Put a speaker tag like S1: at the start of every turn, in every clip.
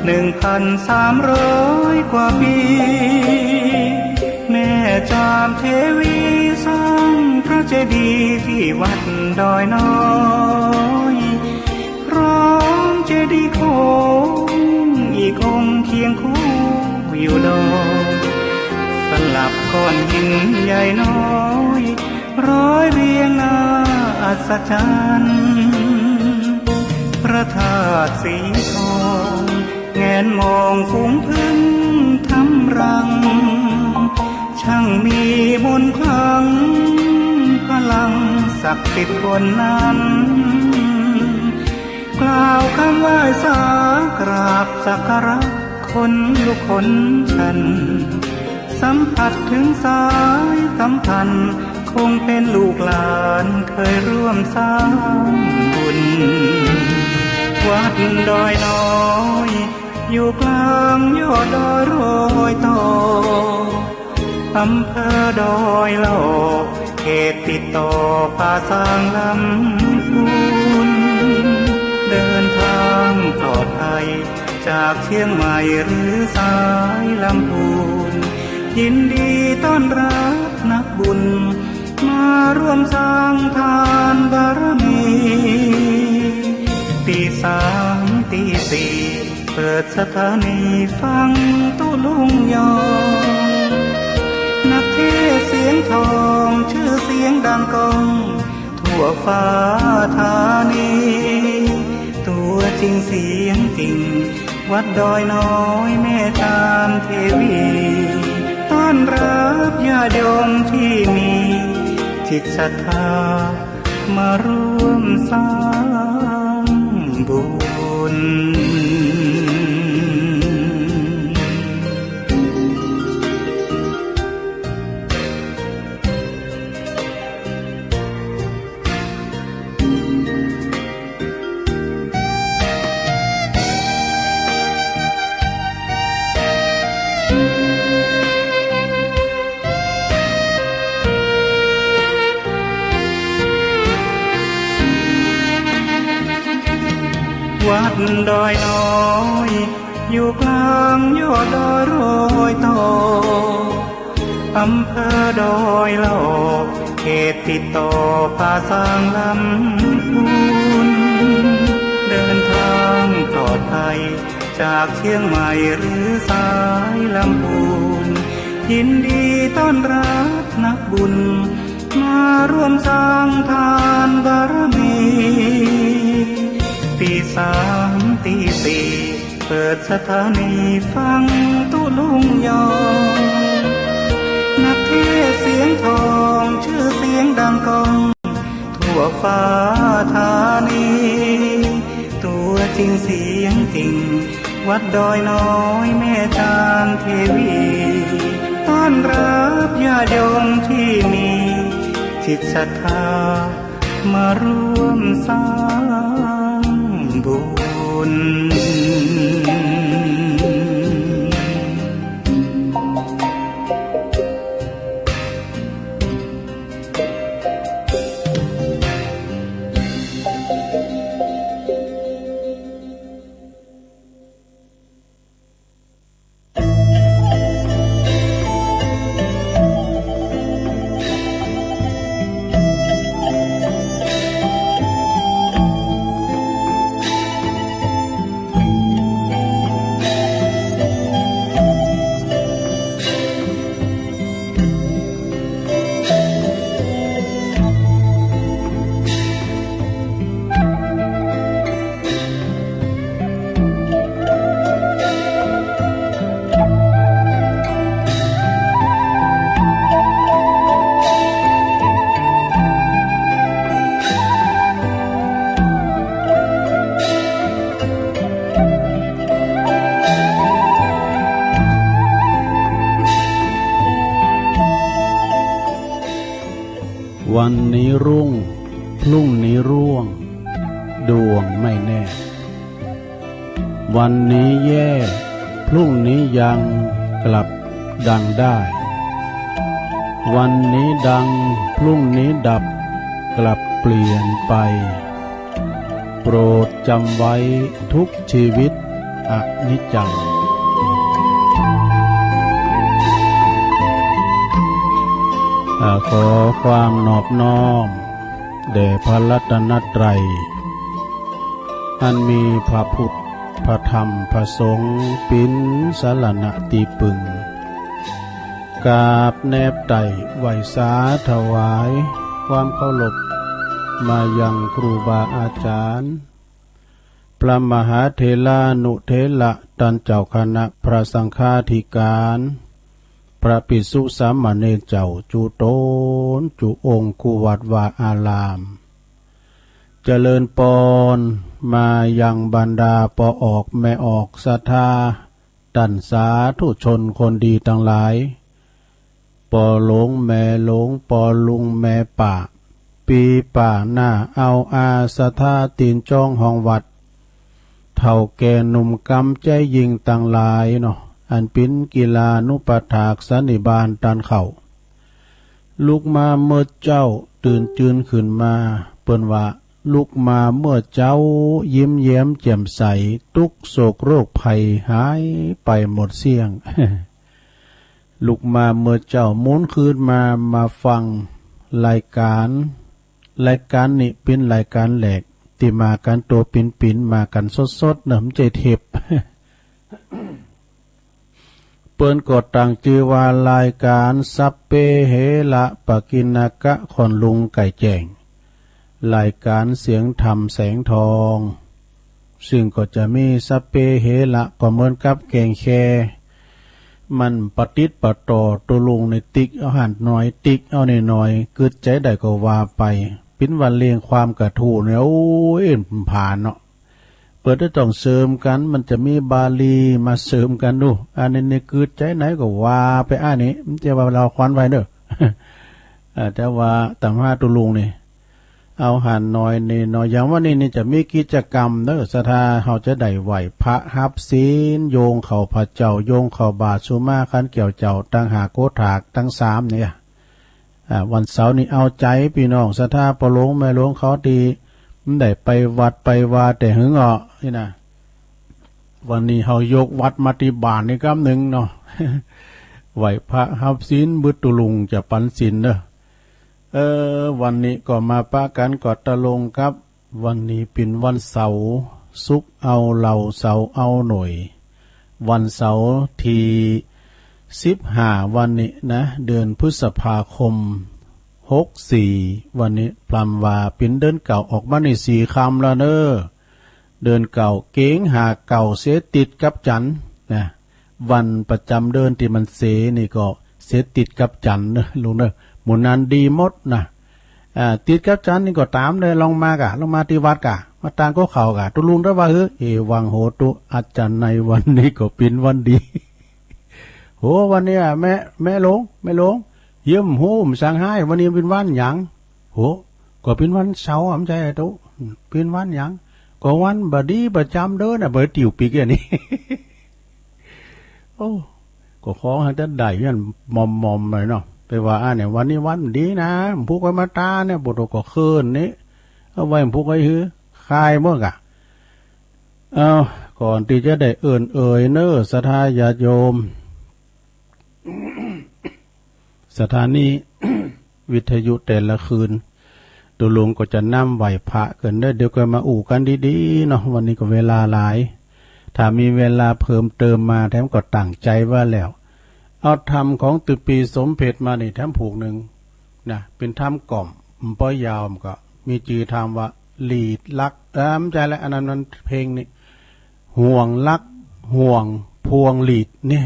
S1: 1,300 กว่าปีแม่จามเทวีสร้างพระเจดีย์ที่วัดดอยน้อยพร้อมเจดีย์โค้งอีกองค์เคียงคู่อยู่ดอยสลับก้อนหินใหญ่น้อยร้อยเรียงน่าอัศจรรย์พระธาตุสีทองแงนมองฝูงพึ่งทำรังช่างมีมนต์ขลังพลังศักดิ์สิทธิ์บนนั้นกล่าวคำไหว้สากราบสักการะคนลุกขนชันสัมผัสถึงสายสัมพันธ์คงเป็นลูกหลานเคยร่วมสร้างบุญวัดดอยน้อยอยู่กลางยอดดอยโรยต่ออำเภอดอยหล่อเขตติดต่อป่าซางลำพูนเดินทางปลอดภัยจากเชียงใหม่หรือสายลำพูนยินดีต้อนรับนักบุญมาร่วมสร้างทานบารมีตี 3 ตี 4เปิดสถานีฟังตุลุงยอนักเทศเสียงทองชื่อเสียงดังก้องทั่วฟ้าธานีตัวจริงเสียงจริงวัดดอยน้อยแม่ตามเทวีต้อนรับญาติโยมที่มีจิตศรัทธามาร่วมสร้างบุญวัดดอยน้อยอยู่กลางยอดดอยโรยต่ออำเภอดอยหล่อเขตติดต่อป่าซางลำพูนเดินทางปลอดภัยจากเชียงใหม่หรือสายลำพูนยินดีต้อนรับนักบุญมาร่วมสร้างทานบารมีตี 3 ตี 4เปิดสถานีฟังตุลุงยอนักเทศเสียงทองชื่อเสียงดังก้องทั่วฟ้าธานีตัวจริงเสียงจริงวัดดอยน้อยแม่จามเทวีต้อนรับญาติโยมที่มีจิตศรัทธามาร่วมสร้างบุญ
S2: วันนี้รุ่งพรุ่งนี้ร่วงดวงไม่แน่วันนี้แย่พรุ่งนี้ยังกลับดังได้วันนี้ดังพรุ่งนี้ดับกลับเปลี่ยนไปโปรดจำไว้ทุกชีวิต อนิจจังขอความนอบน้อมแด่พระรัตนตรัยอันมีพระพุทธพระธรรมพระสงฆ์เป็นสรณะตีปึงกราบแนบไต่ไหวสาถวายความเคารพมายังครูบาอาจารย์พระมหาเถรานุเถระท่านเจ้าคณะพระสังฆาธิการพระภิกษุสามเณรเจ้าจุโตนจุองค์กุวัดวาอารามเจริญปอนมายังบรรดาปออกแม่ออกศรัทธาตันสาธุชนคนดีทั้งหลายปอหลงแม่หลงปอลุงแม่ป่าปีป่าหน้าเอาอาศรัทธาตีนจ้องห้องวัดเท่าแก่หนุ่มกำใจยิงต่างหลายเนาะอันปิ้นกีฬานุปถากสันนิบาตตันเข่าลุกมาเมื่อเจ้าตื่นจืนขึ้นมาเปิ้นว่าลุกมาเมื่อเจ้ายิ้มแย้มแจ่มใสทุกโศกโรคภัยหายไปหมดเสียง ลุกมาเมื่อเจ้าหมุนคืนมาฟังรายการนี้เป็นรายการแหลกที่มากันตัวปิ่นมากันสดๆเนิ่มใจเทพ เปิ้นกดตั้งชื่อว่ารายการสัพเพเหระปกิณกะคอนลุงไก่แจ้งรายการเสียงธรรมแสงทองซึ่งก็จะมีสัพเพเหระก็เหมือนกับแกงแคมันปฏิดปะต่อตัวลุงในติ๊กเอาหันน้อยติ๊กเอาในน้อยกึดใจได้ก็ว่าไปปิ้นวันเลียงความกระทูเนี่ยโอ้ยผ่านเนาะเปิดได้ต้องเสริมกันมันจะมีบาลีมาเสริมกันดูอันนี้กึดใจไหนก็ว่าไปอันนี้มันจะว่าเราควันไว้เด้อ แต่ว่าต่างห้าตัวลุงนี่เอาหันน้อยนี่น้อยอย่างว่านี่จะมีกิจกรรมเด้อศรัทธาเฮาจะได้ไหวพระหับศีลโยงเข้าพระเจ้าโยงเข้าบาทสุมาคันเกี่ยวเจ้าตั้งหาโกถากตั้ง3เนี่ยวันเสาร์นี้เอาใจพี่น้องศรัทธาปหลงแม่หลวงเขาดีได้ไปวัดไปว่าแต่หึงอ่ะนี่นะวันนี้เฮายกวัดมาฏิบาตนี่กำหนึ่งเนาะ ไหวพระหับศีลบึตุลุงจะปันศีลเด้อวันนี้ก็มาปะกันกอดตะลงครับวันนี้เป็นวันเสาร์ศุกร์เอาเหล่าเสาร์เอาหน่วยวันเสาร์ที่15วันนี้นะเดือนพฤษภาคม64วันนี้พลัมว่าเป็นเดือนเก่าออกมาใน4คำแล้วเนอเดือนเก่าเก๋งหาเก่าเสติดกับจันทร์นะวันประจำเดือนที่มันเสนี่ก็เสติดกับจันทร์เนอะลุงเนอะหมุนนั้นดีหมดนะติดกับจันทร์นี่ก็ตามเลยลองมากะลองมาที่วัดกะมาตางก็เข่ากะตุลุงได้ว่าเอวังโหตุอาจารย์ในวันนี้ก็เป็นวันดี โหวันนี้แม่หลงเยี่ยมโหมสั่งให้วันนี้เป็นวันหยังโหก็เป็นวันเสาร์อ่ะไม่ใช่ตุเป็นวันหยังก็วันบดีประจำเด้อน่ะเบอร์ติ๋วปีกอย่างนี้ โอ้ก็ขอให้ท่านได้ยันมอมเลยเนาะไปว่าเนี่ยวันนี้วันดีนะพวกไว้มาตาเนี่ยบุตรก็เคินนี้เอาไว้พวกไว้ฮือคายเมื่อกะก่อนที่จะได้เอ่ยเนอศรัทธาญาติโยม สถานี วิทยุแต่ละคืนตัวลุงก็จะนำไหวพระเกินได้เดี๋ยวก็มาอู่กันดีๆเนาะวันนี้ก็เวลาหลายถ้ามีเวลาเพิ่มเติมมาแถมก็ตั้งใจว่าแล้วเอาธรรมของตุปีสมเพชมานี่แถมผูกหนึ่งนะเป็นธรรมกล่อมป้อยยาวมันก็มีจื่อธรรมว่าหลีดลักใจแล้วอันนั้นมันเพลงนี่ห่วงลักห่วงพวงหลีดเนี่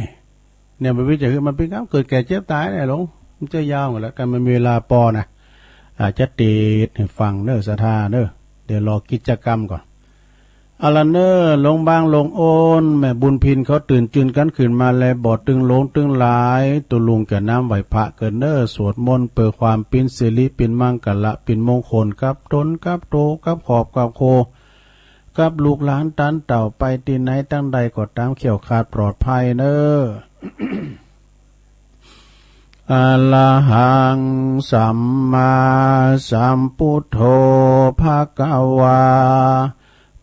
S2: ยมันวิจัยคือมันเป็นการเกิดแก่เจ็บตายเนี่ยหลงมันจะยาวหมดแล้วกันมันมีเวลาปอนะอาจจะเตดให้ฟังเนอศรัทธาเนอเดี๋ยวรอกิจกรรมก่อนอาลาเนอร์ลงบางลงโอนแม่บุญพินเขาตื่นจืนกันขึ้นมาแลบอดตึงลงตึงหลายตุลุงแก่น้ำไหวพระเกินเนอร์สวดมนต์เปิดความปินสิริปินมังกะละปินมงคลกับตนกับโตกับขอบกับโคกับลูกหลานตันเต่าไปที่ไหนตั้งใดก็ตามเขียวขาดปลอดภัยเนอ อะระหังสัมมาสัมพุทโธภะคะวา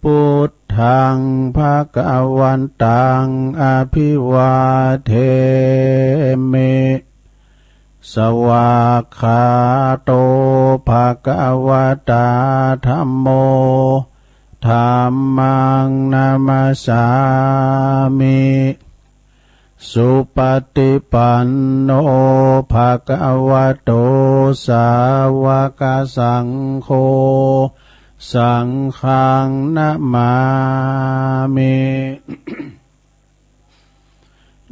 S2: พุทธ ธังภคะวันตังอภิวาเทมิสวากขาโตภคะวตาธัมโมธัมมังนามัสสามิสุปฏิปันโนภะคะวะโตสาวกสังโฆสังฆังนะมามิ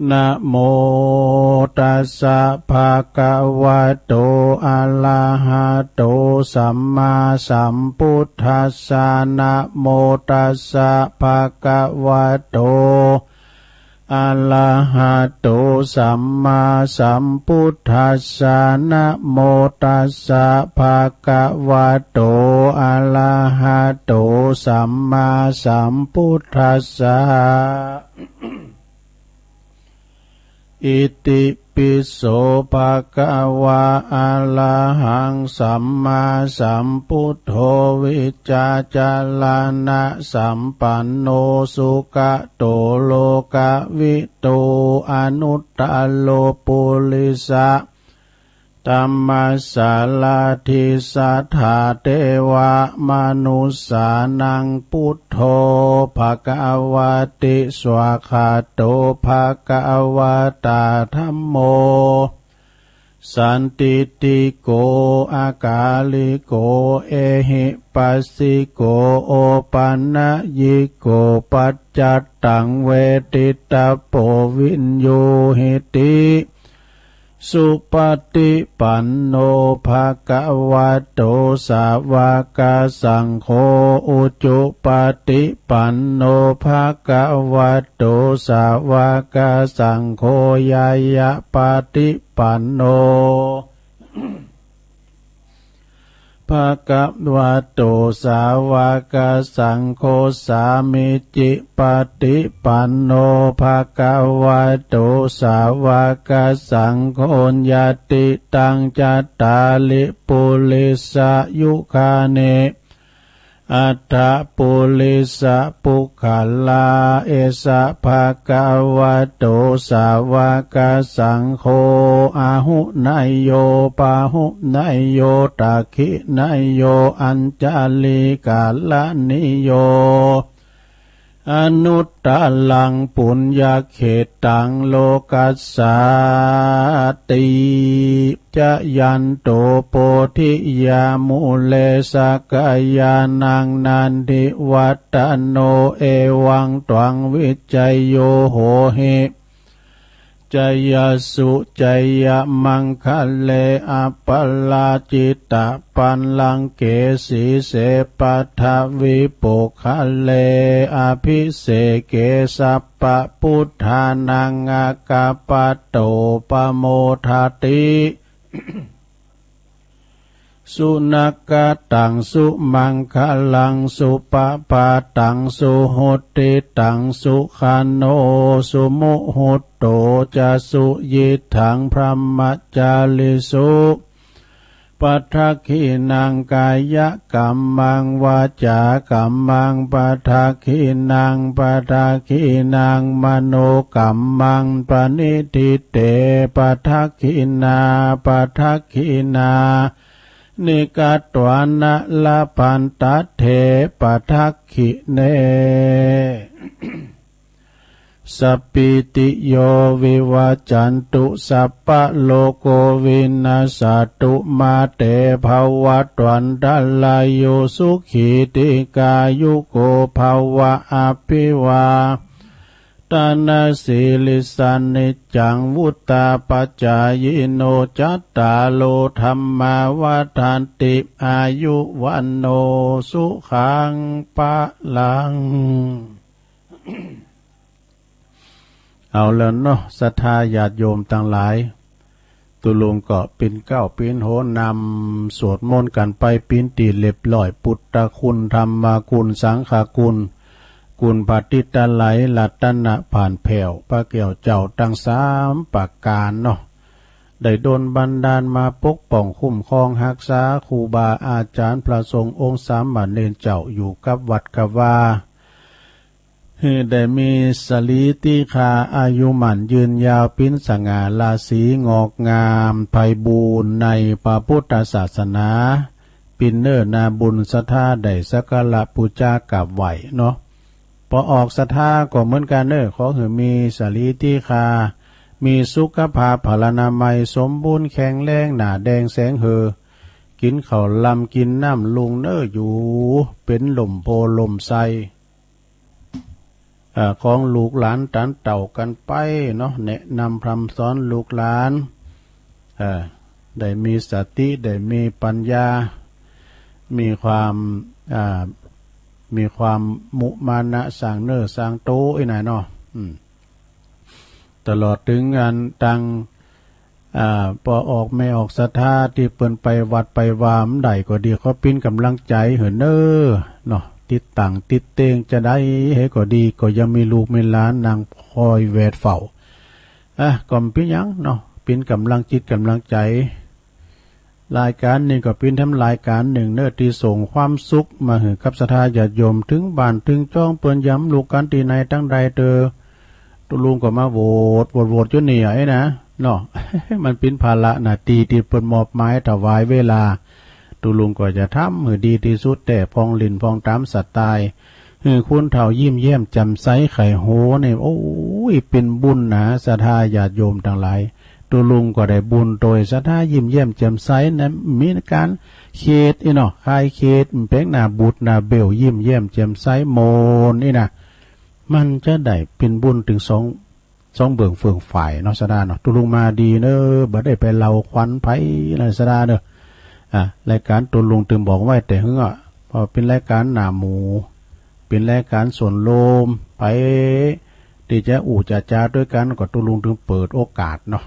S2: นะโมตัสสะภะคะวะโตอะระหะโตสัมมาสัมพุทธัสสะนะโมตัสสะภะคะวะโตอะระหะโตสัมมาสัมพุทธัสสะนะโมตัสสะภะคะวะโตอะระหะโตสัมมาสัมพุทธัสสะอิติปิโสภะคะวะอะระหังสัมมาสัมพุทโธวิจจาจารณะสัมปันโนสุขโตโลกวิโตอนุตตโลปุริสะธัมมัสสาลาธิสัทธาเทวมนุสสานังพุทโธภควติสวากขาโตภควตาธัมโมสันติติโกอากาลิโกเอหิปัสสิโกโอปันนยิโกปัจจัตตังเวทิตาโปวินโยหิติสุปฏิปันโนภะคะวะโตสาวกสังโฆอุจุปฏิปันโนภะคะวะโตสาวกสังโฆยายะปฏิปันโนภะคะวะโตสาวกสังโฆสามิจิปฏิปันโนภะคะวะโตสาวกสังโฆญาติตังจัตตาลิปุริสายุคาเนอัตถปุริสปุคคลาเอสะภะคะวะโตสาวกสังโฆอาหุนายโยปาหุนายโยตักขินายโยอัญจาลิกาลนิโยอนุตตลังปุญญเขตังโลกัสสาติจะยันโตโพธิยามุเลสกายานังนันทิวัตโนเอวังตวังวิจัยโยโหหิจยสุจยมังคะเลอปลาจิตะปันลังเกสีเสปัทวิปุคะเลอภิเสเกสัพปะพุทธานังอากาปโตปโมทติสุนักตังสุมังคลังสุปปาตังสุหุติตังสุขันโนสุมุหุตโตจะสุยิถังพรหมจาริสุปัทถคีนังกายกัมมังวาจากัมมังปัทถคีนังปัทถคีนังมโนกัมมังปณิทิเตปัทถคีนาปัทถคีนานิกาตวานะละปันตเถปัทถคิเนสัพพิติโยวิวัจจันตุสัพพะโลกโควินาศตุมาเตภวัตวันตลายโยสุขีติกายุโกภวะอภิวาตานาสิลิสันนิจังวุตตาปัจจายโนจัตตาโลธัมมาวัฏันติอายุวันโนสุขังปะลังเอาแล้วเนาะศรัทธาญาติโยมทั้งหลายตุลุงก็ปินเก้าปินโหนำสวดมนต์กันไปปินตีเล็บลอยปุตตะคุณธรรมคุณสังฆคุณกุลปฏิตไหลลัตนะผ่านแผ่วพระเกี่ยวเจ้าตั้ง3ประการเนาะได้โดนบันดาลมาปกป้องคุ้มครองรักษาครูบาอาจารย์พระสงฆ์องค์สามเณรเจ้าอยู่กับวัดกับว่า ได้มีสลีติคาอายุหมันยืนยาวปิ้นสง่าราศีงอกงามไพบูรณ์ในพระพุทธศาสนาปินเนอร์นาบุญศรัทธาได้สักการะปูชากับไหวเนาะพอออกศรัทธาก็เหมือนกันขอให้มีสลีติคามีสุขภาพพลานามัยสมบูรณ์แข็งแรงหน้าแดงแสงเหอกินข้าวลำกินน้ำลุงอยู่เป็นหล่มโพลมไซของลูกหลานตันเต่ากันไปเนาะแนะนำพรำสอนลูกหลานได้มีสติได้มีปัญญามีความมุมานะสร้างเนื้อสร้างโตไอ้ไหนเนาะตลอดถึงงานตังพอออกไม่ออกศรัทธาที่เปิ้นไปวัดไปวามใดก็ดีเขาปิ้นกำลังใจเหินเนาะติดต่างติดเตงจะได้ให้ก็ดีก็ยังมีลูกมีหลานนางคอยเวทเฝ้าก็ปิ้นยังเนาะปิ้นกำลังจิตกำลังใจรายการนี้ก็เป็นทำรายการหนึ่งที่ส่งความสุขมาให้กับศรัทธาญาติโยมถึงบ้านถึงจ้องเปิ้นย้ำลูกกันตีในตั้งใดตุลุงก็มาโหวตอยู่นี่ไอ้นะเนาะ มันเป็นภาระหน้าที่ที่เปิ้นมอบหมายถวายเวลาตุลุงก็จะทำให้ดีที่สุดแต่พองลินพองตามสัตว์ตายคุณเฒ่ายิ้มแย้มแจ่มใสไข่โหเนี่ยโอ้ยเป็นบุญนะศรัทธาญาติโยมทั้งหลายตุลุงก็ได้บุญโดยศรัทธายิ้มแย้มแจ่มใสนะมีการเขตเนาะคายเขตเพ็กหน้าบุตรหน้าเบลยิ้มแย้มแจ่มใสโมนนะมันจะได้เป็นบุญถึงสองเบื้องเฟืองฝ่ายเนาะศรัทธาเนาะตุลุงมาดีบ่ได้ไปเล่าควันไผนะศรัทธารายการตุลุงถึงบอกไว้แต่พอเป็นรายการหน้าหมูเป็นรายการส่วนโลมไปที่จะจาด้วยกันก็ตุลุงถึงเปิดโอกาสเนาะ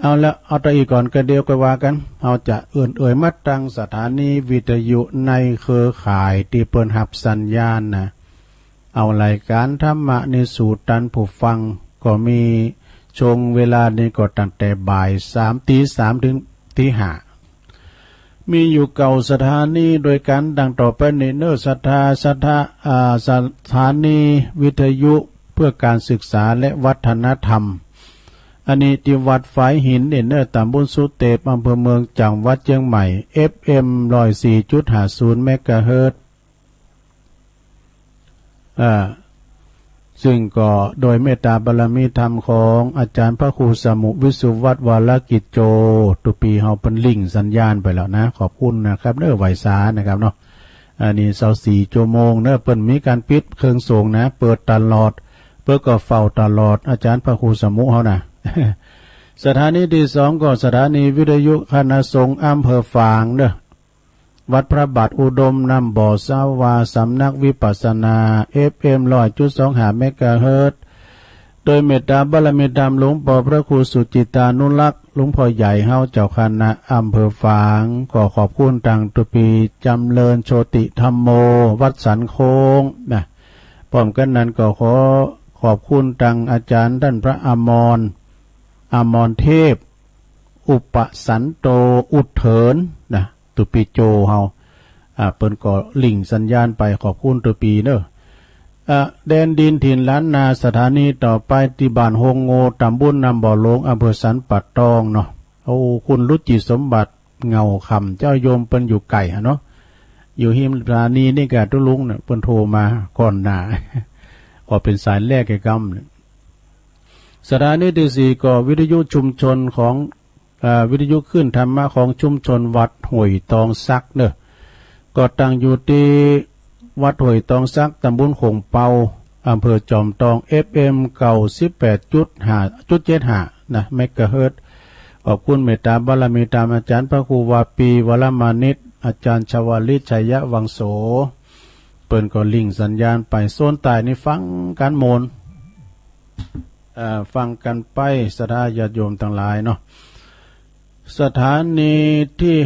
S2: เอาละเอาต่ออีกก่อนก็เดียวก็ว่ากันเอาจะมาตั้งสถานีวิทยุในเครือข่ายที่เปิ้นรับสัญญาณนะเอารายการธรรมะในสู่ตันผู้ฟังก็มีชงเวลานี้ก็ตั้งแต่บ่าย3 ตี 3ถึงตี 5มีอยู่เก่าสถานีโดยการดังต่อไปนี้สถานีวิทยุเพื่อการศึกษาและวัฒนธรรมอันนี้ที่วัดฝายหินตำบลสุเตปอำเภอเมืองจังหวัดเชียงใหม่ FM 104.50 เมกะเฮิรตซ์ซึ่งก็โดยเมตตาบารมีธรรมของอาจารย์พระครูสมุวิสุวัตวาลกิจโจตุปีเฮาเป็นลิงสัญญาณไปแล้วนะขอบคุณนะครับไหวสานะครับเนาะอันนี้24 ชั่วโมงเปิ้นมีการปิดเครื่องส่งนะเปิดตลอดเปิดก็เฝ้าตลอดอาจารย์พระครูสมุเฮานะ สถานีที่2ก็สถานีวิทยุคณะสงฆ์อำเภอฝางวัดพระบาทอุดมนำบ่อสาวาสำนักวิปัสสนา FM 100.25 เมกะเฮิรตซ์โดยเมตตาบารมีธรรมหลวงพ่อพระครูสุจิตานุรักษ์หลวงพ่อใหญ่เฮาเจ้าคณะอำเภอฝางก็ขอบคุณทางตุปีจำเริญโชติธรรมโมวัดสันโค้งพร้อมกันนั้นก็ขอบคุณทางอาจารย์ท่านพระอมรเทพอุปสันโตอุดเถินตุปีโจเฮาเปิ้นก็ลิงสัญญาณไปขอบคุณตุปีแดนดินถิ่นล้านนาสถานีต่อไปที่บ้านโฮงโงตำบลนำบ่อหลวงอำเภอสันปัดตองเนาะคุณรุจิสมบัติเงาคำเจ้าโยมเปิ้นอยู่ไก่เนาะอยู่หิมสถานีนี่ก็ตุลุงเปิ้นโทรมาก่อนหน้าก็เป็นสายแรกแก่กำสถานีที่4ก็วิทยุชุมชนของวิทยุขึ้นธรรมะของชุมชนวัดห้วยตองซักก็ตั้งอยู่ที่วัดห้วยตองซักตำบลคงเปาอำเภอจอมทอง FM 98.75 เมกะเฮิรตซ์ขอบคุณเมตตาบารมีตามอาจารย์พระครูวาปีวรมานิตอาจารย์ชวลิตชัยวังโสเปิ้นก็ลิงสัญญาณไปโซนใต้นี่ฟังกันโมนฟังกันไปศรัทธาญาติโยมทั้งหลายเนาะสถานีที่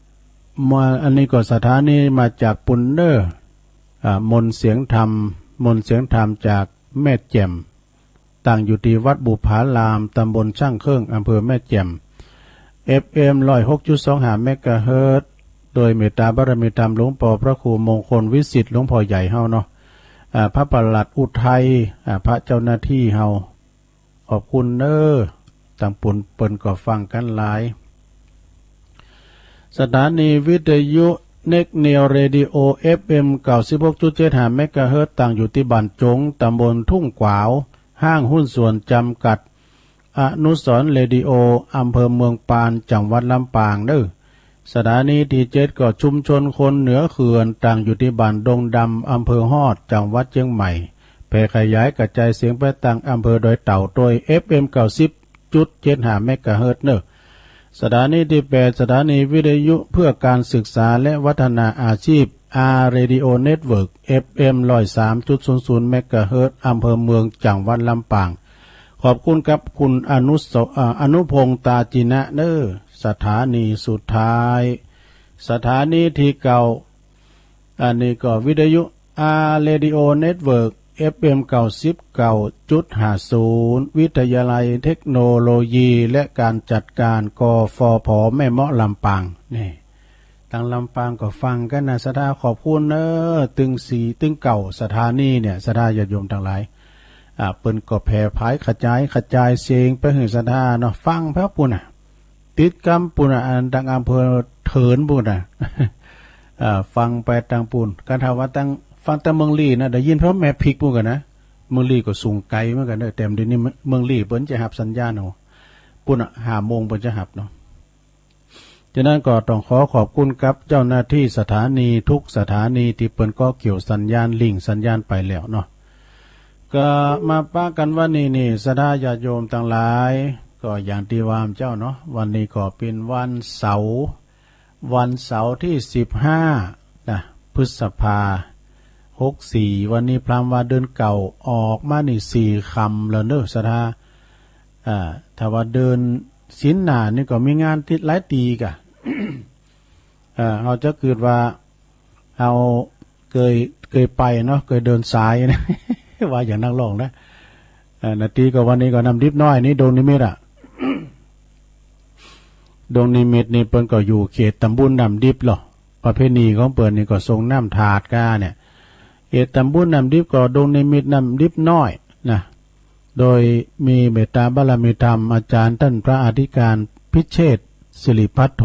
S2: 5อันนี้ก็สถานีมาจากปุนมนเสียงธรรมจากแม่แจ่มตั้งอยู่ที่วัดบุภารามตำบลช่างเครื่องอำเภอแม่แจ่ม FM 106.25 เมกะเฮิรตซ์โดยเมตตาบารมีธรรมหลวงพ่อพระครูมงคลวิสิทธิ์หลวงพ่อใหญ่เฮาเนาะ พระปลัดอุทัยพระเจ้าหน้าที่เฮาขอบคุณเด้อต่างปุ่นเปิ้นก็ฟังกันหลายสถานีวิทยุเน็กเนลเรดิโอ FM 96.75 เมกะเฮิรตซ์ตั้งอยู่ที่บ้านจงตำบลทุ่งกวาวห้างหุ้นส่วนจำกัดอนุสรณ์เรดิโออำเภอเมืองปานจังหวัดลำปางเด้อสถานีที่7ก็ชุมชนคนเหนือเขื่อนตั้งอยู่ที่บ้านดงดำอำเภอฮอดจังหวัดเชียงใหม่แผ่ขยายกระจายเสียงไปตั้งอำเภอดอยเต่าโดย FM 90.75 เมกะเฮิรตซ์เด้อสถานีที่8สถานีวิทยุเพื่อการศึกษาและวัฒนาอาชีพ Radio Network FM 103.00 เมกะเฮิรตซ์อำเภอเมืองจังหวัดลำปางขอบคุณครับคุณอนุพงษ์ตาจินะเด้อสถานีสุดท้ายสถานีที่เก่าอันนี้ก็วิทยุRadio Network FM 99.50 วิทยาลัยเทคโนโลยีและการจัดการกฟผ.แม่เมาะลำปางนี่ทางลำปางก็ฟังกันนะสถาขอบคุณตึงเก่าสถานีเนี่ยสถาญาติโยมทั้งหลายเปิ้นก็แผ่พายกระจายเสียงไปให้สถาเนาะฟังพระปุ่นน่ะติดกำปุ่นอันดังอำเภอเถินปุ่นน่ะฟังไปตังปุ่นการทว่าตั้งฟังแต่เมืองลี่นะได้ยินเพราะแม่พริกปุ่นกันนะเมืองลี่ก็สูงไกลเหมือนกันเด้อแต่เดี๋ยวนี้เมืองลี่เปิ้นจะหับสัญญาณเอาปุ่น5 โมงเปิ้นจะหับเนาะฉะนั้นก็ต้องขอบคุณกับเจ้าหน้าที่สถานีทุกสถานีที่เปิ้นก็เกี่ยวสัญญาณลิงสัญญาณไปแล้วเนาะก็มาป้ากันว่านี่สถาญาติโยมทั้งหลายก็อย่างที่วามเจ้าเนาะวันนี้ก็เป็นวันเสาร์ที่15นะพฤษภา64วันนี้พรามว่าเดือนเก่าออกมานี่4ค่ำแล้วเด้อสถาถ้าว่าเดินศีลหน้านี่ก็มีงานติดหลายตีกะ เราจะเกิดว่าเอาเคยไปเนาะเคยเดินสายนะ ว่าอย่างนักร้องนะนาทีก็วันนี้ก็นำดิบน้อยนี่โดนนิมิตดงนิมิตนี่เปิ้นก็อยู่เขตตำบลน้ำดิบหรอประเพณีของเปิ้นนี่ก็ทรงน้ำถาดกาเนี่ยเขตตำบลน้ำดิบก็ดงนิมิตน้ำดิบน้อยนะโดยมีเมตตาบารมีธรรมอาจารย์ท่านพระอธิการพิเชษฐ์สิริพัทโท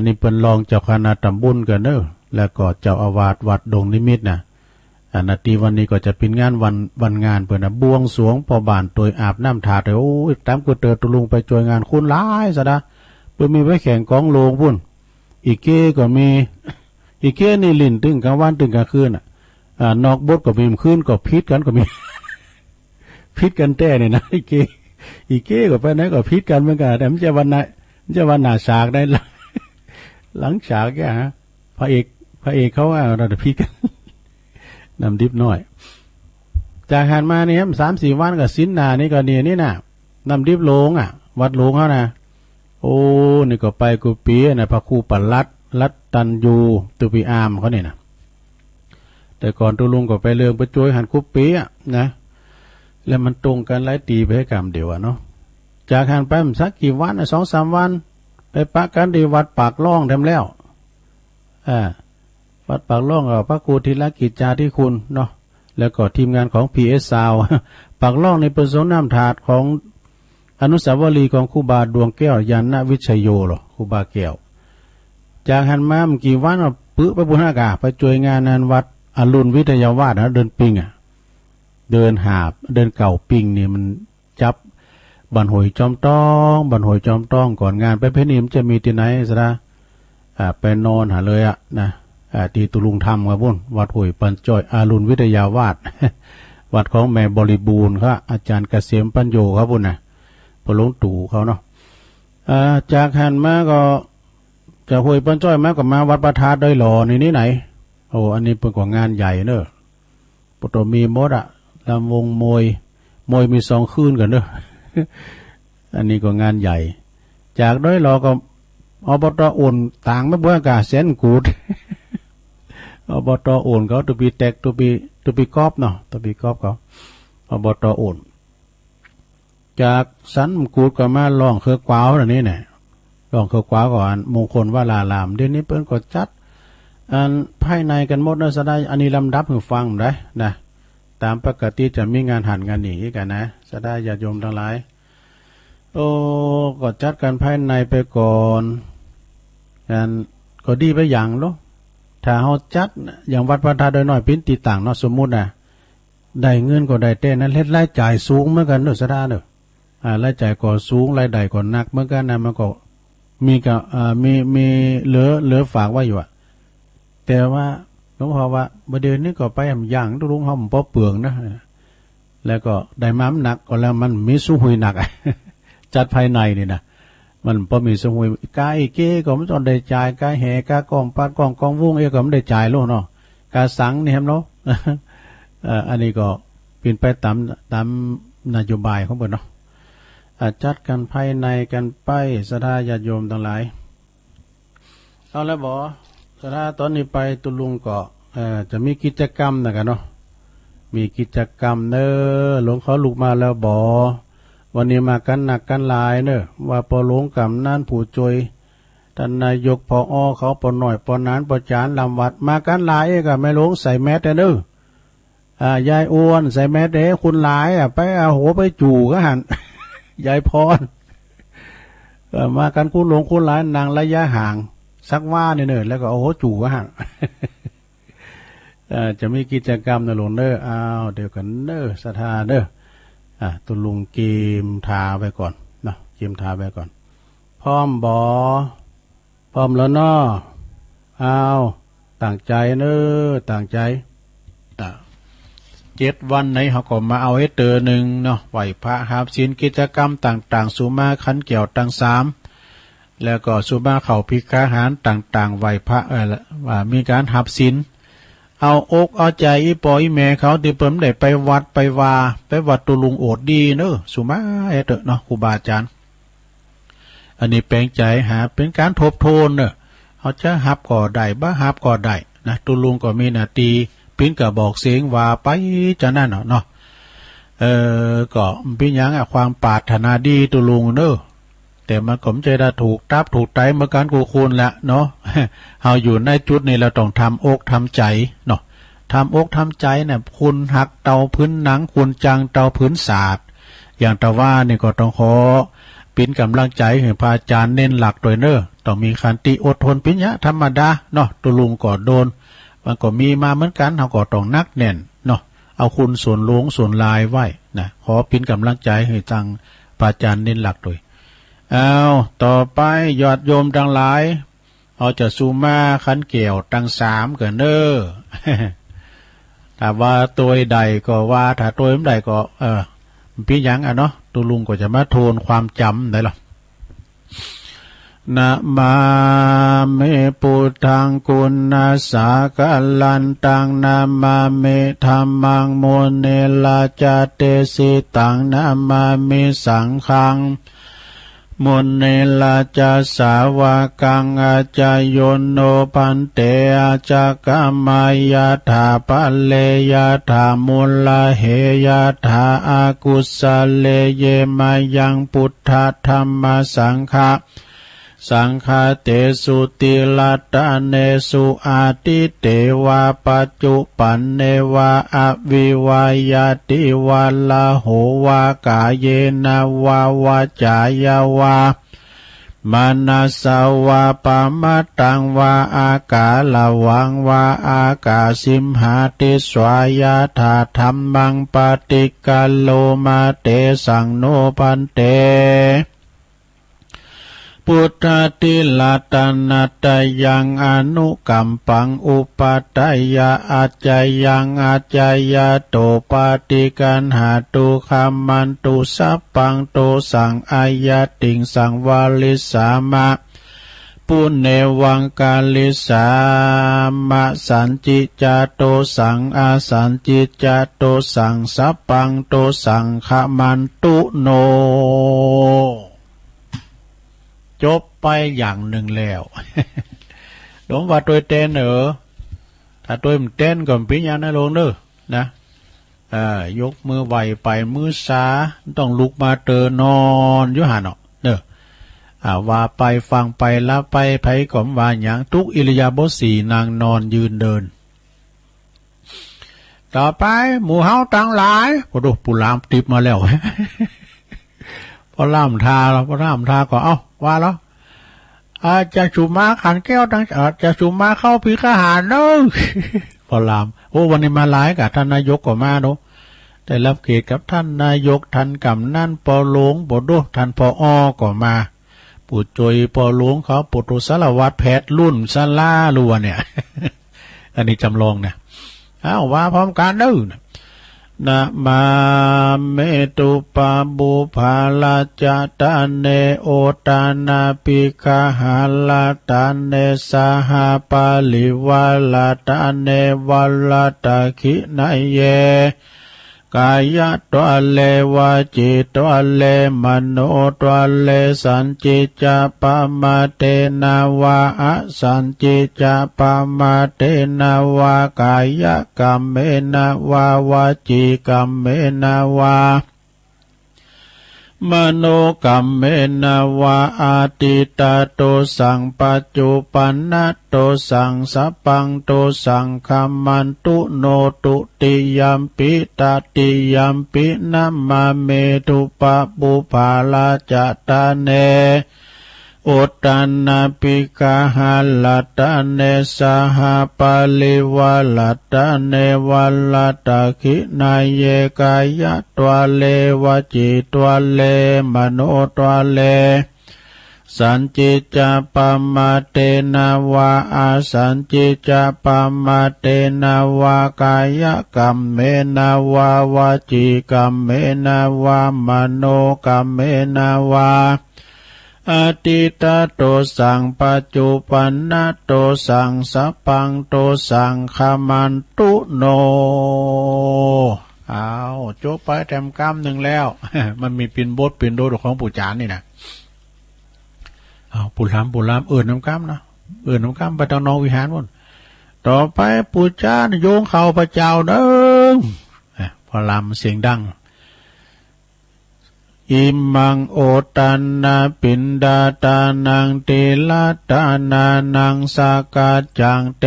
S2: นี่เปิ้นรองเจ้าคณะตำบลกันเด้อแล้วก็เจ้าอาวาสวัดดงนิมิตนะนาทีวันนี้ก็จะเป็นงานวันงานเปิ้นบวงสรวงพอบานโดยอาบน้ำถาดโอ้ยตามก็เตอตุลุงไปจอยงานคุณหลายซะนะเปิ้นมีไว้แข่งกองโลงพุ่นอีเก้ก็มีอีเก้นี่ลิ้นตึงกลางวันตึงกลางคืนนอกบทก็มีคืนก็พิษกันก็มี พิษกันแท้นี่นะอีเก้ก็ไปไหนก็พิษกันเหมือนกันแต่มันจะวันหน้าฉากได้ หลังฉากแกฮะพระเอกเขาว่าเราจะพิษกันนำดิบน้อยจากหันมาเนี่ย3-4 วันกับสินนานี่ก็เนี่ยนี่น่ะนำดิบโลงวัดโลงเขานะโอ้นี่ก็ไปกุปีนะพระครูปัลลัดตันยูตุปีอามเขาเนี่ยนะแต่ก่อนตุลุงก็ไปเรื่องไปช่วยหันกุปีนะแล้วมันตรงกันหลายตีไปให้กรรมเดียวเนาะจากหันไปสักกี่วัน2-3 วันไปปะกันที่วัดปากล่องทำแล้ววัดปากล่องกับพระครูธีรกิจจาธิคุณเนาะแล้วก็ทีมงานของ PS Sound ปากล่องในเป็นสงน้ำถาดของอนุสาวรีย์ของครูบาดวงแก้วยานวิชโยหรอครูบาแก้วจากหันมาเมื่อกี่วันปึ๊ไปบุญากาไปช่วยงานนั้นวัดอรุณวิทยาวาสนะเดินปิงเดินหาบเดินเก่าปิงนี่มันจับบันหอยจอมต้องก่อนงานไปเพนิมจะมีที่ไหนซะนะไปนอนหาเลยนะที่ตุลุงทำครับพุ่นวัดหวยปัญจ้อยอารุณวิทยาวาส วัดของแม่บริบูรณ์ครับอาจารย์เกษมปัญโยครับพุ่นนะพอลงตู่เขาเนาะจากหันมาก็จากหวยปัญจ้อยมาก็มาวัดประทาดได้หล่อนี่ไหนโอ้อันนี้เป็นกว่างานใหญ่เนอะปตมีมดลำวงมวยมี2 คืนกันเนอะ อันนี้ก็งานใหญ่จากได้หล่อก็อบต.อุ่นต่างไม่เบื่อกาเซนกูด อบต.อุ่นเขาตัวปีแตกตัวปีกอบเนาะตัวปีกอบเขาอบต.อุ่นจากสันกูดก็มาล่องเครือกวาวอันนี้เนี่ยล่องเครือกวาวก่อนมงคลวารารามเดี๋ยวนี้เพิ่นก็จัด อันภายในกันหมดนะสดาอันนี้ลำดับให้ฟังได้นะตามปกติจะมีงานหันงานหนีกันนะสดาญาติโยมทั้งหลายโอ้ก็จัดกันภายในไปก่อนกันก็ดีไปอย่างลูกถ้าเฮาจัดอย่างวัดพระธาตุโดยน้อยปิ้นตีต่างเนาะสมมุติน่ะได้เงินก็ได้แต่นั้นเฮ็ดรายจ่ายสูงเหมือนกันเด้อสดาเด้อรายจ่ายก็สูงรายได้ก็หนักเหมือนกันนะมันก็มีกับมีเหลือฝากไว้อยู่อะแต่ว่าหลวงพ่อว่าประเดี๋ยวนี้ก็ไปอย่างลุงเฮาบ่เปลืองนะแล้วก็ได้ม้ำหนักก็แล้วมันมีสู้หุยหนัก จัดภายในนี่นะมันพอมีสู้หุยกาเก้ก็มันต้องได้จ่ายกาแห่กากองปาดกองวงเอก็มันได้จ่ายโลเนาะกาสังนี่ครับเนาะ อันนี้ก็เป็นไปตามนโยบายของเพิ่นเนาะจัดกันภายในกันไปสดาญาติโยมทั้งหลายเอาแล้วบ่สดาตอนนี้ไปตุลุงก็จะมีกิจกรรมนะกันเนาะมีกิจกรรมเนอหลวงเขาลุกมาแล้วบ่วันนี้มากันหนักกันหลายเนอว่าปอหลวงกำนั่นผู้จวยท่านนายกพอเขาปอหน่อยปอนานปอจานลำวัดมากันหลายก็ไม่หลวงใส่แมสเด้อยายอ้วนใส่แมสเด้คุณหลายไปเอาหัวไปจู่ก็หัน ยายพรมากันคุณหลวงคุณหลายนางระยะห่างสักว่าเนี่ยแล้วก็โอ้โหจู่ก็หัน จะมีกิจกรรมนะหลวงเด้ออ้าวเดี๋ยวกันเด้อศรัทธาเด้อตุลุงเกมทาไปก่อนเนาะเกมทาไปก่อนพร้อมบ่พร้อมแล้วเนาะอ้าวตั้งใจเด้อตั้งใจ7 วันไหนเขาก็มาเอาให้เตอหนึ่งเนาะไหวพระหาบศีลกิจกรรมต่างๆสุมาขันเกี่ยวตั้ง3แล้วก็สุมาเข่าพิกาหารต่างๆไหวพระว่ามีการหับศีลเอาอกเอาใจอีปออีแม่เขาที่เพิ่มได้ไปวัดไปวัดตุลุงโอดดีเนอะสุมาเตอเนาะครูบาอาจารย์อันนี้แปลงใจหาเป็นการทบทวนเนอะเขาจะหับก่อได้บ้าหับก่อได้นะตุลุงก็มีหน้าที่ปิ้นก็บอกเสียงว่าไปจะนั่นเนาะก็ปิ้นยังความปรารถนาดีตุลุงเนอะแต่มันก็ไม่ใจได้ถูกตับถูกไตเมื่อการกูคูณละเนาะ เฮาอยู่ในจุดนี้เราต้องทำอกทำใจเนาะทำอกทำใจเนี่ยคุณหักเตาพื้นหนังคุณจังเตาพื้นศาสตร์อย่างตะว่านี่ก็ต้องขอปิ้นกำลังใจให้พระอาจารย์เน้นหลักโดยเนอะต้องมีขันติอดทนปิ้นยะธรรมดาเนาะตุลุงก็โดนมันก็มีมาเหมือนกันเขาก็ต้องนักแน่นเนาะเอาคุณส่วนหลวงส่วนลายไว้นะขอปิ้นกำลังใจให้จังพระอาจารย์เน้นหลักโดยเอาต่อไปยอดโยมทั้งหลายเอาจะซูมาขันเกี่ยวตั้ง3กันเนอ ถ้าว่าตัวใดก็ว่าถ้าตัวใดก็พี่ยังเนาะตุลุงก็จะมาโทนความจำได้หรอนะมาเมปุถังกุณาสากลันตังนะมาเมธัมมังโมเนลาจเตสิตังนะมาเมสังฆังมุนเนลาจาสาวกังอาจายโยโนปันเตอาจากามายาถาปะเลยาถามุลลาเหยาถาอากุสเลเยมายังพุทธธรรมสังฆะสังฆาเตสุติลัตตะเนสุอาติเตวาปัจจุปันเนวาอวิวายาติวาลาโหวากาเยนะวาวาจายาวามานาสาวาปามัตตังวาอากาลวังวาอากาสิมหาติสวายาธาธรรมังปฏิกัลโลมาเตสังโนปันเตพุทธติลาตนาตยังอนุกัมปังอุปาตยาอาจายังอาจายาโตปาติกันหาตุคัมมันตุสัพพังโตสังอายาติงสังวาลิสามะปุเนวังกาลิสามะสันจิจโตสังอาสันจิจโตสังสัพพังโตสังขมันตุโนจบไปอย่างหนึ่งแล้วหลวงว่าตัวเต้นถ้าตัวมันเต้นก็เป็นอย่างนั้นลงเนอะนะยกมือไหวไปมือซ้าต้องลุกมาเตอนอนอยู่หันเนาะเนอะ ว่าไปฟังไปละไปไผก็ว่าหยังทุกอิริยาบถสี่นางนอนยืนเดินต่อไปหมู่เฮาทั้งหลายพอดูปุรามติบมาแล้วพอล่ามทาแล้วพอล่ามทาก็ว่าแล้วจะชุมมาขันแก้วตั้งจะชุมมาเข้าพิฆหารเนอะพอลามวันนี้มาหลายกับท่านนายกก็มาเนาะได้รับเกียรติกับท่านนายกท่านกำนันปอหลวงบดดูท่านปอก็มาปู่จอยปอหลวงเขาปุถุสารวัตรแพทย์รุ่นซาลาลัวเนี่ย อันนี้จำลองเนี่ยว่าพร้อมกันเด้อนะมาเมตุปาบุภาลาจตาเนโอตานาปิกาหาลาตาเนสหปาลิวาลาตาเนวัลตาคินาเยกายะตัวเลวาจิตัวเลมโนตัวเลสันจิจาปมาเตนาวาอสันจิจาปมาเตนาวากายะกัมเมนาวาวาจิกัมเมนาวามโนกัมเมนาวาอาติตาโตสังปัจจุปันนโตสังสัพพังโตสังคัมมันตุโนตุติยัมปิตติยัมปินัมมาเมตุปะปุภาลาจตาเนโอตันนาปิกาหาลตาเนสหปาลิวาลตาเนวัลตาคินาเยกายะตัวเลวจิตัวเลมโนตัวเลสันจิจาปมาเตนาวาอาสันจิจาปมาเตนาวากายะกัมเมนาวาวาจิกัมเมนาวามโนกัมเมนาวาอติตาโตสังปัจจุปันนโตสังสัพพังโตสังคมันตุโนจบไปแถมกรรมหนึ่งแล้ว มันมีปิ่นบทปิ่นโดดของปู่จานนี่นะปู่ลามน้ำกรรมนะน้ำกรรมไปทางนอกวิหารวนต่อไปปู่จานโยงเข่าพระเจ้าเด้อพอลามเสียงดังอิมังโอตันนาปินดาตานังติลาตานานังสากาจังเต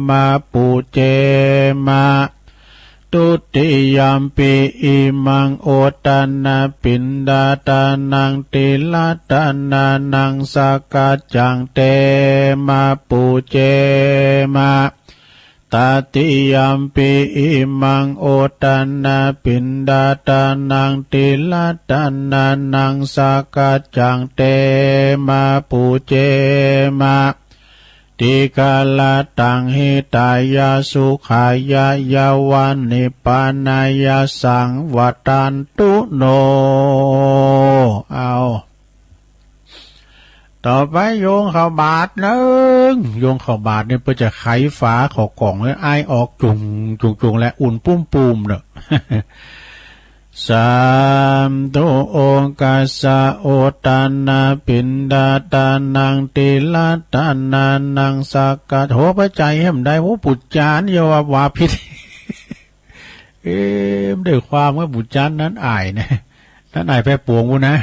S2: มาปูเจมาตุติยัมปิอิมังโอตันนาปินดาตานังติลาตานานังสากาจังเตมาปูเจมาตาติยัมปิอิมังโอตันนาปินดาตานังติลาตานานังสากาจังเตมาปูเจมาติกาลาตังหิตายาสุขายายาวันนิปานายาสังวัตันตุโนต่อไปโยงเข้าบาทนึงโยงเข้าบาทเนี่ยเพื่อจะไขฝาขอกล่องให้ไอออกจุงและอุ่นปุ้มเด้อ สามตุโองกัสสะโอตานาปินดาตานังติลาตานานังสักกะโหพระใจให้มันได้โหปุจจานอย่าว่าพิษ ด้วยความว่าปุจจานนั้นอายนะนั้นอายแพ้ปวงกูนะ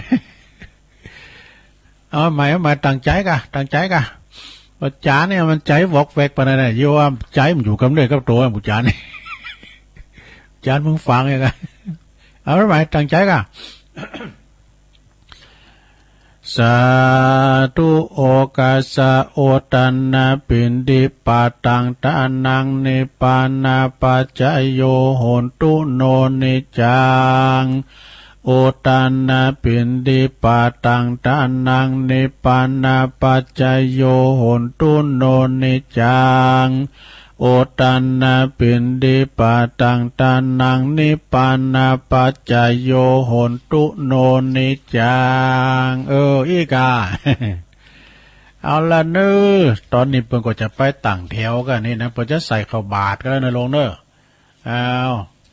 S2: เอาใหม่ตั้งใจกะปุจจานเนี่ยมันใจวอกแวกปานนั้นน่ะอย่าว่าใจมันอยู่กับเนื้อกับตัวปุจจานนี่จานมึงฟังยังไงเอาใหม่ตั้งใจกะ สาธุโอกาสะโอตันนาปินดิปาตังตานังนิปานาปัจจโยโหนตุโนนิจังโอตันนาปินดิปาตังตานังนิปานาปัจจโยโหนตุโนนิจังโอตันนาปินดิปาตังตานังนิปานาปัจจโยโหนตุโนนิจังอีกา เอาละเนอตอนนี้เพิ่นก็จะไปตั้งแถวกันนี่นะเพิ่นจะใส่ข้าวบาทกันนะลงเนอ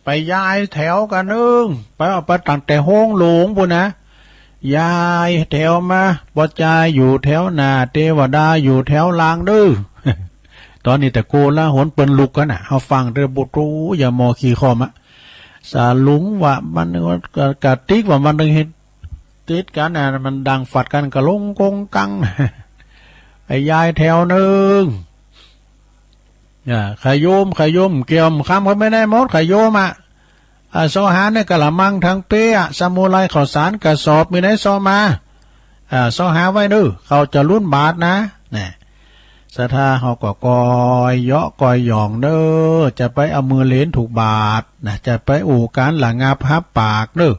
S2: ไปย้ายแถวกันนึงไปเอาไปตั้งแต่ห้องหลวงพุ่นนะย้ายแถวมาบ่จายอยู่แถวหน้าเทวดาอยู่แถวล่างเด้อ ตอนนี้แต่โกละหนเปิ้นลุกกันน่ะเฮาฟังเด้อบ่รู้อย่ามอขี้คอมะสาลุงว่ามันกะติกว่ามันเฮ็ด ติดกันน่ะมันดังฝัดกันกะลงกงกังไอ้ยายแถวหนึ่งขยมเกี่ยมคำเขาไม่ได้หมดขยมโซหาเนี่ยกะละมังทั้งเปี้ยสมุไรข้าวสารกระสอบมีไหนโซมาโซหาไว้ดื้อเขาจะรุ่นบาทนะเนี่ยสถาเขาก็กอยเยาะกอยหย่องเด้อจะไปเอามือเล้นถูกบาทนะจะไปอู่การหลังงาพับปากเด้อ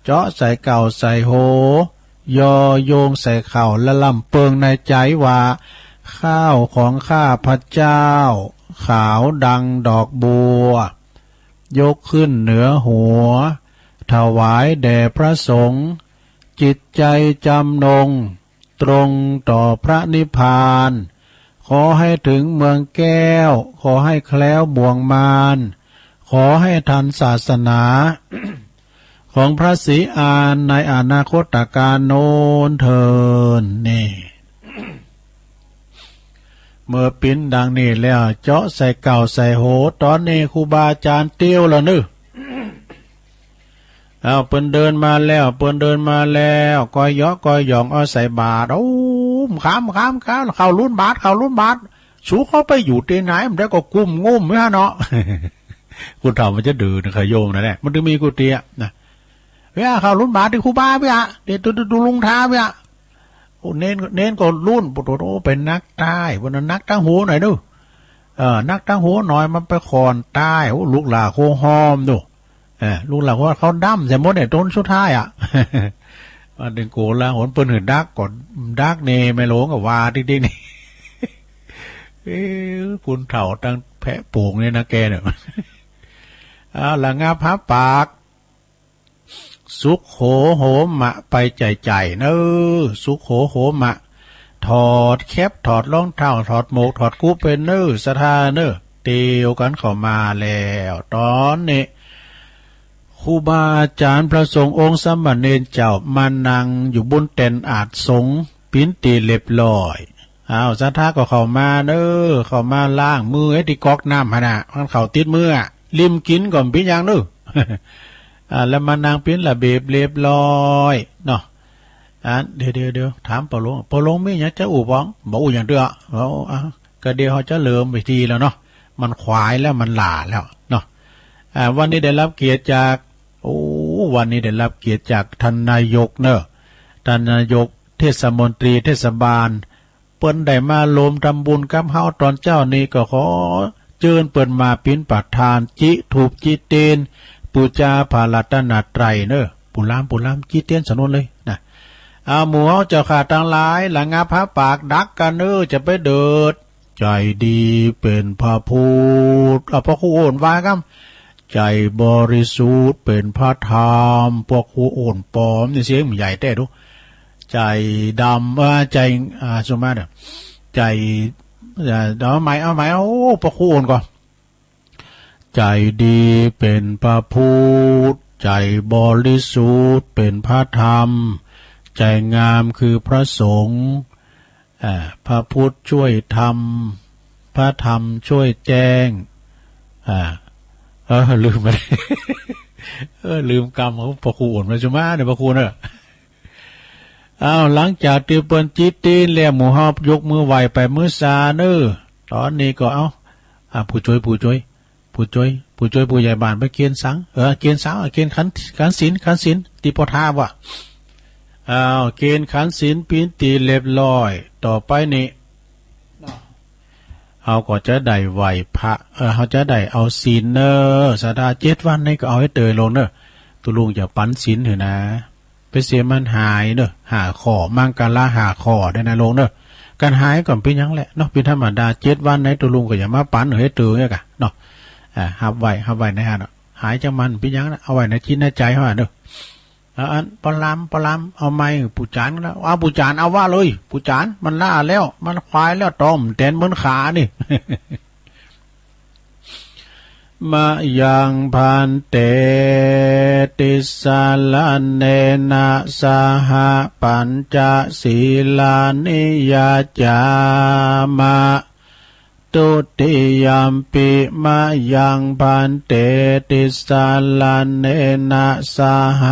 S2: เจาะใส่เก่าใส่โหยอโยงใส่เข่าและลำเปิงในใจว่าข้าวของข้าพระเจ้าขาวดังดอกบัวยกขึ้นเหนือหัวถวายแด่พระสงฆ์จิตใจจำนงตรงต่อพระนิพพานขอให้ถึงเมืองแก้วขอให้แคล้วบ่วงมารขอให้ทันศาสนา ของพระศรีอานในอนาคตการโน้นเทินนี่ เมื่อปิ้นดังนี้แล้วเจาะใส่เก่าใส่โหตอนนี้ครูบาอาจารย์เตี้ยวแล้วนึเอาเปิ้นเดินมาแล้วก้อยเยาะก้อยหยองเอาใส่บาตรโอ้ข้ามเข้ารุ่นบาทสูเขาไปอยู่ที่ไหนมันได้ก็กุ้มงุ่มไม่ฮะเนาะ คุณทำมันจะดื้อนะขยโยมนะเนี่ยมันจะมีกุฏินะเว้ยเข้ารุ่นบาทที่ครูบาเว้ยเดี๋ยวดูลุงท้าเว้ยโอ้เน้นก็รุ่นปุถุโตเป็นนักใต้วันนั้นนักตั้งหูหน่อยดูนักตั้งหูหน่อยมันไปคอนใต้โอ้ลูกหลาโคหอมดูลูกหลาว่าเขาดั้มแต่หมดเนี่ยต้นสุดท้ายวันเดินโกลาหนเปิ้นหืนดักก่อนดักเนไม่หลงกับว่าดินี่คุณเถ่าตั้งแพะโป่งเนี่ยนะแกเนี่ยหลังงาพับปากสุขโหมะไปใจเนอสุขโหมะถอดแคบถอดรองเท้าถอดหมวกถอดกู้เป็นเนอสถาเนอเตียวกันเข้ามาแล้วตอนนี้ครูบาอาจารย์พระสงฆ์องค์สมณเณรเจ้ามานั่งอยู่บนเต็นอาจสงปิ้นตีเล็บลอยสถาก็เข้ามาเนอเข้ามาล้างมือให้ที่ก๊อกน้ำนะมันเข้าติดมือริมกินก่อนปิ้นยังเนอแล้วมานางปิ้นละเบบเรียบร้อยเนาะเดี๋ยวถามปอลงไม่อยากจะอู่บ้องบอกอู่อย่างเดียวก็เดี๋ยวเขาจะเลิมไปทีแล้วเนาะมันควายแล้วมันหล่าแล้วเนาะวันนี้ได้รับเกียรติจากวันนี้ได้รับเกียรติจากท่านนายกเนอะท่านนายกเทศมนตรีเทศบาลเปิ้นได้มาโลมทำบุญกับเฮาตอนเจ้านี้ก็ขอเชิญเปิ้นมาปิ้นประธานจิถูกจิเตนปูจาภาลัตนาไตรเนอะปุลามจิเตียนสนุนเลยนะหมู่เฮาเจ้าขาทั้งหลายหลังงาพระปากดักกันเนอะจะไปเดิดใจดีเป็นพระพุทธพระครูโอนว่าครับใจบริสุทธิ์เป็นพระธรรมพวกครูโอนปลอมนี่เสียงใหญ่แต่ดูใจดำใจสมมาเนี่ยใจเอาใหม่พระครูโอนก่อนใจดีเป็นพระพุทธใจบริสุทธิ์เป็นพระธรรมใจงามคือพระสงฆ์พระพุทธช่วยทำพระธรรมช่วยแจ้งลืมไป ลืมกรรมของพระครูอ่อนมาจุมาเนี่ยพระครูเนอะหลังจากตีเปิลจิตตีนแล้วหมู่ฮอบยกมือไหวไปมือซาเนอตอนนี้ก็ผู้ช่วยผู้ใหญ่บ้านไปเกียนสังเกียนสังเกียนขันศีลตีปทาว่ะเกียนขันศีลปีนตีเรียบร้อยต่อไปนี้เขาก็จะได้ไหวพระเขาจะได้เอาศีลเนอสาดา7 วันนี้ก็เอาให้เตยลงเนอตุลุงอย่าปั้นศีลเถอะนะไปเสียมันหายเนอหาข้อมั่งการละหาข้อได้นะลงเนอการหายก่อนเป็นยังแหละเนาะเป็นธรรมดา7 วันในตุลุงก็อย่ามาปั้นให้เตยเนี่ยกะเนาะหับไว้ในฮะเนาะหายจากมันเป็นยังนะเอาไว้ในจิตในใจเขาเนอะปลามเอาไม้ปูจานแล้วปูจานเอาว่าเลยปูจานมันล่าแล้วมันควายแล้วตอมแตนบนขานี่ มายังพันเตติสาลเนนะสหปัญจศีลานิยาจามะ ตุติยมปิมะยังพันเตติสาลาเนนะสห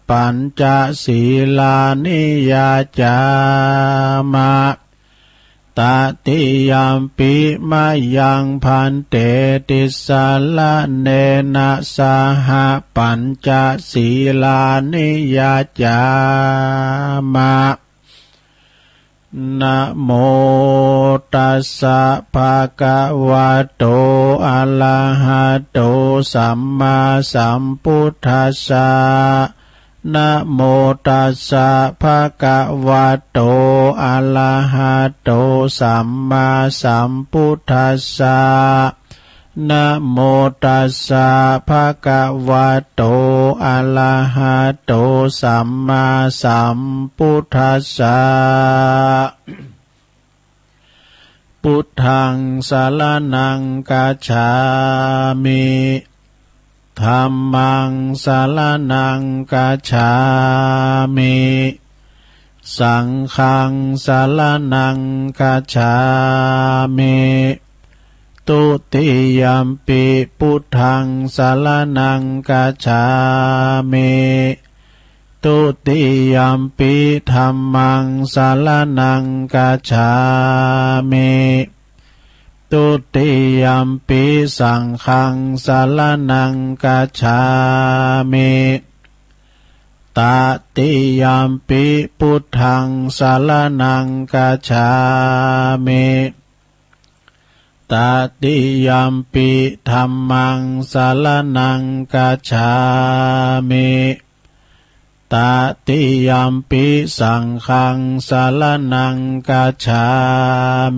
S2: ปัญจศีลานิยาจามะตติยมปิมะยังพันเตติสาลาเนนะสหปัญจศีลานิยาจามะนะโมตัสสะภะคะวะโตอะระหะโตสัมมาสัมพุทธัสสะนะโมตัสสะภะคะวะโตอะระหะโตสัมมาสัมพุทธัสสะนะโมตัสสะภะคะวะโตอะระหะโตสัมมาสัมพุทธัสสะพุทธังสรณังคัจฉามิธัมมังสรณังคัจฉามิสังฆังสรณังคัจฉามิตุติยมปิพุทธังสรณังคัจฉามิตุติยมปิธัมมังสรณังคัจฉามิตุติยมปิสังฆังสรณังคัจฉามิตติยมปิพุทธังสรณังคัจฉามิตติยมปิธัมมังสรณังคัจฉามิตติยมปิสังฆังสรณังคัจฉา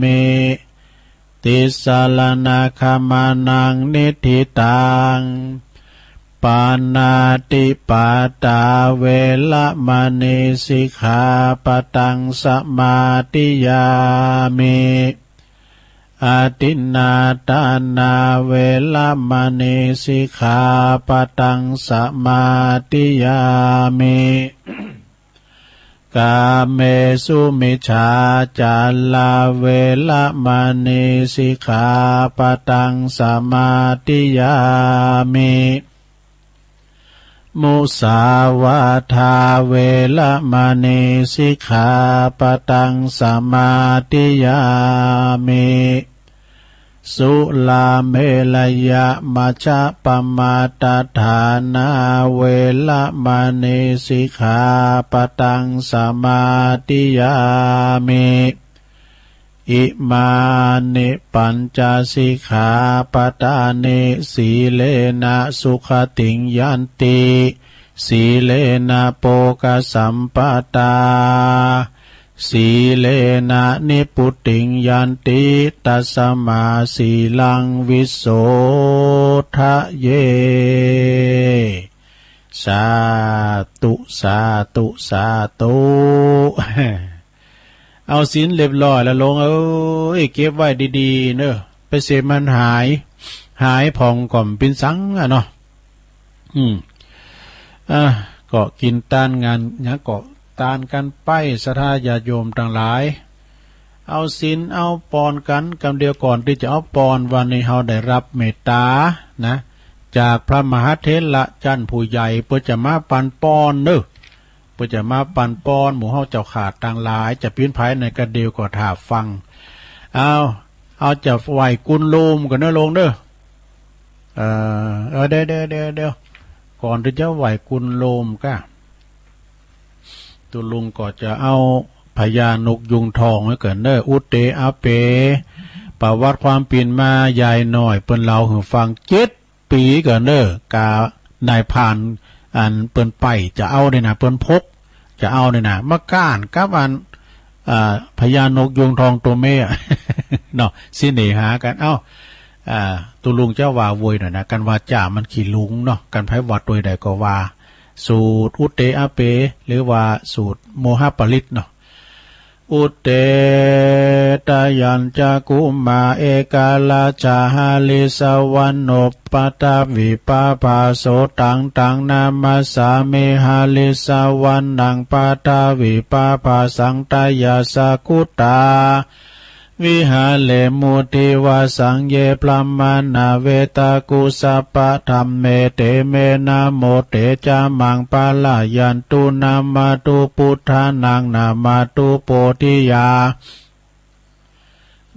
S2: มิติสรณคัมมานังนิธิตังปานาติปาตาเวละมณีสิกขาปตังสมาธิยามิอาทินนาทานาเวละมณีสิกขาปตังสมาธิยามิกาเมสุมิจฉาจาราเวละมณีสิกขาปตังสมาธิยามิมุสาวาทาเวละมณีสิกขาปตังสมาธิยามิสุลาเมลยะมัชฌะปมาตฐานาเวละมณีสิกขาปตังสมาธิยามิอิมานิปัญจสิกขาปทานิสีเลนะสุขติงยันติสีเลนะโภคสัมปตาสีเลนะนิพุติงยันติตัสสมาสีลังวิโสทะเยสาธุสาธุสาธุเอาศีลเรียบร้อยแล้วลงเก็บไว้ดีๆเนอะไปเสพมันหายผ่องก่อมเป็นสังเนาะก็กินตานงานเนี่ยก็ตานกันไปศรัทธาญาติโยมทั้งหลายเอาศีลเอาปอนกันกำเดียวก่อนที่จะเอาปอนวันนี้เราได้รับเมตตานะจากพระมหาเถระจันทร์ผู้ใหญ่เพื่อจะมาปันปอนเนอะเพื่อจะมาปันปอนหมู่เฮาเจ้าขาดต่างหลายจะพิ้นภัยในกระเดียวก็ถ้าฟังเอาจะไหวกุนโลมกันเนอะลงเด้อเดี๋ยวก่อนที่จะไหวกุนโลมก็ตุลุงก็จะเอาพญานกยุงทองไว้เกินเนอะอุเตอาเปประวัติความเปลี่ยนมาใหญ่หน่อยเปิ้นเราหูฟัง7 ปีเกินเนอะกานายผ่านอันเปิ้นไปจะเอาเนี่ยนะเปิ้นพกจะเอาเนี่ยนะมาก้านกับอันพญานกยุงทองตัวเมียเนาะสิเนหากันตุลุงเจ้าว่าโวยหน่อยนะกันว่าจ่ามันขี่ลุงเนาะกันไผวัดโดยใดก็ว่าสูตรอุเตอาเปหรือว่าสูตรโมหปริตเนาะอุเตตยัญจกุมาเอกาลาจาหาลิสวันโนปตาวิปาภาโสตังนามาสาเมหาลิสวันนังปตาวิปาภาสังตายาสกุตา วิหาเลมุติวาสังเยปลัมมานาเวตากุสัปปะธรรมเมเตเมนะโมเตจามังปาลายันตุนามาตุพุทธานังนามาตุโพธิยา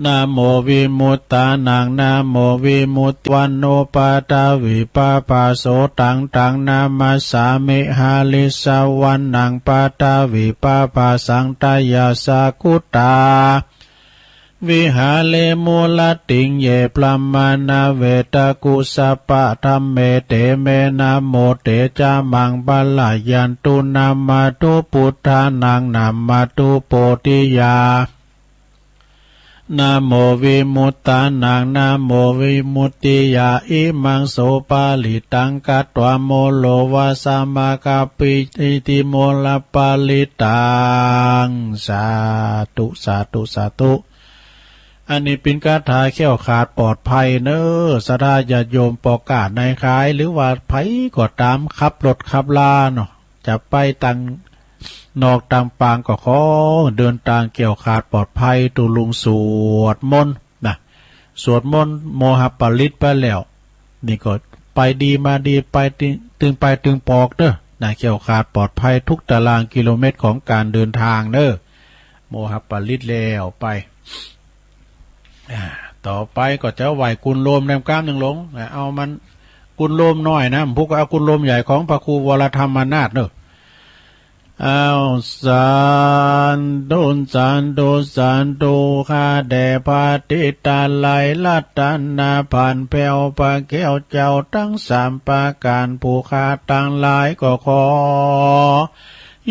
S2: นะโมวิมุตตานังนะโมวิมุตติวันโนปาตาวิปาปาโสตังตังนามาสามิหาลิสาวันนังปาตาวิปาปาสังตายาสากุตาวิหาเลมูลติงเยปลัมมานาเวตากุสัปปะธรรมเมเตเมนะโมเตจามังปะลายันตุนามาตุพุทธานังนามาตุโพธิยานะโมวิมุตตานังนะโมวิมุตติยาอิมังโสปาลิตังกัตตวโมโลวาสามากาปิติโมลปาลิตังสาธุสาธุสาธุอันนี้เป็นคาถาแค้วขาดปลอดภัยเนอสดาญาโยมปอกาศในขายหรือว่าไผก็ตามขับรถขับลาเนาะจะไปตังนอกต่างปางก็ขอเดินทางเกี่ยวขาดปลอดภัยตุลุงสวดมนต์นะสวดมนต์โมหปริตไปแล้วนี่ก็ไปดีมาดีไปตึงไปตึงปอกเด้อนะเกี่ยวขาดปลอดภัยทุกตารางกิโลเมตรของการเดินทางเด้อโมหปริตแล้วไปต่อไปก็จะไหวกุลโลมแรมกล้ามหนึ่งลงเอามันกุลโลมน้อยนะพวกเอากุลโลมใหญ่ของพระครูวรธรรมนาถเนอะเอาสานโดนสานโดสานโดคาแด่พาติตาไหลลัดตันนาผ่านแผ่วปะแก้วเจ้าทั้งสามประการผู้ขาตั้งหลายก็ขอ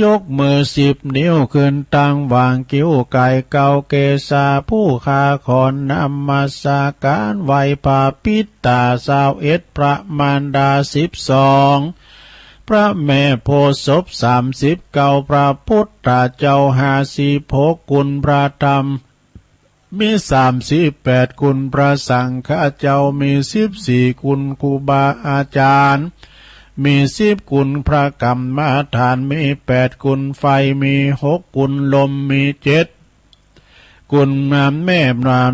S2: ยกมือ10 นิ้วขึ้นตั้งวางกิ้วไก่เก่าเกษาผู้ขาขอนนำมาสาการไหวปาปิตตา21พระมารดา12พระแม่โพธิ์ศพ39พระพุทธเจ้า56กุลพระธรรมมี38กุลพระสังฆเจ้ามี14กุลครูบาอาจารย์มี10กุลพระกรรมฐานมี8กุลไฟมี6กุลลมมี7กุลน้ำแม่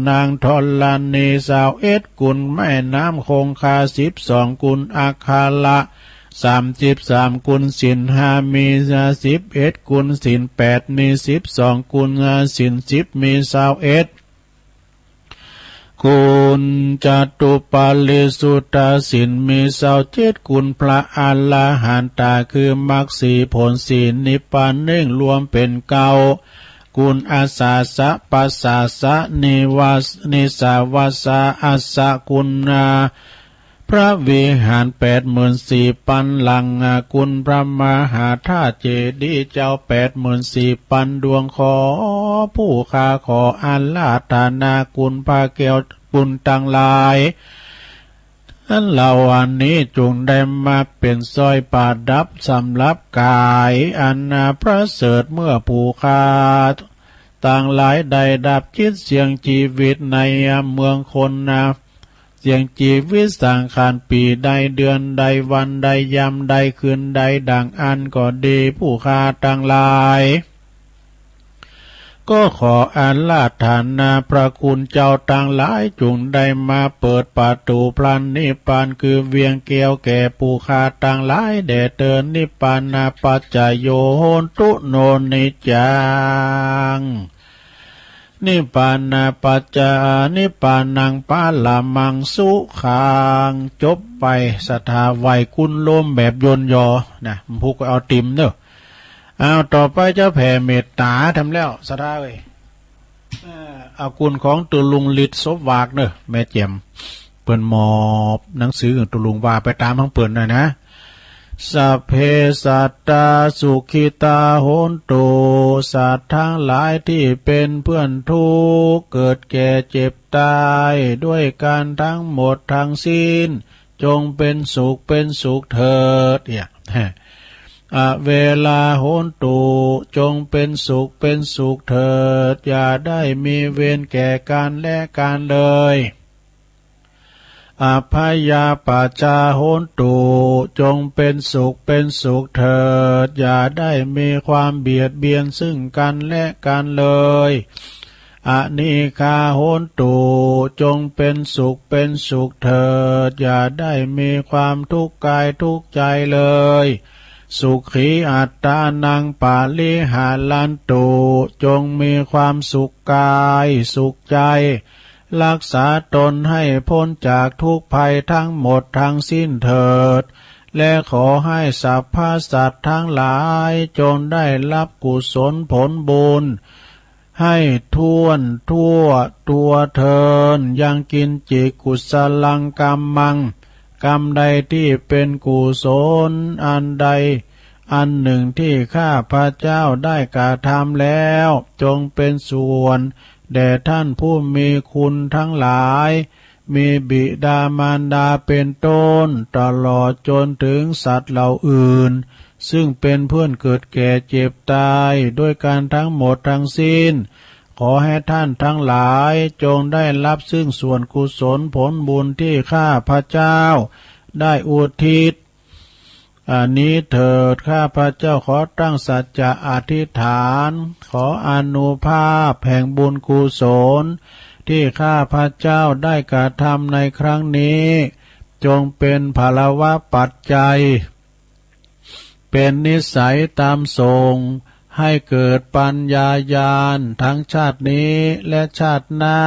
S2: นางธรณี21กุลแม่น้ำคงคา12กุลอาคาละ33กุลศีล5มี11กุลศีล8มี12กุลศีล10มี21คุณจตุปัลลิสุตตศีลมี27กุลพระอรหันตาคือมรรค4ผล4นิพพาน1รวมเป็น9กุลอาสาสะปัสสาสะนิสาวาสาอาสะกุณาพระวิหาร84,000ปันลังกุลพระมหาธาตุเจดีย์เจ้า84,000ปันดวงขอผู้ข้าขออาราธนากุลพระแก้วกุลต่างหลายอันเหล่าอันนี้จงได้มาเป็นสร้อยปาดับสำหรับกายอันพระเสริฐเมื่อผู้ข้าต่างหลายได้ดับคิดเสียงชีวิตในเมืองคนเสียงชีวิตสังขารปีใดเดือนใดวันใดยามใดคืนใดดังอันก็ดีผู้ข้าต่างหลายก็ขออาราธนาพระคุณเจ้าต่างหลายจงได้มาเปิดประตูพระนิพพานคือเวียงแก้วแก่ผู้ข้าต่างหลายแด่เตือนนิพพานาปัจจโยโหตุโนนิจังนิพพานาปัจจานิพพานังปาลามังสุขังจบไปศรัทธาไหวคุณโลมแบบยนยอนะพวกเอาติมเนอะเอาต่อไปเจ้าแผ่เมตตาทำแล้วศรัทธาเลยเอาคุณของตุลุงฤทธิ์ศพวากเนอะแม่เจียมเปิ่นหมอบหนังสือของตุลุงวาไปตามทั้งเปิ่นหน่อยนะสัพเพสัตตาสุขิตาโหนตุสัตว์ทั้งหลายที่เป็นเพื่อนทุกข์เกิดแก่เจ็บตายด้วยการทั้งหมดทั้งสิ้นจงเป็นสุขเถิดเนี่ยเวลาโหนตุจงเป็นสุขเถิดอย่าได้มีเวรแก่กันและกันเลยอภัยยาปัจจาโหนตุจงเป็นสุขเถิดอย่าได้มีความเบียดเบียนซึ่งกันและกันเลย อนิคาโหนตุจงเป็นสุขเถิดอย่าได้มีความทุกข์กายทุกข์ใจเลยสุขีอัตตานังปาลิหาลันตุจงมีความสุขกายสุขใจรักษาตนให้พ้นจากทุกภัยทั้งหมดทั้งสิ้นเถิดและขอให้สรรพสัตว์ทั้งหลายจงได้รับกุศลผลบุญให้ทั่วตัวเทินยังกินจิกุศลังกรรมังกรรมใดที่เป็นกุศลอันใดอันหนึ่งที่ข้าพระเจ้าได้กระทำแล้วจงเป็นส่วนแด่ท่านผู้มีคุณทั้งหลายมีบิดามารดาเป็นต้นตลอดจนถึงสัตว์เหล่าอื่นซึ่งเป็นเพื่อนเกิดแก่เจ็บตายด้วยการทั้งหมดทั้งสิ้นขอให้ท่านทั้งหลายจงได้รับซึ่งส่วนกุศลผลบุญที่ข้าพระเจ้าได้อุทิศอันนี้เถิดข้าพระเจ้าขอตั้งสัจจะอธิษฐานขออานุภาพแห่งบุญกุศลที่ข้าพระเจ้าได้กระทำในครั้งนี้จงเป็นภลวะปัจจัยเป็นนิสัยตามทรงให้เกิดปัญญาญาณทั้งชาตินี้และชาติหน้า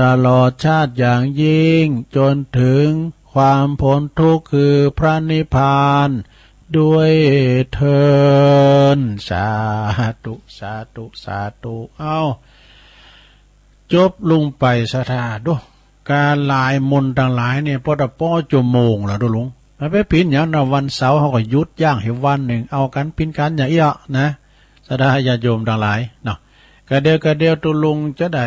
S2: ตลอดชาติอย่างยิ่งจนถึงความพ้นทุกข์คือพระนิพพานด้วยเถิดสาธุสาธุสาธุเอาจบลงไปสถาดูการลายมนต์ต่างหลายเนี่ยพอตะป้อจมงแล้วดูลุงไปพินอย่างนะวันเสาร์เขาก็ยุดย่างให้วันหนึ่งเอากันพินกันอย่างเอี้ยนะสถาญาโยมต่างหลายเนาะกระเดียวตุลุงจะได้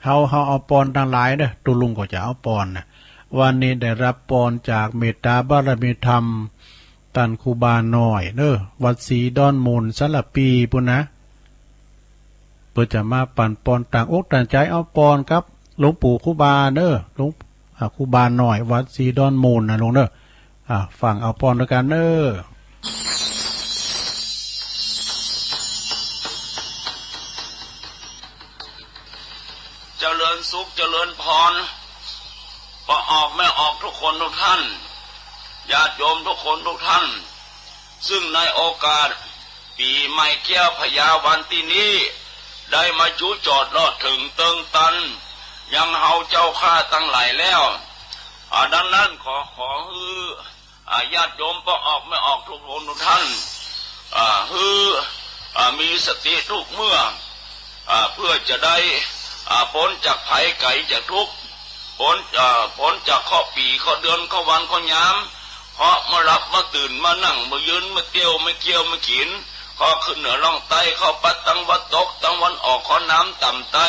S2: เขาเอาปอนต่างหลายเด้อตุลุงก็จะเอาปอนนะวันนี้ได้รับปอนจากเมตตาบารมีธรรมตันคูบาน้อยเด้อวัดศรีดอนมูลสลับปีปุ่นนะเพื่อจะมาปั่นปอนต่างอกต่างใจเอาปอนครับหลวงปู่คูบาเด้อหลวงคูบาน้อยวัดศรีดอนมูลนะหลวงเด้อฟังเอาปอนด้วยกันเด้อ
S3: เจริญสุขเจริญพรก็ออกไม่ออกทุกคนทุกท่านญาติโยมทุกคนทุกท่านซึ่งในโอกาสปีใหม่แก้วพญาวันที่นี้ได้มาจูจอดลอดถึงเติงตันยังเฮาเจ้าข้าตั้งหลายแล้วดังนั้นขอญาติโยมก็ออกไม่ออกทุกคนทุกท่านมีสติทุกเมื่อเพื่อจะได้พ้นจากภัยไกลจากทุกข์พ้นจากข้อปีข้อเดือนข้อวันข้อยามเพราะมารับมาตื่นมานั่งมายืนมาเตี้ยวมาเกี่ยวมาขีนข้อขึ้นเหนือล่องใต้ข้อปัดตั้งวัดตกตั้งวันออกข้อน้ำต่ำใต้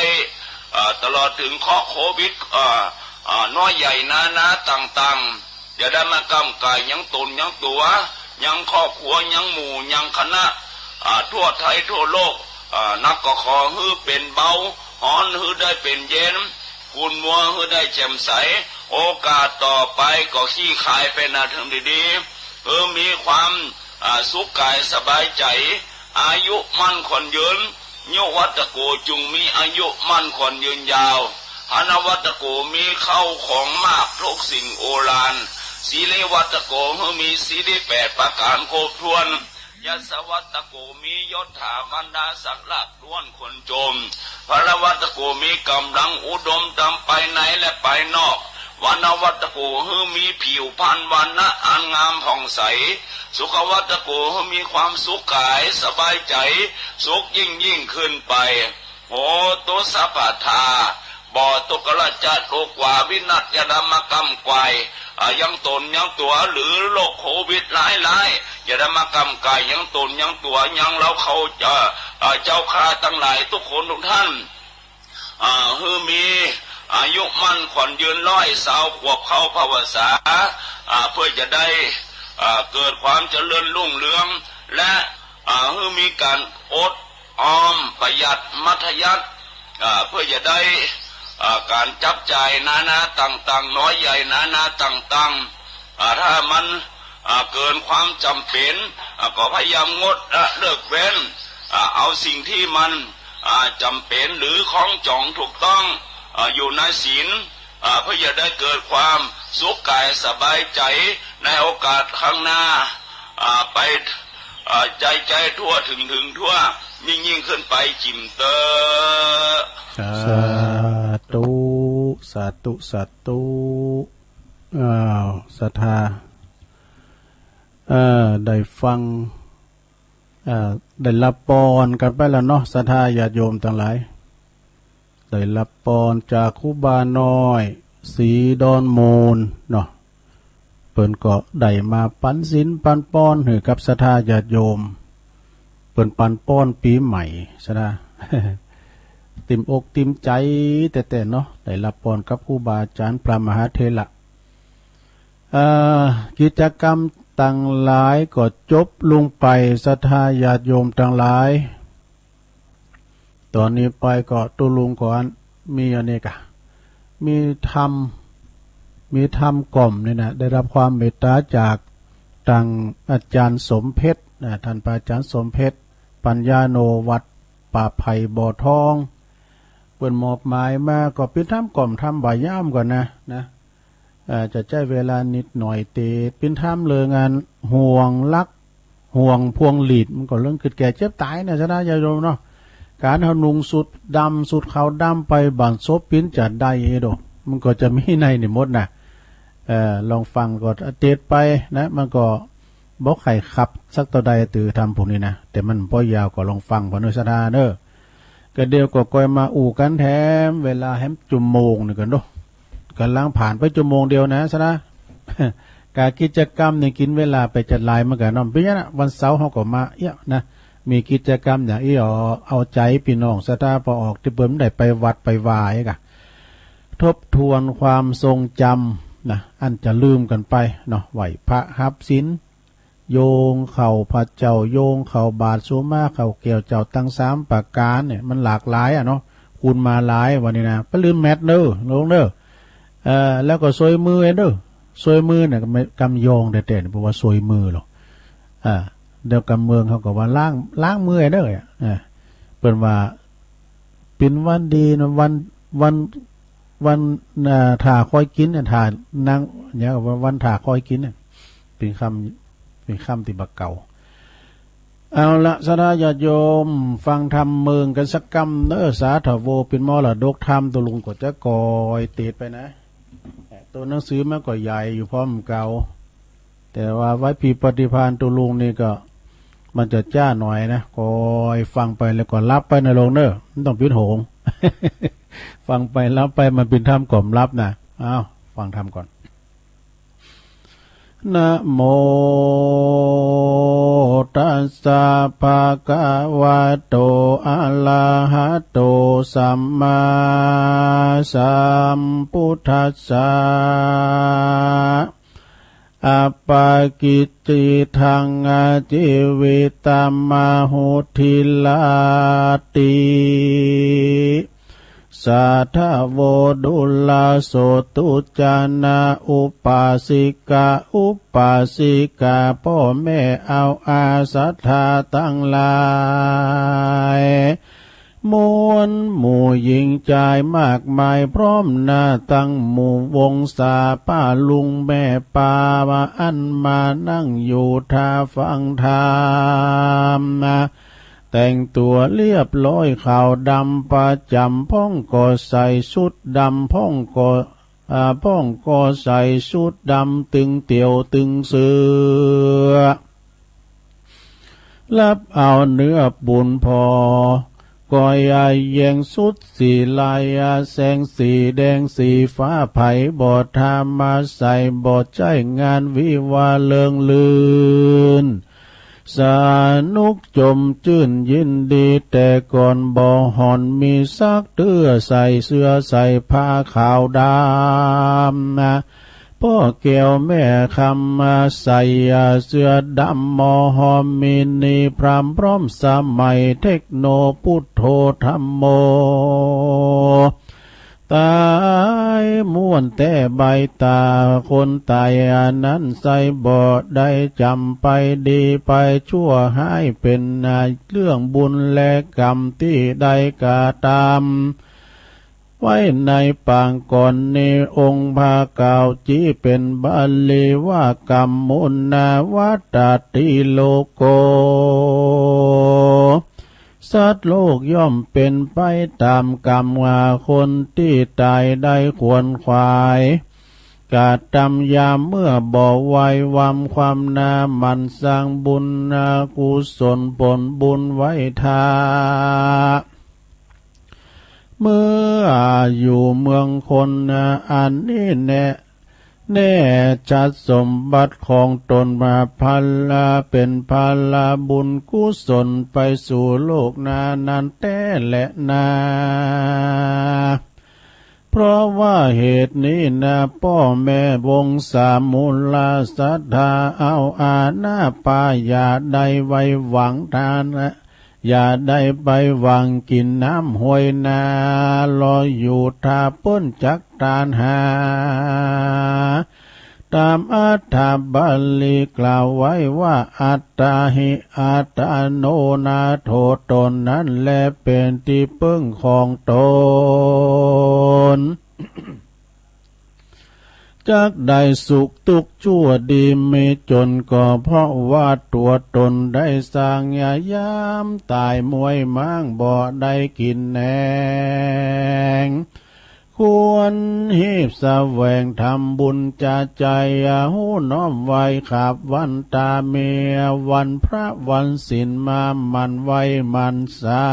S3: ตลอดถึงข้อโควิดน้อยใหญ่นาต่างๆอย่าได้มากำกายยังตนยังตัวยังครอบครัวยังหมู่ยังคณะทั่วไทยทั่วโลกนักก็ขอฮือเป็นเบาหอนฮือได้เป็นเย็นคุณมัวฮือได้แจ่มใสโอกาสต่อไปก็ขี้ขายไปนาถึงดีๆมีความสุขกายสบายใจอายุมั่นขวัญยืนโยวัตโกจุงมีอายุมั่นขวัญยืนยาวหานวัตโกมีเข้าของมากทุกสิ่งโอฬารสีเลวัตโกมีสีเล8ประการครบถ้วนยศวัตโกมียศถาบรรดาศักดิ์ลักล้วนคนโจมพระวัตโกมีกำลังอุดมตามไปในและไปนอกวันวัตโกมีผิวพรรณวันนะอันงามผ่องใสสุขวัตโกมีความสุขกายสบายใจสุขยิ่งขึ้นไปโหตุสัพพทาบ่อตุกละจัดโลกว่าวินัสยดมกรรมไกวยังตนยังตัวหรือโรคโควิดหลายอย่าได้มากำกายยังตนยังตัวยังเราเขาเจ้าข้าทั้งหลายทุกคนทุกท่านมีอายุมั่นขวัญยืน120 ขวบเข้าภาวษาเพื่อจะได้เกิดความเจริญรุ่งเรืองและมีการอดออมประหยัดมัธยัสถ์เพื่อจะได้การจับจ่ายนาต่างๆน้อยใหญ่นาต่างๆถ้ามันเกินความจำเป็นก็พยายามงดเลิกเว้นเอาสิ่งที่มัน จำเป็นหรือของจองถูกต้องอยู่ในศีลเพื่อจะได้เกิดความสุขกายสบายใจในโอกาสข้างหน้าไปใจทั่วถึงทั่วยิ่งขึ้นไปจิมเตอ
S2: สาธุสาธุสาธุศรัทธาได้ฟังได้รับพรกันไปแล้วเนาะศรัทธาญาติโยมทั้งหลายได้รับพรจากครูบาน้อยศรีดอนมูลเนาะเปิ้นก็ได้มาปันศีลปันป้อนให้กับศรัทธาญาติโยมเปิ้นปันป้อนปีใหม่ศรัทธา ติ่มอกติ่มใจแต่เนาะได้รับพรกับครูบาอาจารย์พระมหาเถระกิจกรรมต่างหลายก็จบลงไปศรัทธาญาติโยมต่างหลายตอนนี้ไปก็ตุลุงก่อนมีอันนี้กะมีธรรมกล่อมนี่นะได้รับความเมตตาจากทางอาจารย์สมเพชรท่านอาจารย์สมเพชรปัญญาโนวัดป่าไผ่บ่อทองเปิ่นมอบหมายมาก็เป็นธรรมกล่อมธรรมบ่ายย่ำก่อนนะจะใช้เวลานิดหน่อยเตเป็นธรรมเลยงานห่วงลักห่วงพวงหลีดมันก็เรื่องเกิดแก่เจ็บตายนะชนะญาติโยมเนาะการเอานุงสุดดำสุดขาวดำไปบังซบปิ้นจัดได้เอโดมันก็จะมีในนี่หมดนะลองฟังก็เตดไปนะมันก็บอกไข่ขับสักตัวใดตือทำพวกนี้นะแต่มันพอยาวก็ลองฟังพอนุสธาเนอะก็เดียวก็กอยมาอู่กันแถมเวลาแฮมจุ่มโมงหนึ่งกันดูกำลังผ่านไปชั่วโมงเดียวนะซะนะ การกิจกรรมเนี่ยกินเวลาไปจัดลายมากันน้องพี่นะวันเสาร์เขาก็มานะมีกิจกรรมอย่างเอาใจพี่น้องสตาพอออกที่เบิ่มได้ไปวัดไปวายกะทบทวนความทรงจำนะอันจะลืมกันไปเนาะไหวพระฮับศีลโยงเข่าพระเจ้าโยงเข่าบาทสูมาเข่าเกี่ยวเจ้าตั้ง3ประการเนี่ยมันหลากหลายเนาะคุณมาหลายวันนี้นะไปลืมแมทเด้อลงเด้อแล้วก็ซวยมือเด้อซวยมือเนี่ยกำยองแต่เพราะว่าซวยมือหรอกเดี๋ยวกำเมืองเขาก็ว่าล้างมือเด้อเป็นว่าเป็นวันดีนะวันถ่าคอยกินเนี่ยถ่านางเนี่ยว่าวันถ่าคอยกินเนี่ยเป็นคำติบักเก่าเอาละสดาญาติโยมฟังธรรมเมืองกันสักกรรมเด้อสาธโวเป็นมรดกธรรมตัวลุงก็จะกอยติดไปนะตัวหนังสือมันก็ใหญ่อยู่พร้อมเก่าแต่ว่าไว้ปีปฏิภาณตัวลุงนี่ก็มันจะจ้าหน่อยนะคอยฟังไปแล้วก็รับไปในโรงเนอมันต้องปิดโหง ฟังไปรับไปมันเป็นธรรมกล่อมรับนะอ้าวฟังธรรมก่อนนะโมตัสสะภะคะวะโตอะระหะโตสัมมาสัมพุทธัสสะอัปปกิตติทังอจิวิตามหุทิลาติสัทธโวดุลาโสตุจานาอุปาสิกาพ่อแม่เอาอาสัทธาตั้งหลายมวลหมู่หญิงใจมากมายพร้อมหน้าตั้งหมู่วงศาป้าลุงแม่ป้ามาอันมานั่งอยู่ท่าฟังธรรมนะแต่งตัวเรียบร้อยขาวดำประจำพ้องก็ใส่ชุดดำพ้องก็ใส่ชุดดำตึงเตี่ยวตึงเสือรับเอาเนื้อบุญพอก็ยายแยงสุดสีลายแสงสีแดงสีฟ้าไผ่บอดทามาใส่บอดใจงานวิวาเลิงลืนสนุกจมจื่นยินดีแต่ก่อนบ่หอนมีซักเตื้อใส่เสื้อใส่ผ้าขาวดำนะพ่อแก้วแม่คำมาใส่เสื้อดำมอหอมมินีพรำพร้อมสมัยเทคโนพุทโธธรรมโม ตายม่วนแต่ใบตาคนตายอันนั้นใส่บ่ได้จำไปดีไปชั่วให้เป็นเรื่องบุญและกรรมที่ใดกาตามไว้ในปางก่อนนี้องค์พระกล่าวจี้เป็นบาลีว่ากรรมมุนาวัตติโลโกสัตว์โลกย่อมเป็นไปตามกรรมว่าคนที่ตายได้ควรควายกาตำยามเมื่อบ่ไว้วำความนามันสร้างบุญกุศลผลบุญไว้ทาเมื่ออยู่เมืองคนอันนี้แน่จัดสมบัติของตนมาพัลลาเป็นพัลลาบุญกุศลไปสู่โลกนานันแต่และนาเพราะว่าเหตุนี้พ่อแม่วงศามูลศรัทธาเอาอาณาปายาได้ไว้หวังทานอย่าได้ไปหวังกินน้ำห้วยนาลอยอยู่ท่าพ้นจักตานหาตามอัตถบาลีกล่าวไว้ว่าอัตตาหิอัตตโนนาโทตนนั้นแลเป็นที่พึ่งของตน จักได้สุขทุกข์ชั่วดีไม่จนก็เพราะว่าตัวตนได้สร้างยามตายมวยม้างบ่ได้กินแหนงควรหีบแสวงทำบุญจะใจหูน้อมไว้ขับวันตาเมียวันพระวันศีลมามันไว้มันสา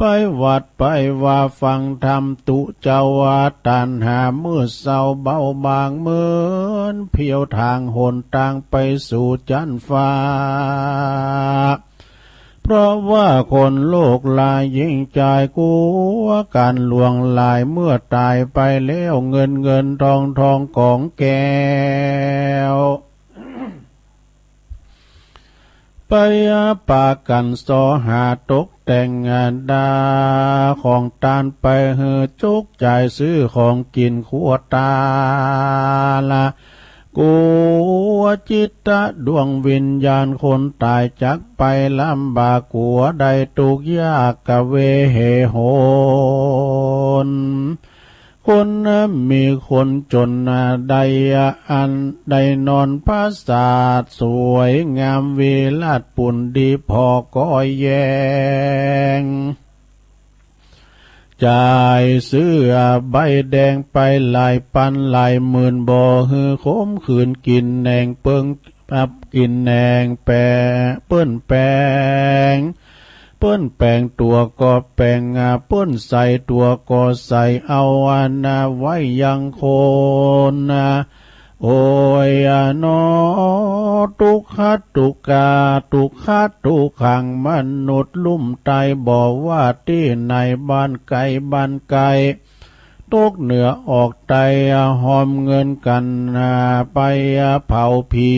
S2: ไปวัดไปว่าฟังธรรมตุเจ้าวาตันหามือเศร้าเบาบางเหมือนเพียวทางหนทางไปสู่จันฟ้าเพราะว่าคนโลกลายยิ่งใจกลัวการลวงลายเมื่อตายไปแล้วเงินทองของแก้วไปปากันสอหาตกแต่งงานดาของตานไปเฮือจุกจ่ายซื้อของกินขัวตาละกูจิตตะดวงวิญญาณคนตายจักไปลำบากกัวใดตุกยากกะเวเหโหนคนมีคนจนใดอันใดนอนพระศาสตร์สวยงามวิลาศปุ่นดีพอก้อยแยงจ่ายเสื้อใบแดงไปหลายพันหลายหมื่นบ่ฮือคมขืนกินแหนงเปิงปับกินแหนงแปะเปิ้นแปงเปิ้นแปลงตัวก็แปลงเปิ้นใส่ตัวก็ใส่เอาไว้ยังคนโอ้ยนอทุกขทุกกาทุกขทุกขังมนุษย์ลุ่มไตบอกว่าที่ในบ้านไก่ตกเหนือออกไตหอมเงินกันไปเผาผี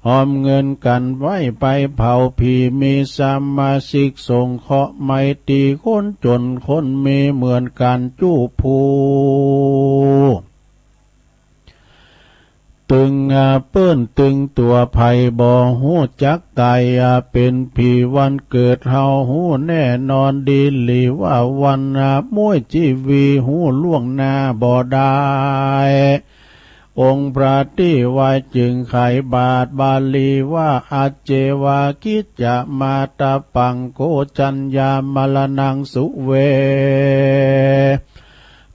S2: หอมเงินกันไว้ไปเผาผีมีสมาชิกส่งเคราะห์ไม่ตีคนจนคนมีเหมือนกันจู้ผูตึงเปิ้นตึงตัวไผ่บ่หูจักตายเป็นผีวันเกิดเฮาหูแน่นอนดีหรือว่าวันมวยจีวีหูล่วงหน้าบ่ได้องค์พระที่ไว้จึงไขบาทบาลีว่าอาเจวากิจจะมาตาปังโกจัญญามลนังสุเว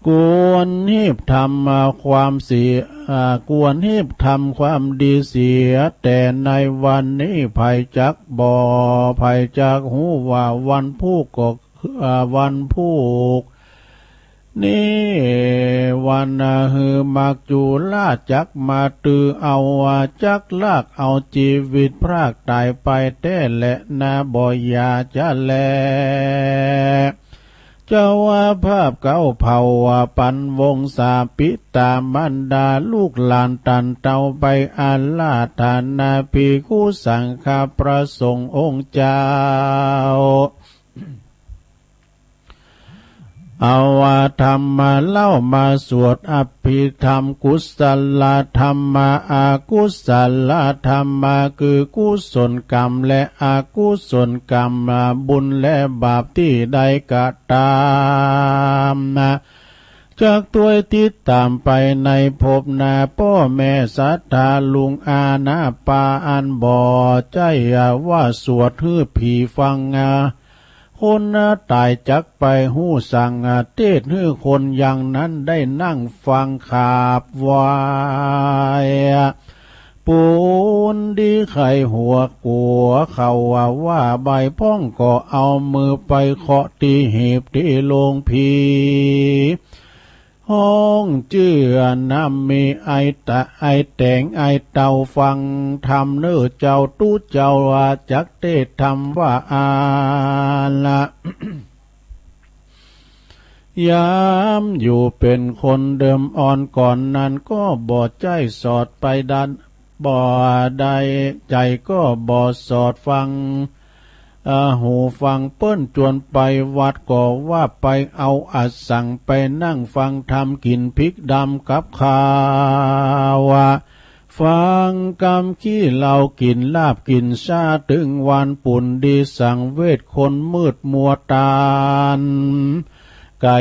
S2: กวนหีบทำความเสียกวนหีบทำความดีเสียแต่ในวันนี้ภัยจักบ่ภัยจักหูว่าวันผู้ก็วันผู้นี่วันฮือมักจูลาจักมาตือเอาจักลากเอาชีวิตพรากตายไปแต่และนาบ่อยาจะแลเจ้าว่าภาพเก่าเผาปันวงศาปิตามันดาลูกหลานตันเต้าไปอาลาธานาภิกขุสังฆประสงค์องค์เจ้า เอาว่าธรรมมาเล่ามาสวดอภิธรรมกุศลธรรมอากุศลธรรมคือกุศลกรรมและอากุศลกรรมบุญและบาปที่ใดก็ตามจากตัวที่ตามไปในภพนาพ่อแม่ศรัทธาลุงอาณาปาอันบ่ใจว่าสวดฮื้อผีฟังคนตายจักไปหู้สั่งเทศฮื้อคนอย่างนั้นได้นั่งฟังขาบวายปูนดีไข่หัวกัวเขาว่าใบพ้องก็เอามือไปเคาะที่หีบที่โลงผีห้องเจือนำมีไอตะไอแต่งไอเต่าฟังทำเนื้อเจ้าตู้เจ้าว่าจักเทศทำว่าอาละ ยามอยู่เป็นคนเดิมอ่อนก่อนนั้นก็บ่ใจสอดไปดันบ่ใดใจก็บ่สอดฟังหูฟังเปิ้นจวนไปวัดก็ว่าไปเอาอัดสั่งไปนั่งฟังทำกินพริกดำกับข้าวฟังกำขี้เหล้ากินลาบกินชาถึงวันปุ่นดีสั่งเวทคนมืดมัวตานไก่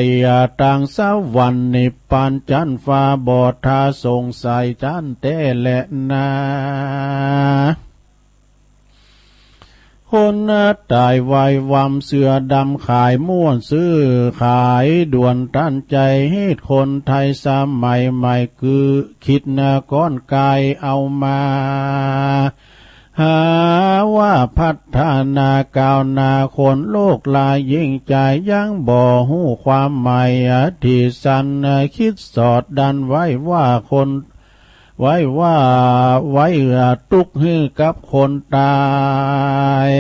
S2: ต่างสวรรค์นิพพานจันฟ้าบอดทาสงสัยจันเตแหละนาคนตายวายวำเสือดำขายม่วนซื้อขายด่วนตั้นใจให้คนไทยสมัยใหม่คือคิดก้อนกายเอามาหาว่าพัฒนาก้าวหน้าคนโลกลายยิ่งใจยังบ่หู้ความใหม่ที่สันคิดสอดดันไว้ว่าคนไว้ตุกให้กับคนตาย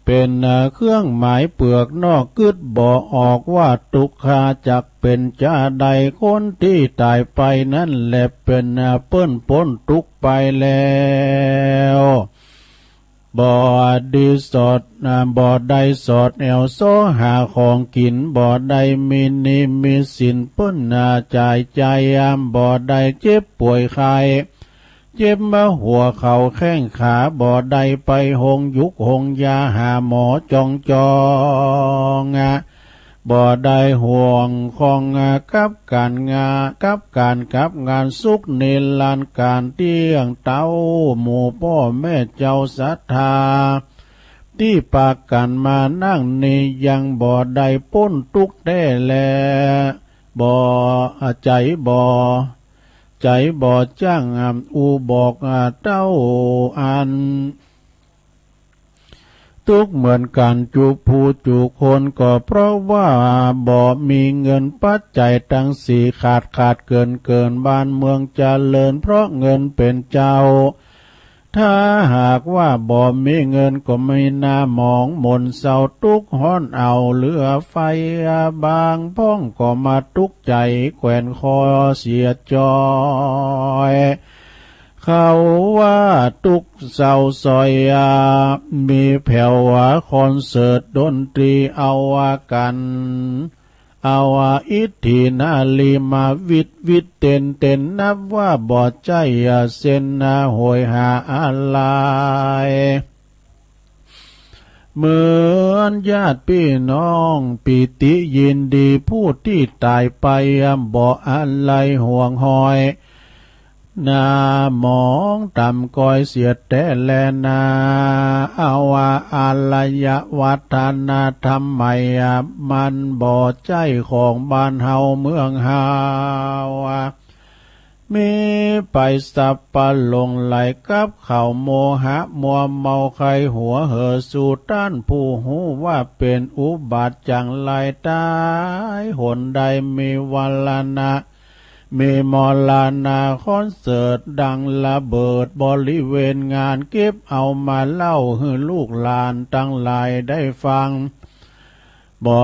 S2: เป็นเครื่องหมายเปลือกนอกกึดบ่ออกว่าตุกขาจักเป็นจ้าใดคนที่ตายไปนั่นแหละเป็นเปิ้นพ้นตุกไปแล้วบ่ดีสอดบ่ได้สอดแอวโซหาของกินบ่ได้มีนิมีสินเปิ้นจ่ายใจบ่ได้เจ็บป่วยไข้เจ็บมาหัวเข่าแข้งขาบ่ได้ไปหงยุกหงยาหาหมอจองบ่ได้ห่วงของกับการงานสุขเนลานการเตี้ยงเต้าหมู่พ่อแม่เจ้าศรัทธาที่ปากกันมานั่งนี่ยังบ่ได้พ้นทุกข์ได้แลบ่ใจบ่จ้างอูบอกเต้าอันทุกเหมือนกันจูผู้จูคนก็เพราะว่าบ่มีเงินปัจจัยทั้งสี่ขาดเกินบ้านเมืองเจริญเพราะเงินเป็นเจ้าถ้าหากว่าบ่มีเงินก็ไม่น่ามองมนเศร้าทุกข์ฮ้อนเอาเหลือไฟบางพ้องก็มาทุกข์ใจแขวนคอเสียจอยเขาว่าทุกเศร้าซอยมีแผ่วคอนเสิร์ตดนตรีเอากันเอาอิทธินาลีมาวิทเต้นนับว่าบ่ใจเส้นโหยหาอะไรเหมือนญาติพี่น้องปิติยินดีผู้ที่ตายไปบ่อะไรห่วงหอยนามองต่ำก้อยเสียแต่แลนาเอาอาลยวัฒนธรรมใหม่มันบ่ใจของบ้านเฮาเมืองเฮามีไปสับปะลงไหลกับเขาโมหะมัวเมาใครหัวเหอสู่ต้านผู้หูว่าเป็นอุบัติจังไรตายหนใดมีวัลนะมีมอลานาคอนเสิร์ตดังระเบิดบริเวณงานเก็บเอามาเล่าให้ลูกหลานตั้งหลายได้ฟังบ่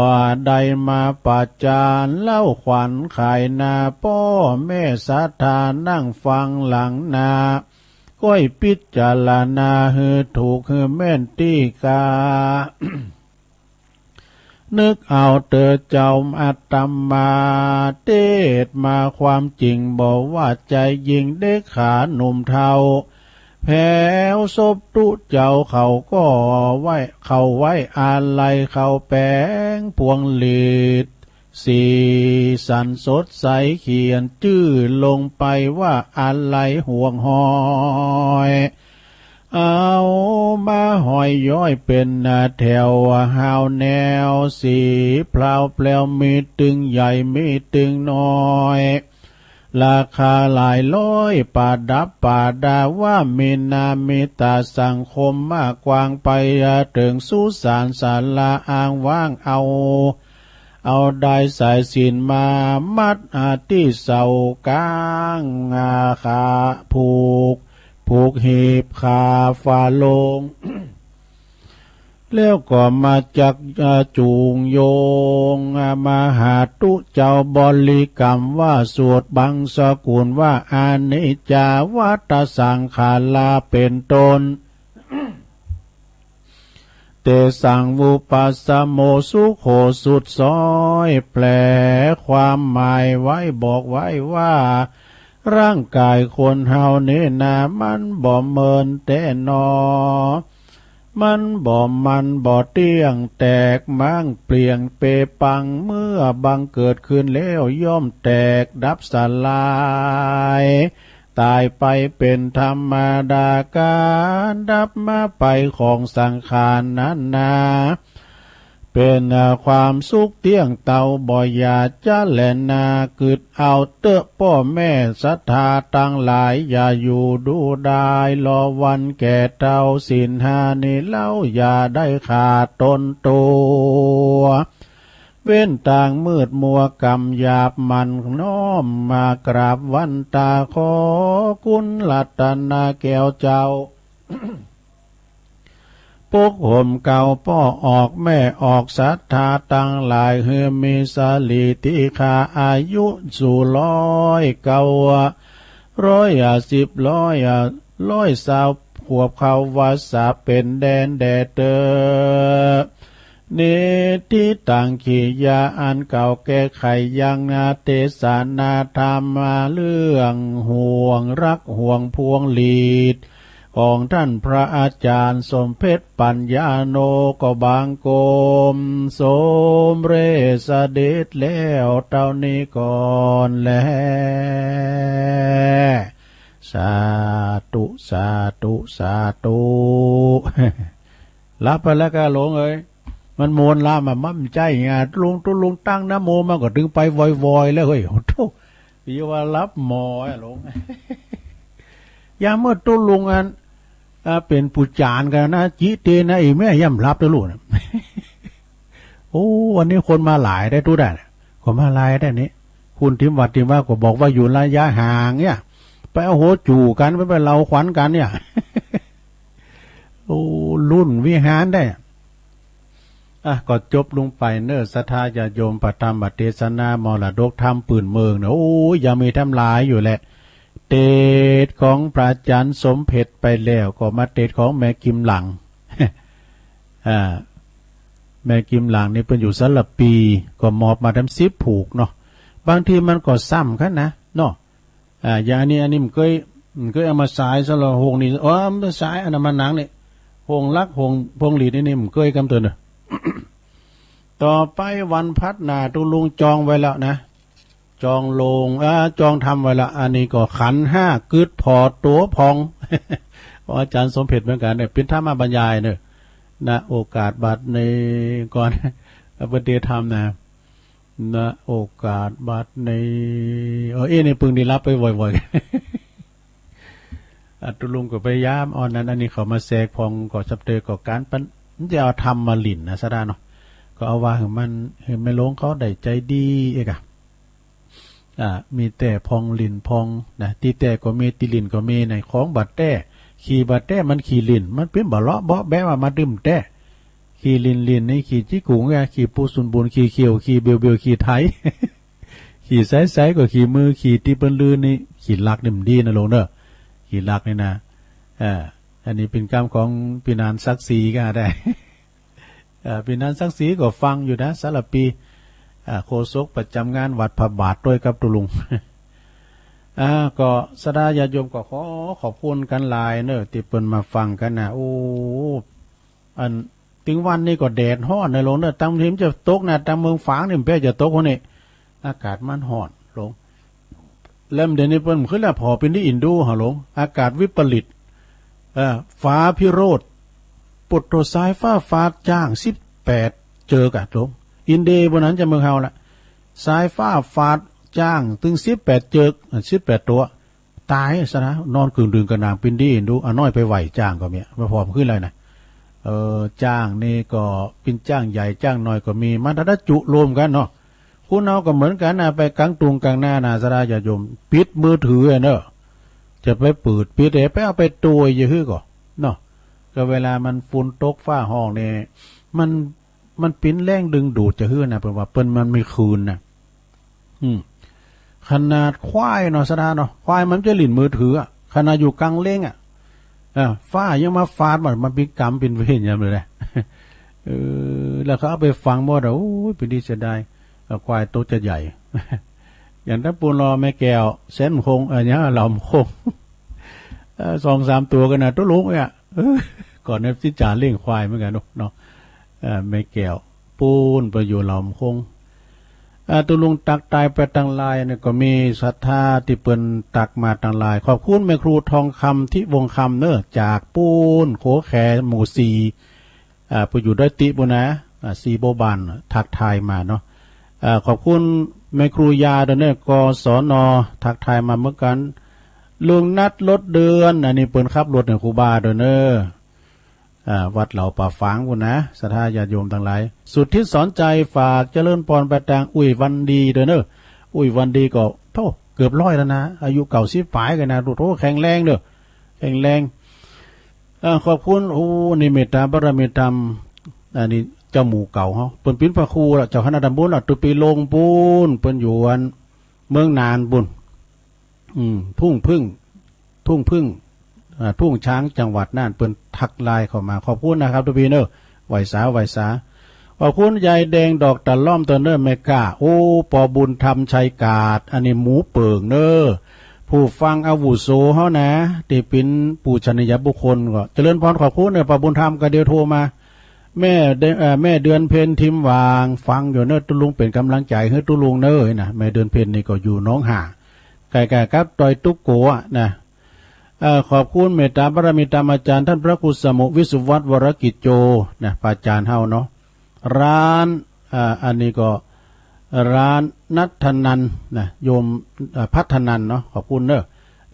S2: ได้มาประจานเล่าขวัญขายนาพ่อแม่ศรัทธานั่งฟังหลังนาก้อยพิจารณาให้ถูกให้แม่นตีกา นึกเอาเตอเจ้าอาตมาเทศมาความจริงบอกว่าใจยิงได้ขาหนุ่มเทาแผ่วศพตุเจ้าเขาก็ไว้อะไรเขาแป้งพวงหลีดสีสันสดใสเขียนชื่อลงไปว่าอะไรห่วงหอยเอามาหอยย้อยเป็นแถวหาวแนวสีพลาวแปลวมีตึงใหญ่มีตึงน้อยราคาหลายร้อยป่าดับป่าดาว่ามีนามีตาสังคมมากกว้างไปถึงสุสานศาลาอ้างว่างเอาได้สายสินมามัดที่เสากลางขาผูกหีบขาฝ่าลง แล้วก็มาจากจูงโยงมาหาตุเจ้าบริกรรมว่าสวดบังสกุลว่าอานิจจาวัฏสังขาราเป็นต้น เตสังวุปัสสโมสุโขสุดซอยแปลความหมายไว้บอกไว้ว่าร่างกายคนเฮานี่นามันบ่เมินแต่นอมันบ่เตี้ยงแตกมั่งเปลี่ยงเปปังเมื่อบังเกิดขึ้นแล้วย่อมแตกดับสลายตายไปเป็นธรรมดาการดับมาไปของสังขารนั้นนาเป็นความสุขเตี้ยงเตาบ่อยาจะแลนาเกิดเอาเตอะพ่อแม่ศรัทธาตั้งหลายอย่าอยู่ดูได้รอวันแก่เตาศีลห้านี่เล่าอย่าได้ขาดตนตัวเว้นต่างมืดมัวกรรมหยาบมันน้อมมากราบวันตาขอคุณรัตนาแก้วเจ้า ปุกห่มเก่าพ่อออกแม่ออกศรัทธาตั้งหลายเฮือมีสาลีติขาอายุสู่110 120 130 ขวบเขาวาสาเป็นแดนแดเตอเนติตังขียาอันเก่าแก้ไขยังนาเตสานาธรรมเรื่องห่วงรักห่วงพวงหลีดของท่านพระอาจารย์สมเพชรปัญญาโนก็บางโกมสมเรสเด็จแล้วเท่านี้ก่อนแลสาธุสาธุสาธุรับไปแล้วก็หลงเอ้ยมันโมนลามามั่มใจงาลุงตั้งนะโมมันก็ดึงไปวอยๆแล้วเฮ้ยโอ้โธ่พี่ว่ารับหมอไอ้หลงยามเมื่อตุลุงอันเป็นผู้จานกันนะจิเตนะไอ้แม่ย่ำรับตัวลูกนะโอ้วันนี้คนมาหลายได้ตู้ได้คนมาหลายได้นี้คุณทิมวัดทิมว่าก็บอกว่าอยู่ระยะห่างเนี่ยไปเอาโหจู่กันไปเราขวัญกันเนี่ยโอ้รุ่นวิหารได้ก็จบลงไปเนอศรัทธาญาโยมปฐมเทศนามรดกธรรมปืนเมืองเนอะโอ้อย่ามีทำลายอยู่แหละเตศของพระอาจารย์สมเพชรไปแล้วก็มาเตศของแม่กิมหลัง แม่กิมหลังนี่เป็นอยู่สลับปีก็มอบมาทำ10 ผูกเนาะบางทีมันก็ซ้ำกันนะเนาะอย่างอันนี้มันเคยเอามาสายสลับหงนี่มันสายอันนั้นมันหนังนี่หงลักหงพงหลีนี่มันเคยกำเตือนเนอะ ต่อไปวันพัดนาตุลุงจองไว้แล้วนะจองลงจองทำไว้ละอันนี้ก็ขัน5กึดพอตัวพอง อาจารย์สมเพชรเหมือนกันเนี่ยเป็นธรรมบรรยายเนี่ยนะโอกาสบัดในก่อนปฏิธรรมนะโอกาสบัดในในปึงได้รับไปบ่อยๆ ตุลุงก็พยายามนั้นอันนี้เขามาแทรกพองก็สับเตอก็การปั้นจะเอาทำมาหลิ่นนะซะได้เนาะก็เอาว่ามันเห็นไม่ลงเขาได้ใจดีเอกมีแต่พองลินพองนะตีแต่ก็มีตีลินก็มีในของบัดแต่ขี่บัดแต่มันขี่ลินมันเป็นบ่เลาะเบาะแบะมาดื่มแต่ขี่ลินนี่ขี่จิกุงขี่ปูสุนบุญขี่เขียวขี่เบียวขี่ไทย ขี่ไซก็ขี่มือขี่ตีปืนลือนี่ขี่ลักนี่มันดีนะลงเนอะขี่ลักนี่นะอันนี้เป็นกรรมของพี่นานซักซีก็ได้ ปีนั้นสักสีก็ฟังอยู่นะสารปีโฆษกประจำงานวัดพระบาทด้วยกับตุลุง ก็สดาญาติโยมก็ขอบคุณกันหลายเนอะที่เปิ้นมาฟังกันนะโอ้อันถึงวันนี้ก็แดดฮ้อนในลงเนอะตั้งทีมจะตกนะตั้งเมืองฝางนี่เป้จะตกคนนี้อากาศมันฮ้อนลงเริ่มเดี๋ยวนี้เปิ้นขึ้นแล้วพอเป็นที่อินโดฮะลงอากาศวิปริตฟ้าพิโรธปุตโตสายฟ้าฟาดจ้าง18เจอกันลงอินเดียบนนั้นจะเมืองเฮาละสายฟ้าฟาดจ้างถึง18เจอ18ตัวตายซะนะนอนกึ่งดึงกระนางปินดี้ดูน้อยไปไหวจ้างก็มีมาพร้อมขึ้นเลยนะจ้างนี่ก็เป็นจ้างใหญ่จ้างน้อยก็มีมันถ้าจุรวมกันเนาะคุณเอาก็เหมือนกันนะไปกลางตุงกลางหน้านาสราญาโยมปิดมือถือเนอะจะไปเปิดปิดไปเอาไปตัวอยู่ฮื้อก่อเนาะก็เวลามันฝุ่นตกฟ้าห้องเนี่ยมันปิ้นแรงดึงดูดจะฮื้อนะเพราะว่าเปิ้นมันไม่คืนนะขนาดควายเนาะสราเนาะควายมันจะหลิ่นมือถือขนาดอยู่กลางเล้งฟ้ายังมาฟาดมันเป็นกรรมเป็นเวรอย่างเลยแล้วเขาเอาไปฟังบ่ได้โอ้ยเป็นดีเสียดายควายตัวจะใหญ่ อย่างถ้าปูนรอแม่แก้วเส้นคงเนี่ยเหล่าคง2-3 ตัวกันนะตัวลุงเนี่ยก่อนเนี่ยที่จ่าเลี้ยงควายเหมือนกันเนาะแม่แก้วปูนไปอยู่เหล่าคงตัวลุงตักตายไปทางลายเนี่ยก็มีศรัทธาที่เปิ้นตักมาทางลายขอบคุณแม่ครูทองคำที่วงคำเนอะจากปูนโขแขหมู่4ไปอยู่ด้วยติบุนะสีโบบานทักทายมาเนาะขอบคุณแม่ครูยาเด้อเนี่ยกศนทักทายมาเมื่อกันลุงนัดรถเดือนอันนี้เปิ้นขับรถเนี่ยครูบาเด้อเนอะวัดเหล่าป่าฝางพุ่นนะศรัทธาญาติโยมทั้งหลายสุดที่สอนใจฝากเจริญพรไปทางอุ้ยวันดีเด้อเนอะอุ้ยวันดีก็โธ่เกือบ100แล้วนะอายุเก่า10 ปลายกันนะโธ่แข็งแรงเด้อแข็งแรงขอบคุณโอ้นี่เมตตาบารมีธรรมอันนี้เจ้าหมู่เก่าเฮาเปิ้นเป็นพระครูล่ะเจ้าคณะตำบลล่ะตุปีลงปูนเปิ้นอยู่อันเมืองนานบุญทุ่งพึ่งทุ่งช้างจังหวัดน่านเปิ้นทักไลน์เข้ามาขอบคุณนะครับตุปีเนอร์ไหวสาขอบคุณยายแดงดอกตะล่อมตัวเนอร์เมกาโอ้ปอบุญธรรมชัยกาดอันนี้หมูเปิงเนอร์ผู้ฟังอาวุโสเฮานะที่เป็นปู่ชนียบุคคลก็เจริญพรขอบคุณเนอปอบุญธรรมก็เดี๋ยวโทรมาแม่เดือนเพ็ญทิมวางฟังอยู่เนอตุลุงเป็นกำลังใจให้ตุลุงเนอนะแม่เดือนเพ็ญนี่ก็อยู่น้องห่าไก่กับดอยตุกโกะนะขอบคุณเมตตาบารมีธรรมอาจารย์ท่านพระครูสมุวิสุวัฒน์วรกิจโจนะพระอาจารย์เฮาเนาะร้านอันนี้ก็ร้านนัทนันนะโยมพัฒนันเนาะขอบคุณเนอะ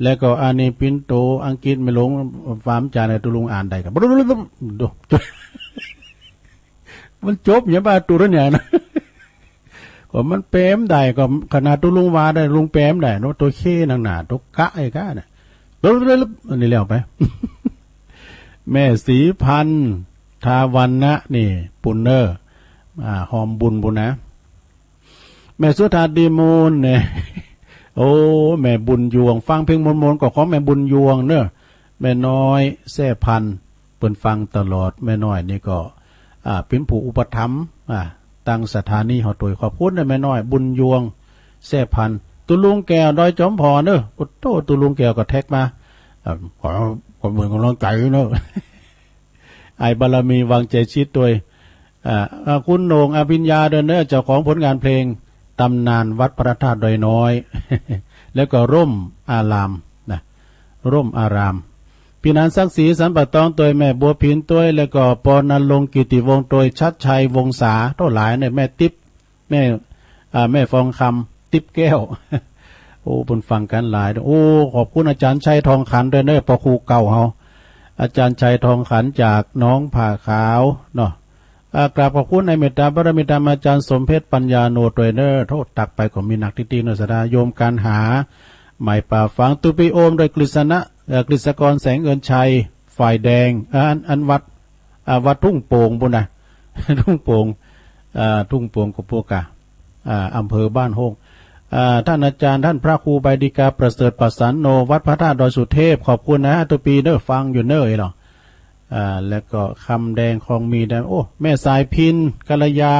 S2: แล้วก็อันนี้ปินโตอังกฤษไม่ลงฟาร์มจานในตุลุงอ่านได้กับดูมันจบอย่างบ้าตุรเนี่ยนะก็มันแปมได้ก็ขนาดตุลุงวาได้ลุงแปมได้เนาะตัวเข้นางหนาตัวกะไอ้กะเนี่ยอันนี้แล้วไป แม่สีพันธ์ทาวันนะนี่ปุนเนอร์หอมบุญนะแม่สุธาดีมูลเนี่ยโอ้แม่บุญยวงฟังเพลงมนๆก็ของแม่บุญยวงเนอะแม่น้อยแซ่พันเปิ้นฟังตลอดแม่น้อยนี่ก็เป็นผู้อุปถัมภ์ตั้งสถานีเฮาตัวขอบคุณแม่น้อยบุญยวงแซ่พันตุลุงแก้วดอยจอมพอเนอะปุตโตตุลุงแก้วก็แท็กมาขอเหมือนกำลังใจเนอะไอ้บารมีวางใจชิดตัวคุณโหน่งอภิญญาเดินเนอเจ้าของผลงานเพลงตำนานวัดพระธาตุดอยน้อย แล้วก็ร่มอารามนะร่มอารามพี่นันศักดิ์ศรีสันปะตองตัวแม่บัวพินตัวแล้วก็ปอนันลงกิติวงศ์ตัวชัดชัยวงศาเท่าหลายเนี่ยแม่ติ๊บแม่ฟองคำติ๊บแก้ว โอ้บนฟังกันหลายโอ้ขอบคุณอาจารย์ชัยทองขันด้วยเนอะปอครูเก่าเฮาอาจารย์ชัยทองขันจากน้องผ่าขาวเนาะกราบขอบคุณในเมตตาบารมีธรรมอาจารย์สมเพชรปัญญาโนตวยเนอร์โทษตักไปของมีนักทิฏฐิเนอสดาโยมการหาหมายป่าฟังตุปีโอมโดยกฤษณะกฤษกรแสงเอิญชัยฝ่ายแดงอันวัดทุ่งโป่งบุญนะทุ่งโป่งกุโปกะอำเภอบ้านโฮงท่านอาจารย์ท่านพระครูใบดิกาประเสริฐประสานโนวัดพระธาตุดอยสุเทพขอบคุณนะตุปีเนอฟังอยู่เนอหรอ แล้วก็คำแดงของมีได้โอ้แม่สายพินกัลยา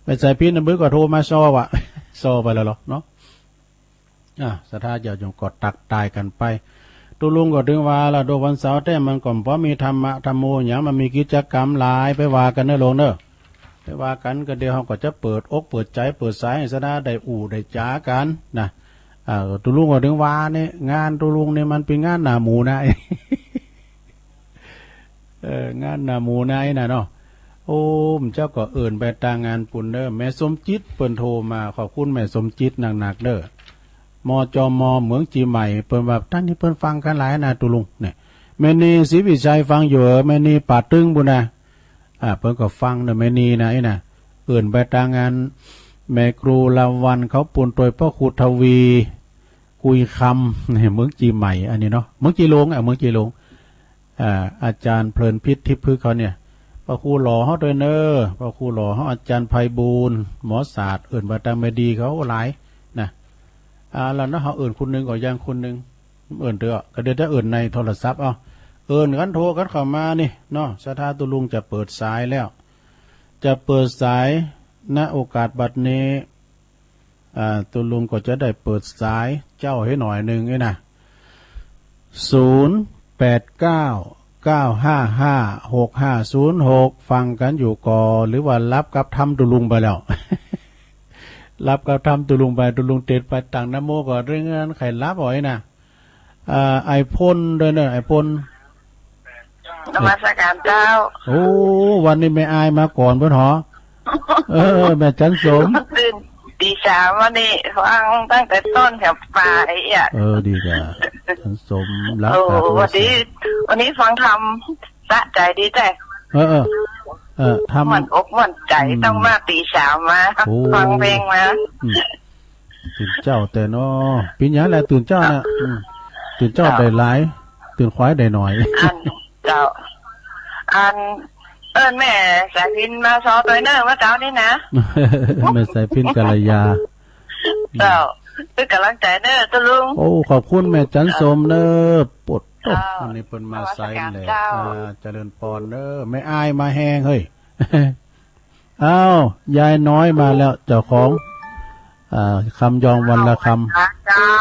S2: แม่สายพินนะมื้อก็โทรมาซอว่ะ ซอไปแล้วหรอเนาะสถาญาติโยมก็ตักตายกันไปตุลุงก็ถึงว่าละโดวันเสาร์แต่มันก็พอมีธรรมะธรรมโมอย่างมันมีกิจกรรมหลายไปว่ากันเด้อลงเด้อไปว่ากันก็เดี๋ยวเขาก็จะเปิดอกเปิดใจเปิดสายให้สนาได้อู่ได้จ้ากันนะตุลุงก็ถึงว่าเนี่ยงานตุลุงเนี่ยมันเป็นงานหน้าหมูนะ งานหน้าหมูนะน่ะเนาะโอ้มเจ้าก็เอิ่นไปตางานปุ่นเด้อแม่สมจิตเปิ้นโทรมาขอบคุณแม่สมจิตหนักๆเด้อมจมเหมืองจีใหม่เปิ้นแบบท่านที่เปิ้นฟังกันหลายนะตุลุงเนี่ยแม่นีศรีวิชัยฟังอยู่แม่นีป่าตึงบุญนะเปิ้นก็ฟังเด้อแม่นีนะไอ้น่ะเอิ่นไปตางานแม่ครูลาวันเขาปุ่นโดยพ่อครูทวีคุยคำเนี่ยเมืองจีใหม่อันนี้เนาะเมืองจีหลงเมืองจีหลงอาจารย์เพลินพิษทิพย์เขาเนี่ยพระครูหล่อเขาด้วยเนอพระครูหล่อเขาอาจารย์ไพบูลย์หมอศาสตร์เอิ่นบาตาเมดีเขาหลายนะแล้วนะเขาเอิ่นคนหนึ่งก็ยังคนหนึ่งเอิ่นเถอะก็เดี๋ยวจะเอิ่นในโทรศัพท์เอาเอิ่นกันโทรกันเข้ามานี่เนาะสถาตุลุงจะเปิดสายแล้วจะเปิดสายณโอกาสบัดนี้ตุลุงก็จะได้เปิดสายเจ้าให้หน่อยหนึ่งไอ้นะ0899556506ฟังกันอยู่ก่อหรือว่ารับกับทำตุลุงไปแล้ว รับกับทำตุลุงไปตุลุงเต็ดไปต่างน้ำโมก่อนเรื่องนั้นใครรับบ่อยนะไอพ่นด้วยเนอะไอพ่น
S4: นมัสการเจ้า
S2: โอ้วันนี้ไม่อายมาก่อนเพื่อนหรอแม่จันสม
S4: ตื่นตีสามวันนี้ฟังตั้งแต่ต้นแถวปลาย
S2: ดีจ้ะจันสมรักษา
S4: วันนี้ฟังทำสะใจดีใจ
S2: ทำ
S4: มันอกมันใจต้องมาตีสามมาฟังเพลงมา
S2: ตื่นเจ้าแต่เนาะปีนี้แหละตื่นเจ้านะตื่นเจ้าได้หลายตื่นควายได้หน่อย
S4: เจ้าแม่สายพินมาซอตัวเนอร์เมื่อเช้านี้นะ
S2: แม่สายพินกัลยา
S4: เจ้าคือกำลังใจเนอร์ตะลุง
S2: โอ้ขอบคุณแม่จันสมเนอร์ปดวันนี้เพิ่นมาไซน์เลยเจริญปอนเนอร์ไม่อายมาแห้งเฮ้ยอ้าวยายน้อยมาแล้วเจ้าของคำยองวันละค
S4: ำเจ้า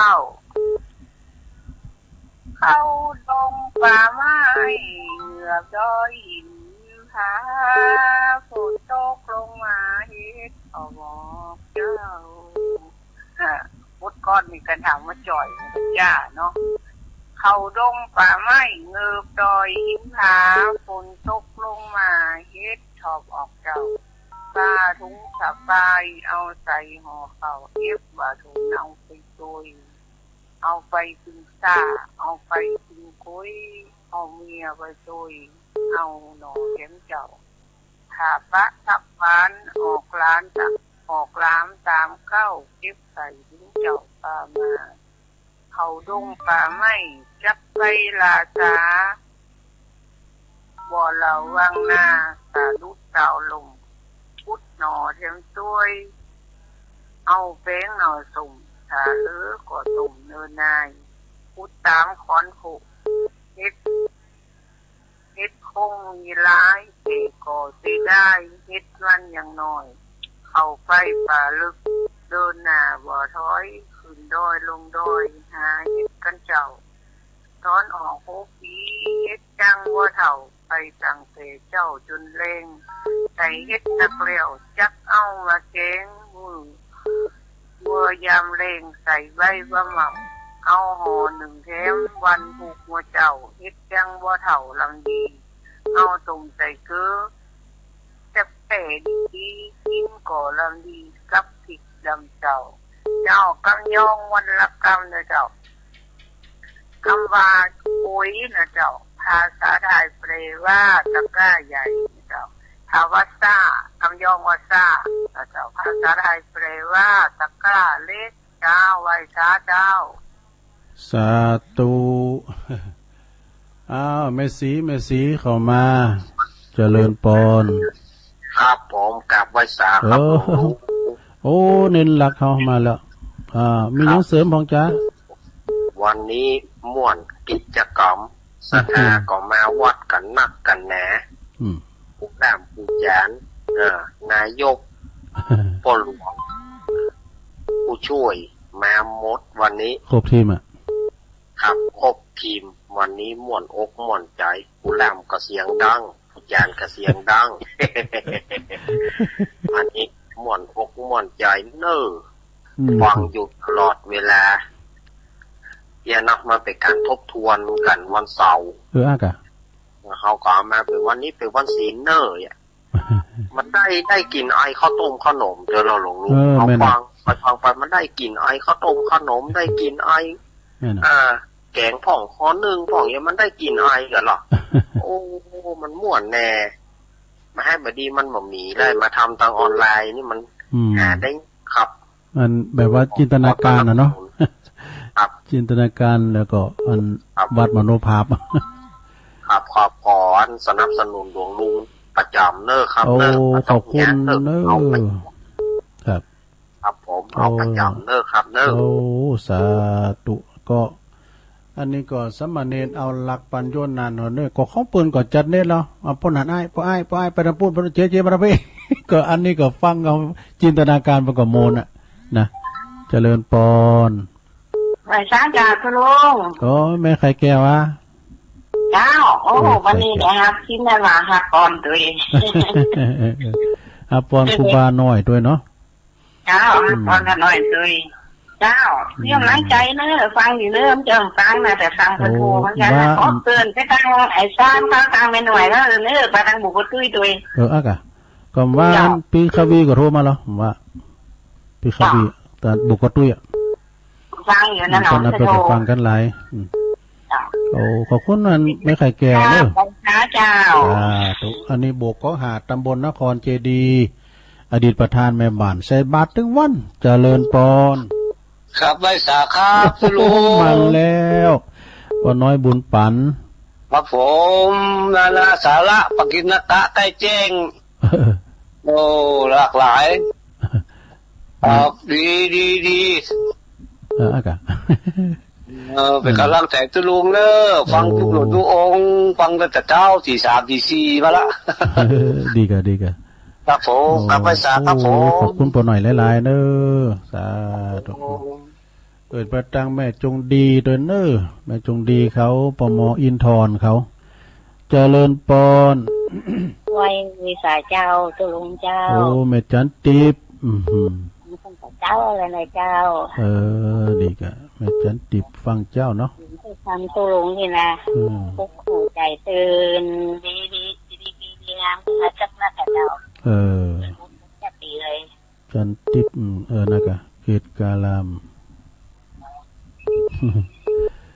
S4: เข้าดงป่าไม้เหงื่อย้อยหินหาฝนตกลงมาเฮ็ดเอาบอกเจ้าพุดก้อนมีกันถามว่าจ่อยจ้าเนาะเข้าดงป่าไม้เงือบดอยหินหาฝนตกลงมาเฮ็ดชอบออกเจ้าปลาถุงสะพายเอาใส่ห่อข้าวเก็บว่าถุงเอาไปตุยเอาไปกินซ่าเอาไปกินกุ้ยเอาเมียไปตุยเอาหน่อเข็มเจ้าขาพระทับพานออกร้านตามเข้าเก็บใส่ถุงเจ้าปลามาเขาดงป่าไม้จับไปลาสาบ่อเหล่าวังนาสาลุเต่าลงพุดหน่อเทียมต้วยเอาแป้งหน่อสุ่มถ้าเลือก็สุ่มเนินนายพุดตามขอนขุเฮ็ดคงมีร้ายเกก่อสิได้เฮ็ดวันอย่างน้อยเข้าไปป่าลึกเดินหน้าบ่ถอยขึ้นดอยลงดอยหาเฮ็ดกันเจ้าตอนออกโหปีเฮ็ดจังว่าเฒ่าไปตั้งแต่เจ้าจนเลงใส่เฮ็ดนักเลี้ยวจักเอามาแกงมือยามเลงใส่ใบว่าเมาเอาห่อหนึ่งแถมวันผูกหัวเจ้าเฮ็ดจังว่าเฒ่าลำดีเอาตุ่มใส่เกลือจับแต่ดีกินก่อลำดีกับผิดลำเจ้ากังยองวันละกำนะเจ้าคำว่าปุ้ยนะเจ้าภาษาไทยแปลว่าตะกร้าใหญ่นะเจ้าภาวะซ่าคำยองว่าซ่านะเจ้าภาษาไทยแปลว่าตะกร้าเล็กเจ้าไว้ช้าเจ้า
S2: สาธุอ้าวแม่สีเข้ามาเจริญปอน
S5: ครับผมกลับไว้สาครับ
S2: โอ้เน้นหลักเข้ามาแล้วมีหยังเสริมของจ้า
S5: วันนี้ม่วนกิจกรรม ศรัทธาก็มาวัดกันนักกันแหนผู้ร่ามผู้จานนายกพ่อหลวงผู้ช่วยมาหมดวันนี้
S2: ครบทีม
S5: ครับครบทีมวันนี้ม่วนอกม่วนใจผู้ร่ามก็เสียงดังผู้จานก็เสียงดัง อันนี้ม่วนอกม่วนใจเน้อฟังอยู่ตลอดเวลาอย่านับมาเป็นการทบทวนกันวันเสาร์
S2: อากะ
S5: เขาก็เอามาเป็นวันนี้เป็นวันศีลเนอร์มันได้กินไอข้าวต้มขนมเดี๋ยวเราหลงรู้เขาฟังไปมันได้กินไอข้าวต้มขนมได้กินไอแกงผ่องข้อหนึ่งผ่องอย่างมันได้กินไอกันหรอ โอ้มันม่วนแน่มาให้บดีมันบ่มีได้มาทำทางออนไลน์นี่มันหาได้ครับ
S2: มันแบบว่าจินตนาการเนาะจินตนาการแล้วก็อันวัดมโนภาพ
S5: ครับขอบขอสนับสนุนหลวงลุงประจำเนอครับ
S2: เนอขอบคุณเนอครับ
S5: ครับผมเอาประจำเนอครับเนอ
S2: โอ้สาธุก็อันนี้ก็สมณเณรเอาหลักปัญโยนานเนอก็ของปืนก็จัดเน็ตแล้วเอาพ่นหันอ้ายไปทำพูดเจ๊มาไปก็อันนี้ก็ฟังเอาจินตนาการประกอบโมนนะเจริญปอน
S6: ไหว้สาจากคุณลุง
S2: โอ้แม่ไข่แก้วะ
S6: เจ้าโอ้วันนี้นะครับที่นั่นมาหักปอนตัวเอง
S2: หักปอนครูบาหน่อยด้วยเนาะ
S6: เจ้าหักปอนกันหน่อยตัวเองเจ้าเรื่องน้ำใจเนอะฟังอยู่เนอะจะฟังนะแต่ฟังคนโทรเหมือนกันขอเตือนไปทางไอ้ซ้ำทางไปหน่อยแล้วเนอะไปทางบุกตุ้ยตัวเอง
S2: อ่ะก็ว่าปีคาวีก็โทรมาแล้วว่าปีคาวีแต่บุกตุ้ย
S6: ฟังอยู่นั่นเนาะ
S2: จะโทรฟังกันหลายโอ้ขอบคุณมันไม่ไข่แก่เนอะ
S6: เจ้า
S2: อันนี้โบกก็หาตำบลนครเจดีอดีตประธานแม่บ้านใส่บาตรถึงวันเจริญปอน
S3: ครับไว้สาครับคุณลุง
S2: มาแล้วก็น้อยบุญปัน
S3: ครับผมนานาสาระปกิณกะใกล้แจ้งโอ้หลากหลายครับดี
S2: อากา
S3: เป็นกำลังใจตุลุงเนอะฟังทุกหลุดทุกองฟังตั้งแต่เช้าตีสามตีสี่มาละ
S2: ดีกะ
S3: ครับผมกลับไปสาครับผม
S2: ขอบคุณปอหน่อยหลายๆเนอะสาธุเปิดประตังแม่จงดีตัวเนอะแม่จงดีเขาปมอินทรเขาเจริญปอน
S6: ไว้วิสาเจ้าตุลุงเจ้า
S2: โอ้แม่จันติบ
S6: เจ้าอะไรนะเจ้า
S2: ดีกะแม่จันติบฟังเจ้าเนาะ
S6: ทำตุลุงนี่นะพวกหัวใจตื่นดีงามขึ้นมาจักนักเจ้าจะดีเลย
S2: จันติบนะกะเกตกาลาม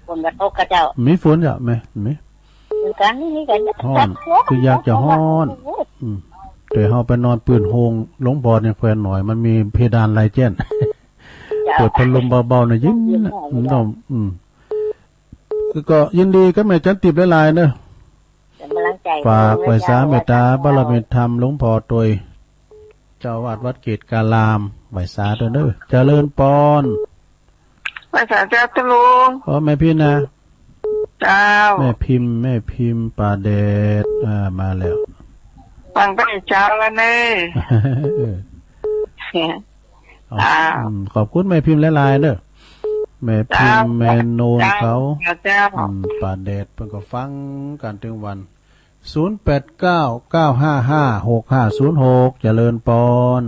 S6: ฝนกระทบกระเจ้า
S2: มีฝนจ้ะแม่มี
S6: กันนี่กัน
S2: ฮ้อนคืออยากจะฮ้อนแต่เฮาไปนอนปืนโฮงหลงบ่อเนี่ยแฟนหน่อยมันมีเพดานลายแจ้นเปิดพัดลมเบาๆหน่อยยิ้มต้องก็ยินดีก็แม่จันติบหลายๆเนอะฝากไว้สาเมตตาบารมีธรรมหลวงพ่อตวยเจ้าวาดวัดเกตกาลามไว้สาตัวเนอะเจริญปอน
S6: ไว้สาเจ้าตุลุง
S2: แม่พี่นะ
S6: เจ้า
S2: แม่พิมพ์ป่าเดชมาแล้ว
S6: ฟังไปเจ้าแล้วเน
S2: อะขอบคุณแม่พิมพ์หลายๆเนอะแม่พิมพ์แม่โนนเขาป่าเดชเพิ่นก็ฟังกันถึงวัน0899555656เจริญปอน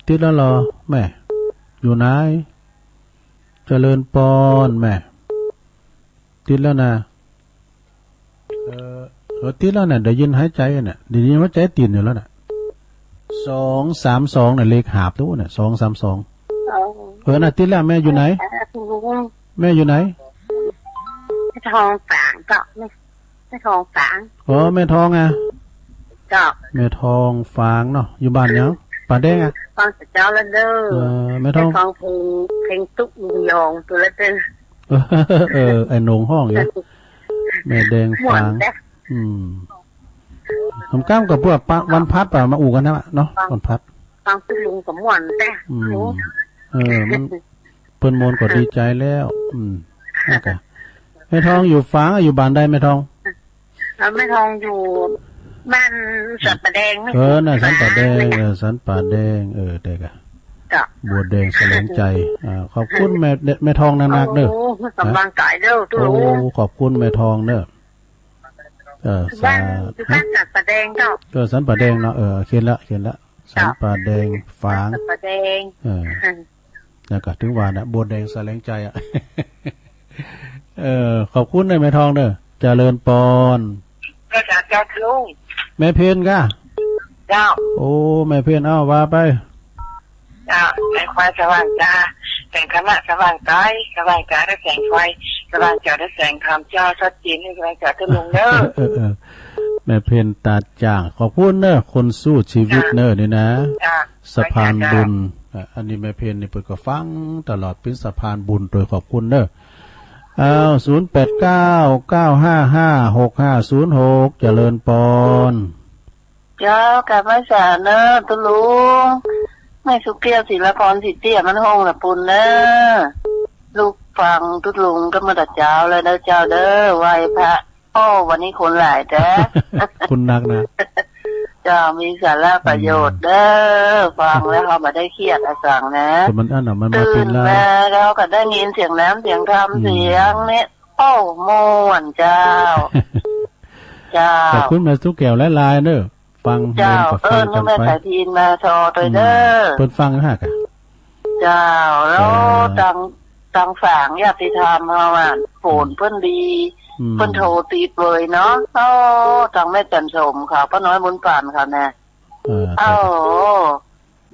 S2: ติดแล้วเหรอแม่อยู่ไหนเจริญปอนแม่ติดแล้วนะติดแล้วน่ะได้ยินหายใจน่ะได้ยินว่าใจติดอยู่แล้วน่ะ232น่ะเลขหาบตู้น่ะ232น่ะติดแล้วแม่อยู่ไหนแม่อยู่ไหน
S6: ทองฝางก็ไม่ทองฝาง
S2: แม่ทองอ่ะ
S6: ก็
S2: แม่ทองฝางเนาะอยู่บ้านเนาะป่าแดงอ่ะ
S6: ฟังเจ้าละเด้อ
S2: แม่ทอง
S6: เพลงตุ๊กยองตัวละเด้
S2: อไอ้หนงห้องอยู่แม่แดงฝางผมก้ามกับพวกวันพัดป่ะมาอู่กันนะเนาะวันพัด
S6: ฟังตุลุงกับม่วนแต่
S2: มันป พิ่นโมนก็ดีใจแล้วนั่นกะแม่ทองอยู่ฟ้าอยู่บ้านได้แม่ทอง
S6: แม่ทองอยู่บ้านสันป่าแดง
S2: น่ะสันป่าแดงสันป่าแดงเด็กอะบัวแดงแสลงใจขอบคุณแม่ทองนักๆเด้อ
S6: สำบังกายเด้อทุ
S2: กขอบคุณแม่ทองเด้อ
S6: บ้านอยู่บ้านสันป่าแดงเจ้า
S2: สันป่าแดงเนาะเขียนละสันป่าแดงฝาง
S6: สันป่าแดง
S2: แล้วก็ถึงว่านะบัวแดงแสลงใจอ่ะขอบคุณแม่ทองเด้อเจริญปอน
S6: ก็จะเจ้าลุง
S2: แม่เพียนก้า
S6: เจ้า
S2: โอ้แม่เพียนว่าไป
S6: เจ้าแสงไฟสว่างจ้าแสงธรรมะสว่างกายสว่างกายได้แสงไฟสว่างเจ้าได้แสงธรรมเจ้าชัดเจนให้สว่างเจ้าทุลุงเด้อ
S2: แม่เพียนตาจ่างขอบคุณเด้อคนสู้ชีวิตเด้อนี่นะสะพานบุญอันนี้แม่เพียนนี่เปิดก็ฟังตลอดเป็นสะพานบุญโดยขอบคุณเด้อ0899556506เจริญปอน
S6: เจ้ากับพระสาเนอะตุลุงไม่สุเกียวศิลปรสิเตี้ยมันห้องละปุ่นเนอะลูกฟังตุลุงก็มาดัดเจ้าเลยนะเจ้าเด้อไหว้พระวันนี้คนหลายแท้
S2: คุณนักนะ
S6: จะมีสาระประโยชน์เด้อฟังแล้วเขามาได้เครียดสั่งนะ
S2: มันอันน่ะมันมาเป็น
S6: แล้วก็ได้ยินเสียงน้ำเสียงธรรมเสียงเนี่ยม่วนเจ้า
S2: ขอบคุณแม่สุแก้วและลายเด้อฟัง
S6: เจ้านึกแม่สายทีนมาชอตัวเด้อ
S2: เปิดฟังฮะกะ
S6: เจ้าแล้วตังฝางญาติธรรมเฮาอ่ะฝนเพิ่นดีเพิ่นโทรติดเลยเนาะทางแม่จันชมค่ะป้าน้อยบุญปานค่ะแน่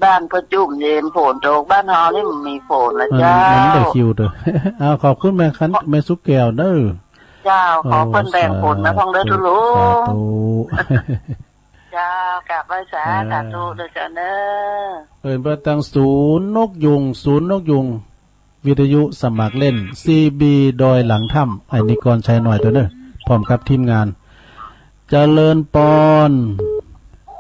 S6: บ้านประจุมเย็นฝนตกบ้านเฮานี่มันมีฝนละเจ้า
S2: มันได้คิวเด้อขอบคุณแม่คันแม่สุกแก้วเด้อ
S6: เจ้าขอเพิ่นแบ่งฝนนะพ่องเด้อทุลุงเจ้ากราบไหว้สาธุเด้อเจ้าเด้อ
S2: เปิดประตังศูนย์นกยุงวิทยุสมัครเล่น CB ดอยหลังถ้ำไอ้นิกรชัยหน่อยตัวเด้อพร้อมกับทีมงานเจริญปอน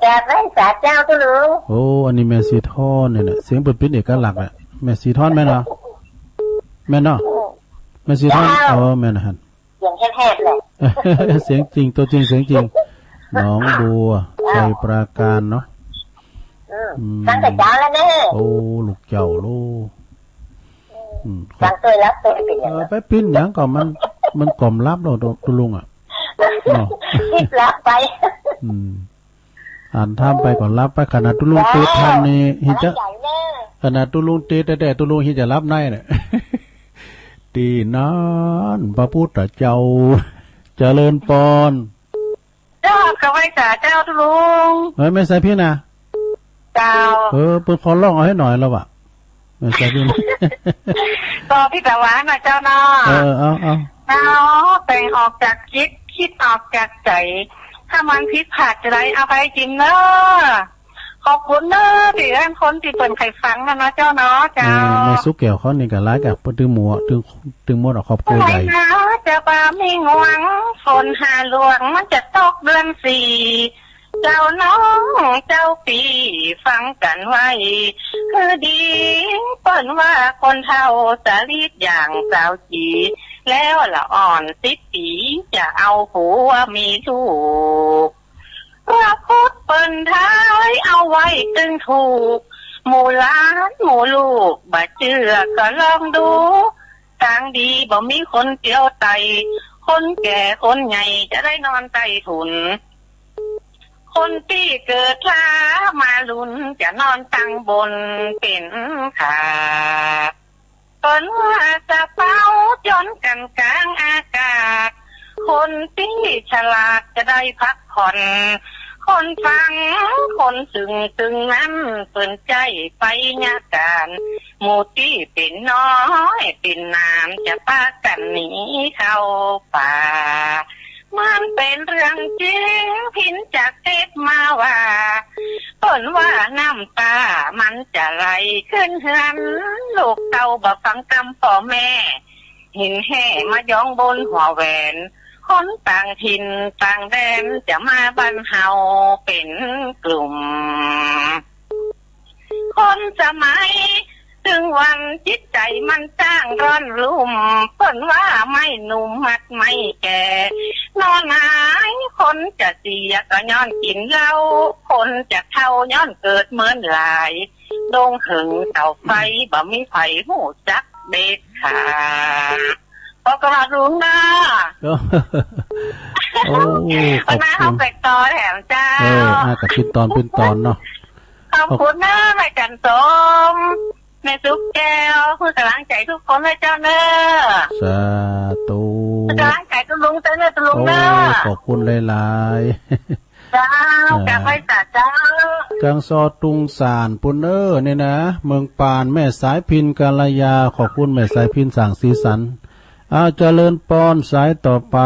S6: จากไร้สาเจ้าตุลุง
S2: โอ้อันนี้แม่สีทอนเนี่ยเสียงเปิดเป็นเอกลักษณ์แหละแม่สีทอนแม่เนาะแม่เนาะแม่สีทอนแม่นะฮะ
S6: เสียงแคบๆเลย
S2: เสียงจริงตัวจริงเสียงจริงน้องบัวชัยปราการเนาะ
S6: ตั้งแต่เจ้าแล้วเด้อ
S2: โอ้ลูกเจ้าลูก
S6: ตั้งเคยรับตัวเป็นอย่าง
S2: ไปปิ้นอย่างก่อนมันกล่อมรับเราตุลุงอ่ะ
S6: คิดรับไป
S2: อ่านทำไปก่อนรับไปขนาดตุลุงเตะทำนี่ฮิจะขนาดตุลุงเตะแต่ตุลุงฮิจะรับได้เนี่ยตีนั้นพระพุทธเจ้าเจริญปอน
S6: เจ้ากับไว้จ่าเจ้าตุลุง
S2: ไม่ใส่พี่นะ
S6: เจ้า
S2: เปิดคอร้องเอาให้หน่อยแล้วว่ะไม่ใช่พี่
S6: ต่อพี่ตะวันนะเจ้าน้อเอาแต่งออกจากคิดออกจากใจถ้ามันผิดพลาดจะได้เอาไปกินเนอะขอบคุณเนอะที่ท่านคนที่เปิดไข่ฟังนะเจ้าเนาะเจ้า
S2: ในซุกเกี่ยวเขานี่กับร้ายกับตึงหมูตึงหมดออกครอบครัวใหญ่
S6: จะปาไม่งวงฝนหาหลวงมันจะตกเดือน4เจ้าน้องเจ้าปีฟังกันไว้คือดีเปิ้นว่าคนเฒ่าสาลีดอย่างสาวจีแล้วละอ่อน10 ปีจะเอาผัวมีลูกพระพุทธเปิ้นท้ายเอาไว้ตึงถูกหมู่ล้านหมู่ลูกบ่เชื่อก็ลองดูทางดีบ่มีคนเกี่ยวไตคนแก่คนใหญ่จะได้นอนใต้ถุนคนที่เกิดช้ามาลุ้นจะนอนตั้งบนเป็นขาต้นว่าจะเป้าจนกันกลางอากาศคนที่ฉลาดจะได้พักผ่อนคนฟังคนตึงนั้นเปิ่นใจไปญาการหมู่ที่เป็นน้อยเป็นน้ำจะพากันหนีเข้าป่ามันเป็นเรื่องจริงพินจากเทศมาว่าเปิ่นว่าน้ำตามันจะไหลขึ้นเฮือนลูกเต่าบ่ฟังคำพ่อแม่หินแห่มาย้องบนหัวแหวนคนต่างถิ่นต่างแดนจะมาบ้านเฮาเป็นกลุ่มคนสมัย ถึงวันจิตใจมันจ้างร้อนรุ่มเปิ้นว่าไม่หนุ่มมัดไม่แก่นอนหายคนจะเสียก็ย้อนกินเหล้าคนจะเท่าย้อนเกิดเหมือนหลายดงหึงเสาไฟบ่มีไฟหูจักเด็ดขาดพอกระรุงนะ
S2: โอ้ขอบคุณ
S6: เขาไปต่อแถมเจ้า
S2: กับเป็นตอนเนาะ
S6: ขอบคุณนะแม่จันสมแม่ซุปแก้วเพื่อกำลังใจทุกคนเลยเจ้าเนอะ
S2: สาธุ
S6: กำลังใจตุลุงเจ้าเนอะตุลุงเนอะ
S2: ขอบคุณหลาย
S6: ๆเจ้ากลับไปจ่าเจ้า
S2: กังซอตุงสารปุนเนี่ยนะเมืองปานแม่สายพินกาลยาขอบคุณแม่สายพินสั่งสีสันเจริญปอนสายต่อไป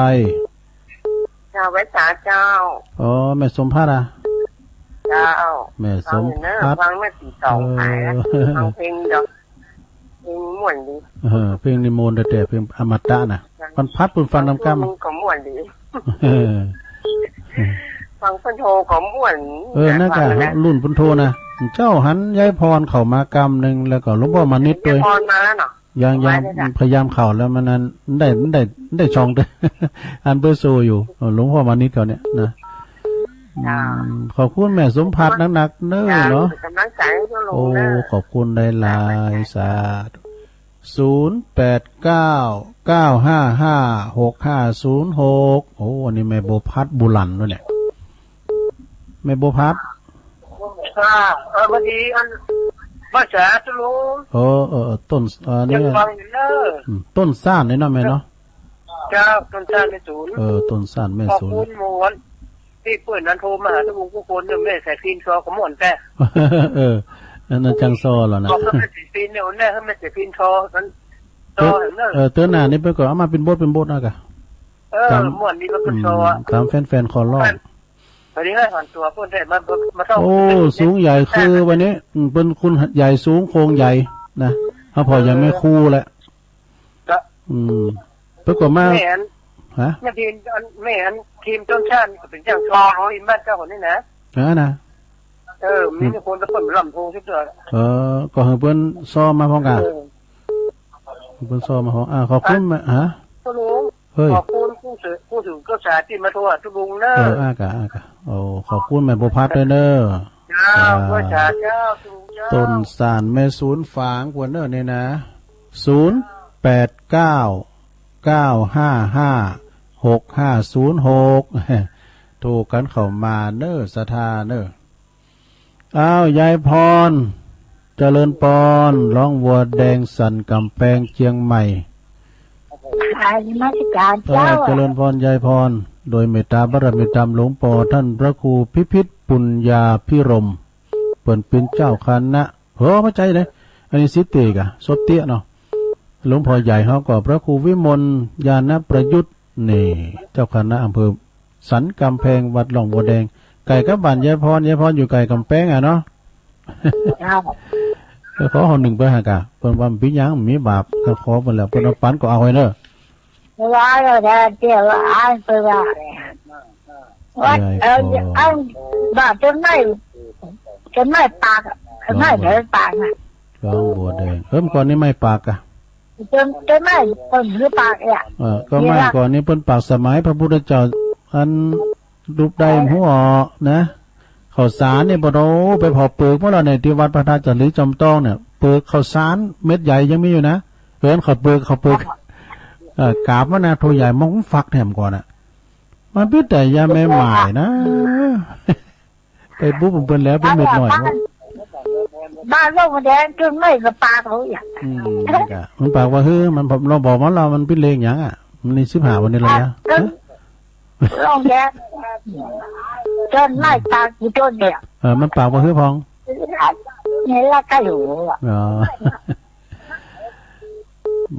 S4: เจ้าไว้สาเจ้า
S2: แม่สมพัฒน์
S4: เจ้า
S2: แม่สมพัฒน์
S4: ฟังเมื่อตีสองหายแล้วฟังเพลงเดียวเพลงม่วนดี
S2: เพลงนิมนต์แต่เพลงอมตะนะมันพัดปุ่นฟังน้ำกั้ม
S4: ก็ม่วนดีฟังพุทโธก็ม่วน
S2: นั่นก็รุ่นพุทโธนะเจ้าหันยายพรเข้ามากรรมหนึ่งแล้วก็หลวงพ่อมานิดด้วย
S4: พรมาแล้วเนาะ
S2: ยังพยายามเข่าแล้วมันนั้นได้ช่องด้วยอันเบอร์โซอยู่หลวงพ่อมานิดเขาเนี่ยนะขอบคุณแม่สมพัฒน์หนักๆเนาะโอ้ขอบคุณได้หลายสาธุ0899555656โอ้อันนี้แม่โบพัดบุรันด้วยเนี่ยแม่โบพัด
S4: วันนี้มาแฉตุลุง
S2: ต้นนี่ต้นซ่านนี่เนาะแม่เนาะ
S4: เจ้าต้นซ่านแม่ศูนย์
S2: ต้นซ่านแม่ศูนย์
S4: ขอบคุณมวนที่เปิดนั้นโทรมาหาตุลุงผู้คนเนี่ยแม่ใส่ฟินซอของม่วนแต่
S2: นั่นจังซอแล้วนะ
S4: บอกให้ใส่ฟินเนี่ยแน่ให้แม่ใส่ฟินซอนั้น
S2: เตือนหน้านี่ไปก่อนเอามาเป็นโบสนะกะ
S4: ม่วนนี่ก็เป็นซอ
S2: ตามแฟนๆขอร้อง
S4: วันนี้ให้ผ่านตัวเพื่อนได้มาต้อง
S2: สูงใหญ่คือวันนี้เป็นคุณใหญ่สูงโครงใหญ่นะเขาพอยังไม่คู่แหละปรากฏมา
S4: ฮะแม่ทีมต้นชาติเป็นอย่างซอร้อยบ้านเจ้าคนนี้นะ
S2: นะ
S4: มีคนจะเปิดลำโพงที่เจอ
S2: ก็เพื่อนซ้อมมาพร้อมกันเพื่อนซ้อมมาพร้อมขอบคุณฮะ
S4: ขอบคุณผู้ถือก็สาที่มาโทรทุลุงเนอะ
S2: อากะขอบคุณแม่บุพัฒน์ด้วยเนอะ
S4: ก็สาเจ้า
S2: ต้นสารแม่ศูนย์ฝางกวนเนอะเนี่ยนะ0899555656ถูกกันเข้ามาเนอะสถาเนอะยายพรเจริญปอนร้องวัวแดงสันกำแพงเชียงใหม่
S6: มาสิการเจ้า
S2: เจริญพรยายพรโดยเมตตาบารมีธรรมหลวงปู่ท่านพระครูพิพิธปุญญาพิรมเปิ่นเป็นเจ้าคณะไม่ใจเลยอันนี้สิเตกะสดเตี้ยเนาะหลวงพ่อใหญ่เขาก็พระครูวิมลญาณประยุทธ์นี่เจ้าคณะอำเภอสันกำแพงวัดหลวงบัวแดงไก่กับบ้านยายพรอยู่ไก่กำแพงเนาะขอหนึ่งไปหากะเปิ่นว่าพิยังมีบาปก็ขอเปิ่นแล้วเปิ่นเอาปันก็เอาไว้เนอะ
S6: ว่าเราจะเดี๋ยวอ่านไปว่าอันแบบจะไม่ปากไม่เดินปากนะ
S2: หลวงบัวแดงก่อนนี้ไม่ปากอะ
S6: จะไม่เปิ่นหรือปากอ่ะ
S2: ก็ไม่ก่อนนี้เปิ่นปากสมัยพระพุทธเจ้าอันรูปใดหัวนะข้าวสารเนี่ยบ่โดไปพอเปลือกเมื่อเราในที่วัดพระธาตุจันทร์จำต้องเนี่ยเปลือกข้าวสารเม็ดใหญ่ยังมีอยู่นะข้าวเปลือกกาบว่านาโทใหญ่มองฟักแถมก่อนมันพิษแต่ยาแม่หมายนะไปบุ๊บผมเป็นแล้วเป็นเม็ดหน่อย
S6: บ้านโลกแดงจนไม่กระปากเขาอย่าง
S2: มันปากว่ามันเราบอกว่ามันพิษเลงอย่างมันใน15วันนี้เลยนะ
S6: โลกแดงจนไม่ปากอยู่จนเนี่ย
S2: มันปากว่าพอง
S6: เนี่ยละก็อยู่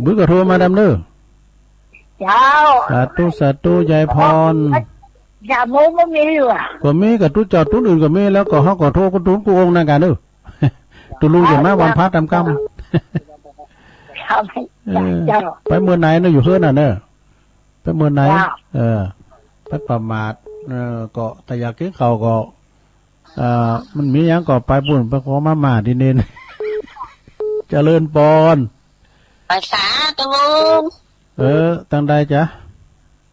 S2: บึ้งกระโทรมาดำเนื้อสาธุยายพร
S6: อย่าโม้ไม่มีอยู่
S2: ก็มีกับตุ้จอดตุ้อื่นก็มีแล้วก็เขาก็โทรก็ตุ้กูองนั่นกันเด้อตุ้ลุงอย่างมาวันพักทำกรรมไปเมื่อไหนเนอะอยู่เพื่อนน่ะเนอะไปเมื่อไหนไปประมาทก็แต่อยากกินข้าวก็มันมีอย่างก็ไปบุญไปขอมาดิเน้น เจริญปอน
S6: ภาษาตะลุง
S2: ตั้งใดจ๊ะ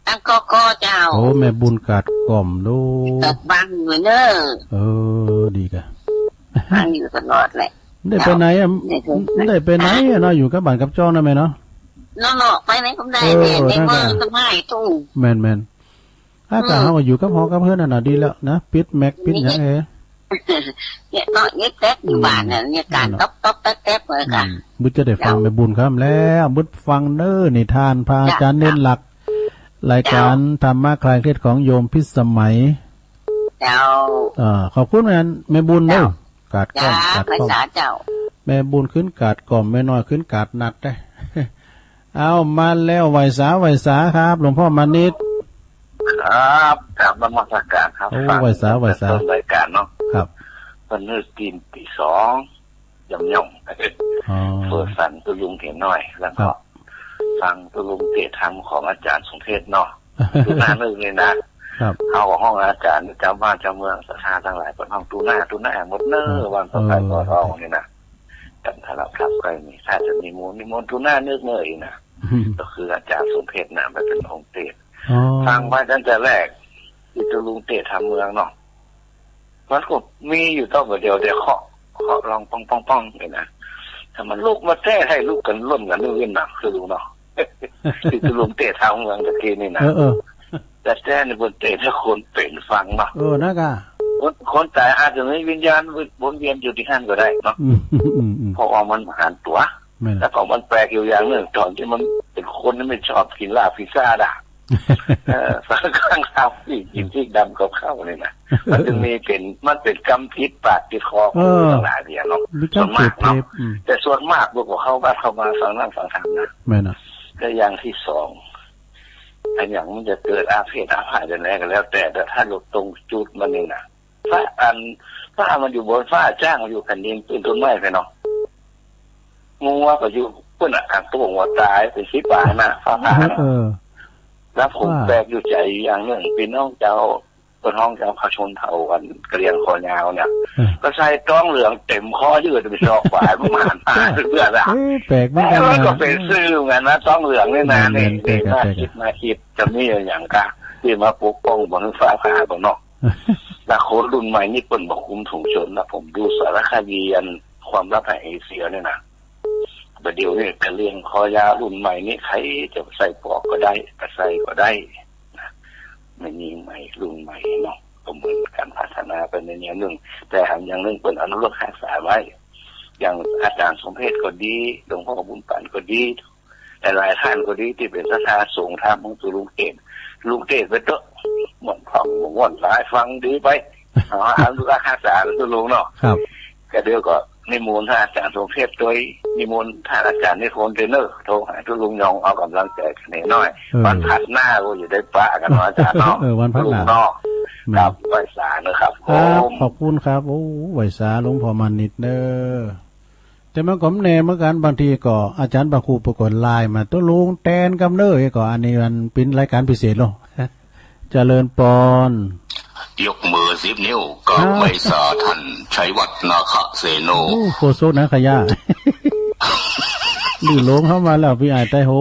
S6: ตั้งกกเจ้า
S2: โอ้แม่บุญกัดกล่อมดู
S6: ตัดบังอยู่เนอะ
S2: ดีกะ
S6: บังอยู่ตลอดแหละ
S2: ได้ไปไหนอ่ะได้ไปไหนอ่ะเนาะอยู่กับบ้านกับจ้องนะแม่เนาะ
S6: เนาะไปไหนก็ได้เนี่ยในเมืองก็ไม่ตู้
S2: แม่นถ้ากะเฮาอยู่กับพ่อกับเพื่อนน่ะดีแล้วนะปิดแม็กปิดหยัง
S6: เนี่ยเนาะเนี่ยแต๊กอยู่บ้านน่ะเนี่ยการต๊อกแต๊กเลยค่ะ
S2: บึจะได้ฟังแม่บุญครับแล้วบึฟังเด้อนิทานพระอาจารย์เน้นหลักรายการธรรมะคลายเครียดของโยมพิสมัย
S6: เจ้า
S2: ขอบคุณแม่บุญเด้อกาดก้อม
S6: เจ้า
S2: แม่บุญขึ้นกาดก่อมแม่น้อยขึ้นกาดนัดได้เอามาแล้วไหวสาครับหลวงพ่อมานิด
S5: ครับกราบนมัสการครับ
S2: ไหวสาร
S5: ายการเนาะ
S2: ครับ
S5: วันนี้กินตี2ย่อมเปิดสั่นตุลุงเห็นหน่อยแล้วก็ฟังตุลุงเทศธรรมของอาจารย์สมเทศเนาะดูหน้านึกเลยนะเข้าห้องอาจารย์เจ้าบ้านเจ้าเมืองศรัทธาทั้งหลายเปิดห้องตูหน้าหมดเนอวันต่อไปก็ทองนี่นะกันถ้าเราทับใครมีถ้าจะมีมนตูหน้านึกเนยนะก็คืออาจารย์สมเพชรนะไปเป็นองค์เทศฟังไว้ตั้งแต่แรกที่ตุลุงเทศธรรมเมืองเนาะมันก็มีอยู่ต้องเดียวเคาะลองป้องเลยนะถ้ามันลูกมาแท้ให้ลูกกันร่วมกันเรื่องหนักคือลูกเนาะที่ตุลุงเทศธรรมเมืองตะกี้นี่นะแต่แท้ในบนเตะถ้าคนเป็นฟังเนาะ
S2: นะกะ
S5: คนตายอาจจะมีวิญญาณวนเวียนอยู่ที่นั่นก็ได้เนาะเพราะว่ามันหันตัวแล้วก็มันแปลกอยู่อย่างหนึ่งตอนที่มันเป็นคนที่ไม่ชอบกินลาบพิซซ่าด่ะสักครั้งข้าวที่กินที่ดำกับข้าวนี่นะมันจึงมีมันเป็นกำพิษปากติดคอต่างหลายเดียวเนาะส่วนมากเนาะแต่ส่วนมากพวกเขาบ้านเข้ามาฟังนั่งฟังธรรมนะ
S2: ไม่นะ
S5: ก็อย่างที่สองไอ้อย่างมันจะเกิดอาเพศอาภัยอะไรกันแล้วแต่ถ้าหลุดตรงจุดมันนี่นะฟ้ามันอยู่บนฟ้าจ้างมันอยู่แผ่นดินเป็นต้นไม้ไปเนาะงูว่าก็อยู่เพื่อนอ่างตัวหัวตายเป็นชีป่านะฟ้าแล้วผมแปลกอยู่ใจอย่างหนึ่งเป็นน้องเจ้าเป็นห้องเจ้าพาชนเผ่ากันกระเรียงคอยาวเนี่ยก็ใส่ต้องเหลืองเต็มคอยืดไปชอกฝ่ายประมาณเพื่อนอะ
S2: แปลกไม่ได้
S5: ก็เป็นซื่อเหมือนกันนะต้องเหลืองนี่นะนี่มาคิดจะมีอย่างกะที่มาปกป้องบนฟ้าผ่าบนนอกแต่คนรุ่นใหม่นี่เป็นบอกคุมถุงชนนะผมดูสารคดีอันความลับแห่งเอเชียเนี่ยนะประเดี๋ยวนี้กระเรียงคอยาวรุ่นใหม่นี่ใครจะใส่ปอกก็ได้ก็ใส่ก็ได้ไม่มีใหม่รุ่นใหม่เนาะก็เหมือนการพัฒนาไปในแนวหนึ่งแต่หากอย่างหนึ่งเป็นอนุรักษ์รักษาไว้อย่างอาจารย์สมเพชก็ดีหลวงพ่อบุญปันก็ดีแต่หลายท่านก็ดีที่เป็นศรัทธาสูงทางของลุงเกศไปเถอะหมดฟังหมดหลายฟังดีไปอนุรักษ์รักษาตัวลุงเนาะก็เดี๋ยวก็นิมนต์ท่านอาจารย์สมเพชโดยนิมนต์ท่านอาจารย์นิพนธ์เทรนเนอร์โทรหาทุลุงยองเอากำลังใจกันหน่อยวันผัดหน้าก็อยู่ได้ปะกันอาจารย์เนาะ
S2: วันผัดหน้า
S5: ครับไหวสานะครับ
S2: ขอบคุณครับโอ้ไหวสาหลวงพ่อมานิดเด้อแต่เมื่อก่อนแนเมื่อกันบางทีก็อาจารย์บาครูประกวดไลน์มาตัวลุงแตนกำเนิดก็อันนี้มันเป็นรายการพิเศษเนาะเจริญปอน
S3: ยกมือ10 นิ้วก็ไม่สาทันใช้วัดนาคเสโน
S2: โคโซนะขยะลื่นลงเข้ามาแล้วพี่อายไตโห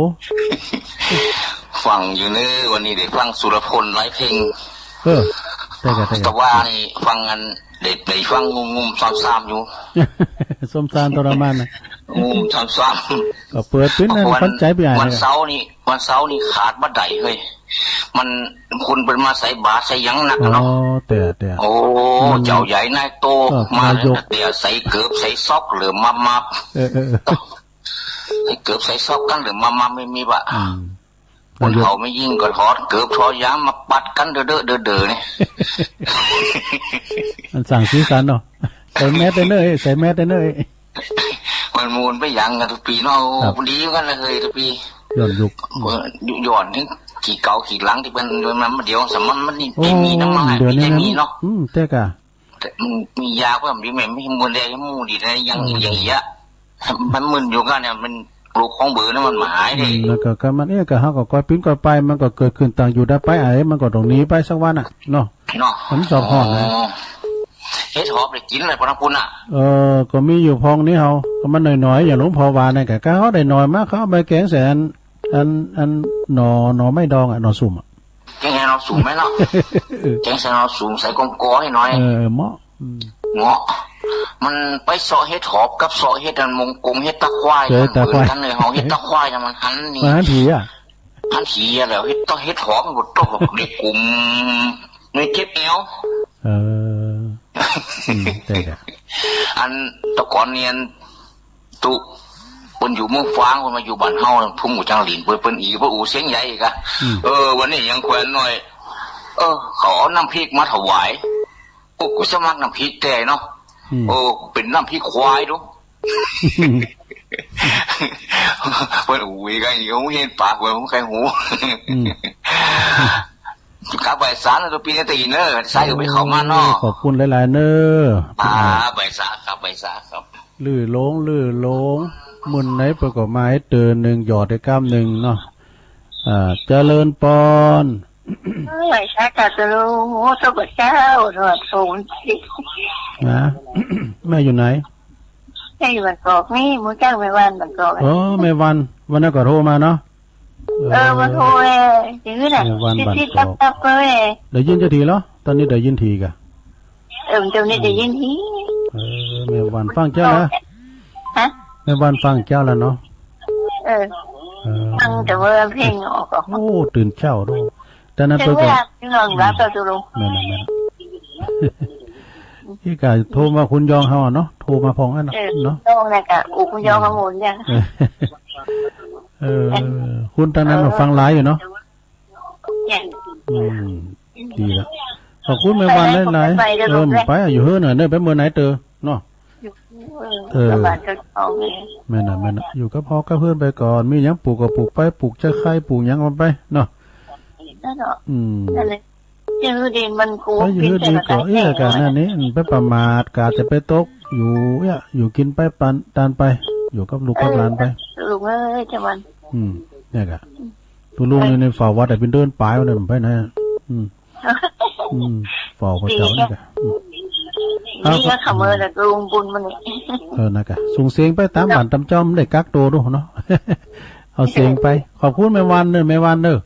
S3: ฟังอยู่เนื้อวันนี้เด็กฟังสุรพลไร้เพลงแต่ว่านี่ฟังกันเด็กไปฟังงุมซ้ำๆอยู่
S2: ส้มซานทรมานนะ
S3: งุมซ้ำ
S2: ๆก็เปิดเป็นนั่นพันใจพี่อาย
S3: วันเสาร์นี่ขาดบัดใดเฮ้ยมันคุณเป็นมาใส่บาใส่ยังหนักเนาะ
S2: แต่
S3: โอ้เจ้าใหญ่นายโตมาเดี๋ยวใส่เกือบใส่ซอกหรือมาใส่เกือบใส่ซอกกันหรือมาไม่มีบะคนเขาไม่ยิ่งก็ทอดเกือบทอดย้ำมาปัดกันเด้อนี่
S2: มันสั่งซื้อสันเนาะใส่แมสได้เนย
S3: มันมูลไปยังกันทุกปีเนาะดีกันเลยทุกปี
S2: ย้อนยุก
S3: ย้อนที่ขี่เก่าขี่หลังที่เป็นมันเดียวสมันมันนี่มีน้ำมันไม่มีเนาะ
S2: แต่กะ
S3: มียาก็มีแม่ไม่มูลแดงมูดีนะยังอย่างเงี้ยมันมึนอยู่กันเนี่ยมันปลูกของเบื่อนั่นมันหายดิ
S2: แล้วก็มันเนี่ยก็เขาก็ก้อยปิ้นก้อยไปมันก็เกิดขึ้นต่างอยู่ได้ไปไอ้มันก็ตรงนี้ไปสักวันอ่ะเนาะมันสอบห่อนะ
S3: เฮ็ดหอบได้กินเลยพอน้ำปุ้นอ่ะ
S2: ก็มีอยู่พองนี้เฮาก็มันหน่อยๆอย่างหลวงพ่อวาเนี่ยก็เขาได้หน่อยมากเขาไปแกงแสนอันหน่อไม่ดองอ่ะหน่อสุ่มอ่ะ
S3: แกงเราสุ่มไหมเนาะแกงเราสุ่มใส่กงกอให้หน่อย
S2: เหมาะ
S3: มันไปเสาะเฮ็ดหอบกับเสาะเฮ็ดอันมงกงเฮ็ดตะควายกันเลยเฮาเฮ็ดตะควายมันหันนี่
S2: หันผีอ่ะ
S3: หันผีอ่ะแล้วเฮ็ดต้องเฮ็ดหอบหมดต้องเด็กกลุ่มในเก็บแอว
S2: ได้ค่ะ
S3: อันตะก่อนเนียนตุเปิ้นอยู่เมืองฟ้างเพิ่นมาอยู่บ้านเฮาทุ่งหมู่จังหลินเปิ้นอีบ่อูเสียงใหญ่อีกอ่ะวันนี้ยังแขวนหน่อยเขาเอาน้ำพริกมาถวายกูสมัครน้ำพริกแต่เนาะเป็นน้ำพริกควายดูเปิ้นอูอีกอย่างนี้เห็นปากเปิ้นใครหูกลับใบสารตัวปีนี้ตีเนอใส่ไปเข้ามาเนาะ
S2: ขอบคุณหลายๆเนอ
S3: ใบสาครับใบสาครับ
S2: ลื่อลงมุนไหนประกอบมาให้เตือนหนึ่งหยอดได้ก้ามหนึ่งเนาะเจริญปอน
S6: ไม่ใช่แต่จะรู้สกุลเจ้าหน่วยศูนย์
S2: นะแม่อยู่ไหน
S6: แม่อยู่บ้านกอกนี่มือเจ้าแม่วันบ้านกอก
S2: แม่วันนั้นก็โทรมาเนาะ
S6: มาโทรเลยจื้อน่ะติดตับเลย
S2: ได้ยินจะทีแล้วตอนนี้ได้ยินทีกะ
S6: เจ้านี่ได้ยินที
S2: แม่วันฟังเจ้าแล้ว
S6: ฮะ
S2: แม่วันฟังเจ้าแล้วเนาะ
S6: ฟังแต่ว่าเพลงออก
S2: โอ้ตื่นเช้าด้วยแต่นั้น
S6: เพื่อนก็นอนรับตัวจุลุ
S2: แม่ที่กะโทรมาคุณยองเฮาเนาะโทรมาพองอันเนาะ
S6: ต้องนะกะคุณยองมาหมุนยัง
S2: คุณตอนนั้นฟังไลฟ์อยู่เนาะดีแล้วขอบคุณแม่วันได้ไลฟ์ไปอยู่เฮือหน่อยเนี่ยไปเมื่อไหนเตอเนาะแม่น่ะอยู่กับพ่อกับเพื่อนไปก่อนมีหยังปลูกก็ปลูกไปปลูกจะไข่ปลูกหยังมันไปเนาะ
S6: นั่นเลยยืดดีมันกู
S2: ยืดดีก็การนั่นนี้ไปประมาทกาจะไปตกอยู่กินไปปันตานไปอยู่กับลูกกับหลานไป
S6: ลูกเอ้ยจะมัน
S2: เนี่ยกะตัวลุงในฝ่าวัดแต่เป็นเดินป่ายเลยไปไหนฝ่าพระเจ้านี่กะ
S6: นี่ก็ขโมยแต่ลุงบุญมัน
S2: นะกะส่งเสียงไปตามบ้านตามจอมได้กักตัวด้วยเนาะเอาเสียงไปขอบคุณแม่วันเนอะ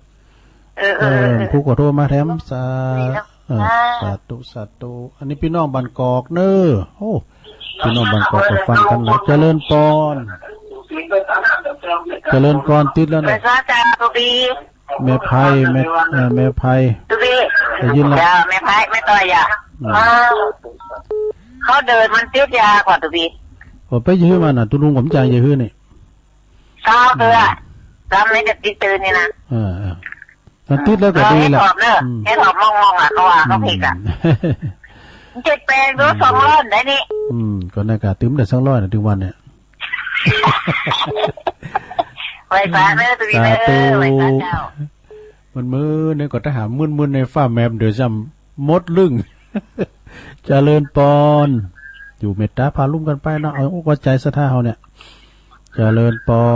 S2: ผู้ขอโทษมาแถมสาธุอันนี้พี่น้องบันกอกเนอะโอ้พี่น้องบันกอกก็ฟังกันนะเจริญปอนติดแล้วนะแม่ไพ่ได้ยินแล้ว
S6: แม่ไพ่ไม่ต่อยอ่ะเขาเดินมันติดยากว่าตุบี
S2: ไปยื้อมาน่ะตุลุงผมใจยื้อนี่
S6: เศร้าเตือจำไม่จะติดตื่นนี่นะ
S2: มันติดแล้วก็ดีแหละ
S6: แค่ถอดมองอ่ะเขาว่าเขาผิดอ่ะเจ็ดแปลงรู้200ได้นี่
S2: ก็น่ากาตื้มแต่200นะถึงวันเนี่ย
S6: ไว้ฟ้าเนื้อตุบีเนื้อไว้ฟ้าเจ้า
S2: มันมือเนี่ยก็ทหารมึนในฟ้าแมมเดี๋ยวจำมดลึ่งเจริญปอนอยู่เมตตาพาลุ่มกันไปเนาะเอาอกใจศรัทธาเขาเนี่ยเจริญปอ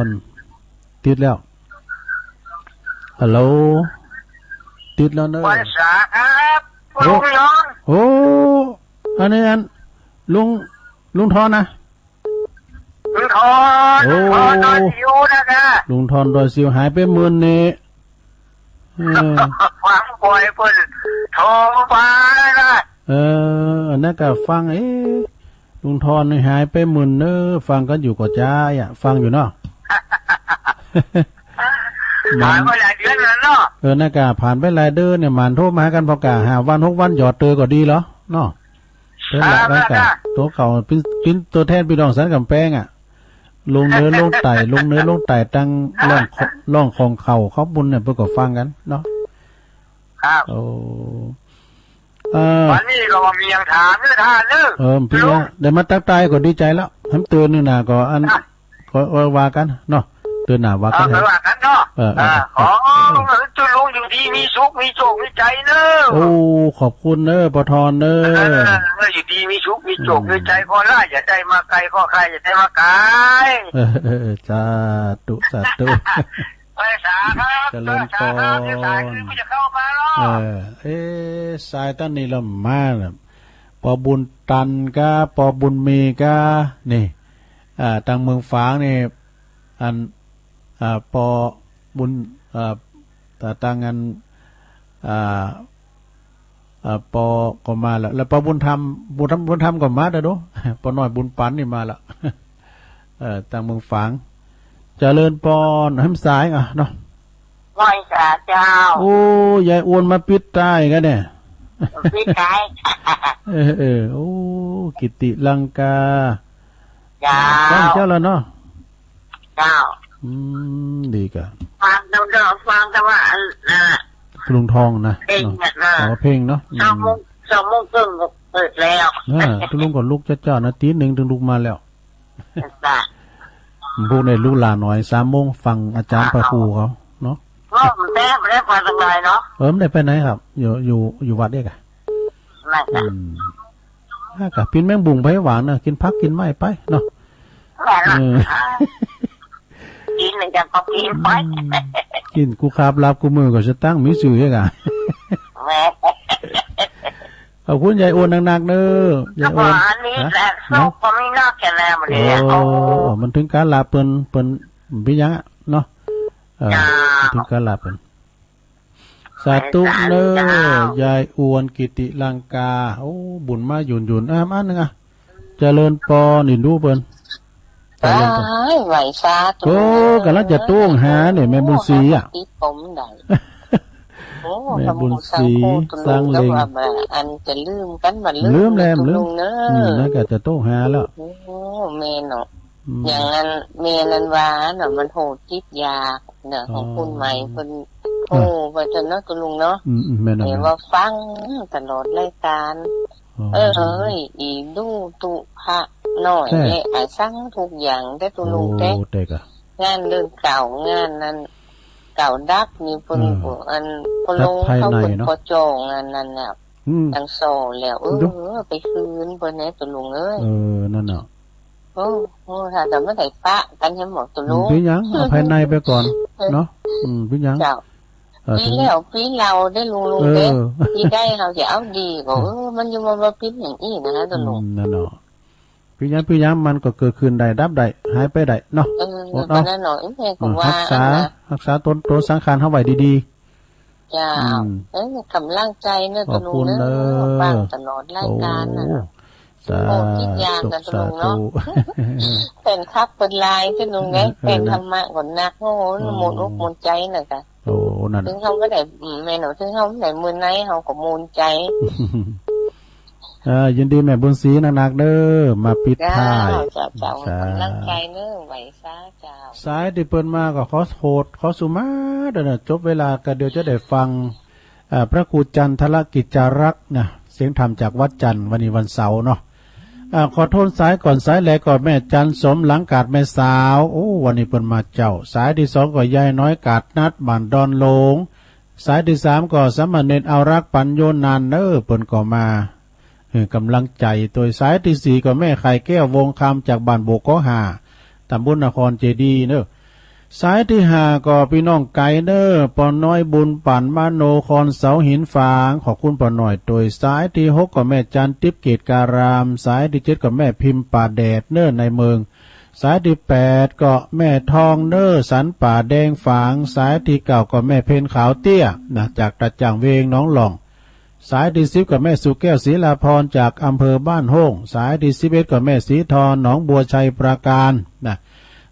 S2: นติดแล้วฮัลโหลติดแล้วเนอะ
S6: ภาษาครับลุงยอง
S2: โอ้อันนี้ลุงทอนนะ
S6: ลุงทอนดอยซิวนะคะ
S2: ลุงทอนดอยซิวหายไป10,000นี่
S6: ฟังบ่อยเพิ่นโทรมานะ
S2: นั่นก็ฟังลุงทอนหายไป10,000เนอะฟังกันอยู่กับจ้าฟังอยู่เนาะ
S6: ผ่านไปหลายเดือนแล้วเนาะ
S2: น่ากาผ่านไปหลายเดือนเนี่ยมันโทรมากันพอกะ5 วัน6 วันหยอดเตอก็ดีเหรอเนาะเป็นหลักแล้วกะตัวเขาเป็นตัวแทนพี่น้องสันกำแพงลงเนื้อลงไต่ตั้งร่องของเขาบุญเนี่ยเพื่อก็ฟังกันเนาะ
S6: ครับ
S2: โอ้
S6: วันนี้ก็มีอย่างถามเนี่ยท่านเนอะ
S2: พี่ว่าได้มาตักตายก็ดีใจแล้วทำเตือนนึงน่ะก็อันก็ว่ากันเนาะเตือนหน้าว่ากัน
S6: ว่ากันเนาะขอจุลุงอยู่ดีมีสุขมีโชคมีใจเนอะ
S2: โอ้ขอบคุณเนอะปทอนเนอะ
S6: อยู่ดีมีสุขมีโชคมีใจขอล่าอย่าได้มาไกลขอใครอย่าได้มาไกล
S2: สาธุ
S6: ไปสาครับ
S2: เจริญพร
S6: จะเข้ามาเนาะ
S2: สายตั้นนี่ละมาป อบุญตันก็ปอบุญมีก็นี่ทางเมืองฝางนี่อันปอบุญแต่ทางอันปอก็มาแล้วปอบุญธรรมก็มาแล้วดูปอน้อยบุญปันนี่มาแล้วทางเมืองฝางเจริญปอนให้มันสายอ่ะเนาะ
S6: ไหว้สาเจ้า
S2: โอ้ยายอ้วนมาปิดใต้กันเนี่ย
S6: ปิดใต้
S2: โอ้กิติลังกา
S6: เจ้า
S2: เจ้าแล้วเนาะ
S6: เจ้า
S2: ดีกะ
S6: ฟังเราฟังแต่ว่า
S2: ลุงทองนะ
S6: เพลง
S2: นะเพลงเนาะ
S6: 2:00 นเปิดแล้ว
S2: ลุงก่อนลูกเจ้านาทีหนึ่งถึงลูกมาแล้วพวกในลูกหลานหน่อย3 โมงฟังอาจารย์พระครูเขาเนาะ
S6: มันได้ไปทางไหนเนาะ
S2: ไม่ได้ไปไหนครับอยู่วัดเด็กอะกะกินแมงบุ่งไปหวานนะกินพักกินไม้ไปเนาะ
S6: กินหนึ่งจะก็กินไป
S2: กินกูคาบลาบกูมือก็จะตั้งมิสื่อยังไงขอบคุณยายอ้วนหนักๆเด้อยายอ้วน
S6: อันนี้แหละโซ่ก็ไม่น่าแก่แล้วมันเนี่ย
S2: มันถึงการลาเปิ้นพี่ยังเนาะถึงการลาเปิ้นสาธุเด้อยายอ้วนกิติลังกาโอ้บุญมาหยุ่นอันนึงอ่ะเจริญปอนี่ดูเปิ้น
S6: ไหวซา
S2: โอ้กำลังจะต้วงหาเนี่ยแม่บุญศรีอ่ะแม่บุญศรีสร้างเลง
S6: อันจะลืมกันมัน
S2: ลืมแล้วนั่นก็จะต้วงหาแล้ว
S6: โอ้เมนเนาะอย่างนั้นเมนันวาเนาะมันโหดจิตยาเนาะของคุณใหม่คนโอ้ไปจนเนาะตุลุงเนาะเห็นว่าฟังตลอดรายการเฮ้ยอีดูตุพระหน่อยเลยสร้างทุกอย่างได้ตุลุงได้งานเดินเก่างานนั้นเก่าดักมีคนอันคนลงเขาเป็นพอจองงานนั้นเนี่ยตั้งโซ่แล้วไปคืนบนนี้ตุลุงเอ้ย
S2: นั่นเนาะ
S6: โอ้ถ้าแต่ไม่ได้ปะกันให้หมดตุลุง
S2: พี่ยังเอาภายในไปก่อนเนาะพี่ยัง
S6: ปีแล้วปีเราได้ลุงเด้ปีได้เราจะเอาดีก็มันยังมาพิษอย่างนี้นะตุลุง
S2: นั่นเนาะพี่ยังมันก็เกิดขึ้นได้ดับได้หายไปได้เนาะ
S6: นั่นเนาะแม่ก็ว่า
S2: รักษาต้นสังขารเข้าไว้ดี
S6: ๆจ้ากำลังใจเนาะตุลุงเนาะฟังตลอดรายการน่ะโอ้คิดยากกันตุลุงเนาะเป็นครับเป็นลายตุลุงไงเป็นธรรมะก่อนนักโอ้หมดอกหมดใจน่ะจ้ะ
S2: โอ้นั่น
S6: ถึงเขาไม่ได้แม่หนูถึงเขาไม่ได้มือไหนเขาก็มูลใจ
S2: ยินดีแม่บุญศรีหนักๆเด้อมาปิดท้าย
S6: นั่งใจเด้อไหวซาเจ้า
S2: สายที่เปิ้นมาก็ขอโทษขอสุมาเด้อจบเวลาก็เดี๋ยวจะได้ฟังพระครูจันทรกิจจารักษ์นะเสียงธรรมจากวัดจันทร์วันนี้วันเสาร์เนาะขอโทษสายก่อนสายแลก่อนแม่จันสมหลังกาดแม่สาวโอ้วันนี้เปิ้นมาเจ้าสายที่2ก็ยายน้อยกาดนัดบ้านดอนโลงสายที่3ก็สามเณรเอารักปัญโยนานเด้อเปิ้นก็มากำลังใจตัวสายที่4ก็แม่ไข่แก้ววงคำจากบ้านโบกหาตำบลนครเจดีเนอะสายที่5ก็พี่น้องไก่เนอะปอน้อยบุญปั่นมาโนคอนเสาหินฝางขอบคุณปอน้อยตัวสายที่6ก็แม่จันทิพย์เกตการามสายที่7ก็แม่พิมพ์ป่าแดดเนอะในเมืองสายที่8ก็แม่ทองเนอะสันป่าแดงฝางสายที่9ก็แม่เพนขาวเตี้ยนะจากตะจ่างเวงน้องหล่องสายที่10กับแม่สุแก้วศรีลาพรจากอำเภอบ้านโฮ่งสายที่11กับแม่ศรีทรหนองบัวชัยปราการนะ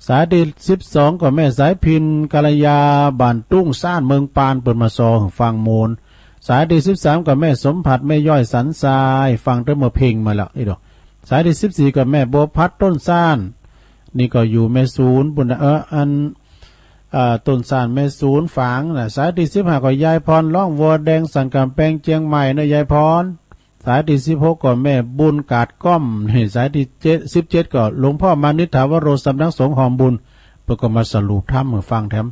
S2: สายที่12กับแม่สายพินกัลยาบ้านตุ้งซ่านเมืองปานเปิดมาซอฟังโมนสายที่13กับแม่สมผัดแม่ย่อยสันทรายฟังเรื่องมาเพลงมาแล้วนี่ดอกสายที่14กับแม่บัวพัดต้นซ่านนี่ก็อยู่แม่ศูนย์บุญอันต้นสานแม่ศูนย์ฝางนะสายที่15ก็ยายพรล่องวัวแดงสันกำแพงเชียงใหม่นะยายพรสายที่16ก็แม่บุญกาดก้อมนี่สายที่17ก็หลวงพ่อมานิถาวโรสำนักสงฆ์หอมบุญเพื่อก็มาสรุปธรรมให้ฟังแถม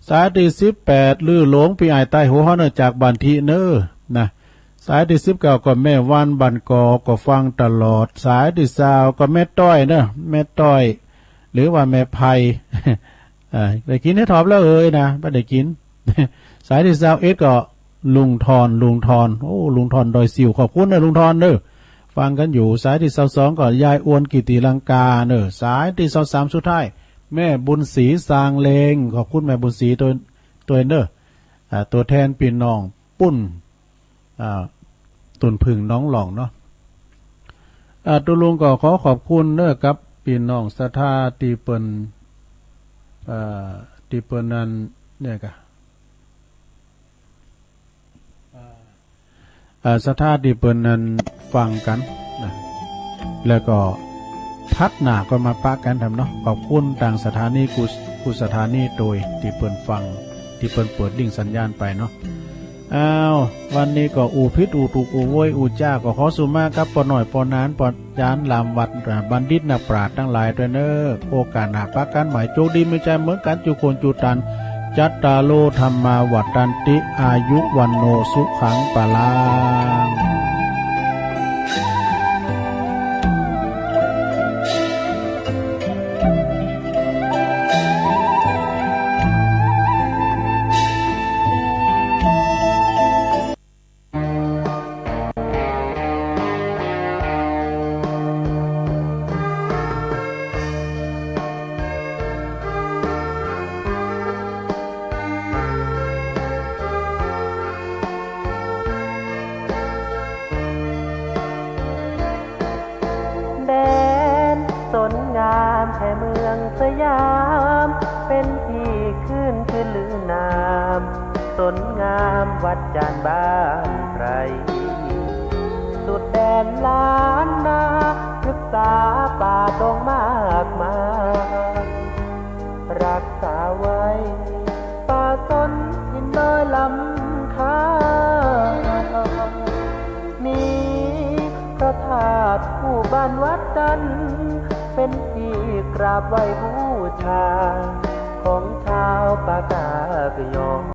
S2: สายที่18ลือหลวงพี่ไอ้ใต้หัวฮ้อนจากบันทีเนอนะสายที่19ก็แม่วันบันกอก็ฟังตลอดสายที่20ก็แม่ต้อยเนอะแม่ต้อยหรือว่าแม่ไพได้กินให้ถอบแล้วนะไม่ได้กินสายที่21ก็ ลุงทอนโอ้ลุงทอนดอยสิวขอบคุณนะลุงทอนเด้อฟังกันอยู่สายที่22ก็ยายอวนกิติลังกาเด้อสายที่23สุดท้ายแม่บุญศรีสางเลงขอบคุณแม่บุญศรีตัวเด้อตัวแทนพี่น้องปุ้นตุนพึ่งน้องหล่องเนาะตัวลุงก็ขอขอบคุณเด้อครับพี่น้องศรัทธาที่เปิ้นนั้นเนี่ยก็ศรัทธาที่เปิ้นนั้นฟังกันนะแล้วก็พัดหน้าก็มาปะกันทำเนาะขอบคุณทางสถานีกุสถานีโดยที่เปิ้นฟังที่เปิ้นเปิดลิงก์สัญญาณไปเนาะวันนี้ก็อูพิษอูตุกอูโวยอูจ้าก็ขอสุมาครับปอหน่อยปอนานปอยานลามวัดบัณฑิตนักปราชญ์ทั้งหลายด้วยเนอโอกาสหน้าปะกันหมายโชคดีไม่ใจเหมือนกันจุโคนจุตันจัตตาโลธรรมาวัฏันติอายุวันโนสุขังปะลัง
S7: สยามเป็นที่ขึ้นลือนามสนงามวัดจานบ้านไพรสุดแดนล้านนาศึกษาป่าดงมากมายรักษาไว้ป่าสนหินดอยลำคามีพระธาตุคู่บ้านวัดจันทร์เป็นที่กราบไหว้บูชาของชาวปากากยอ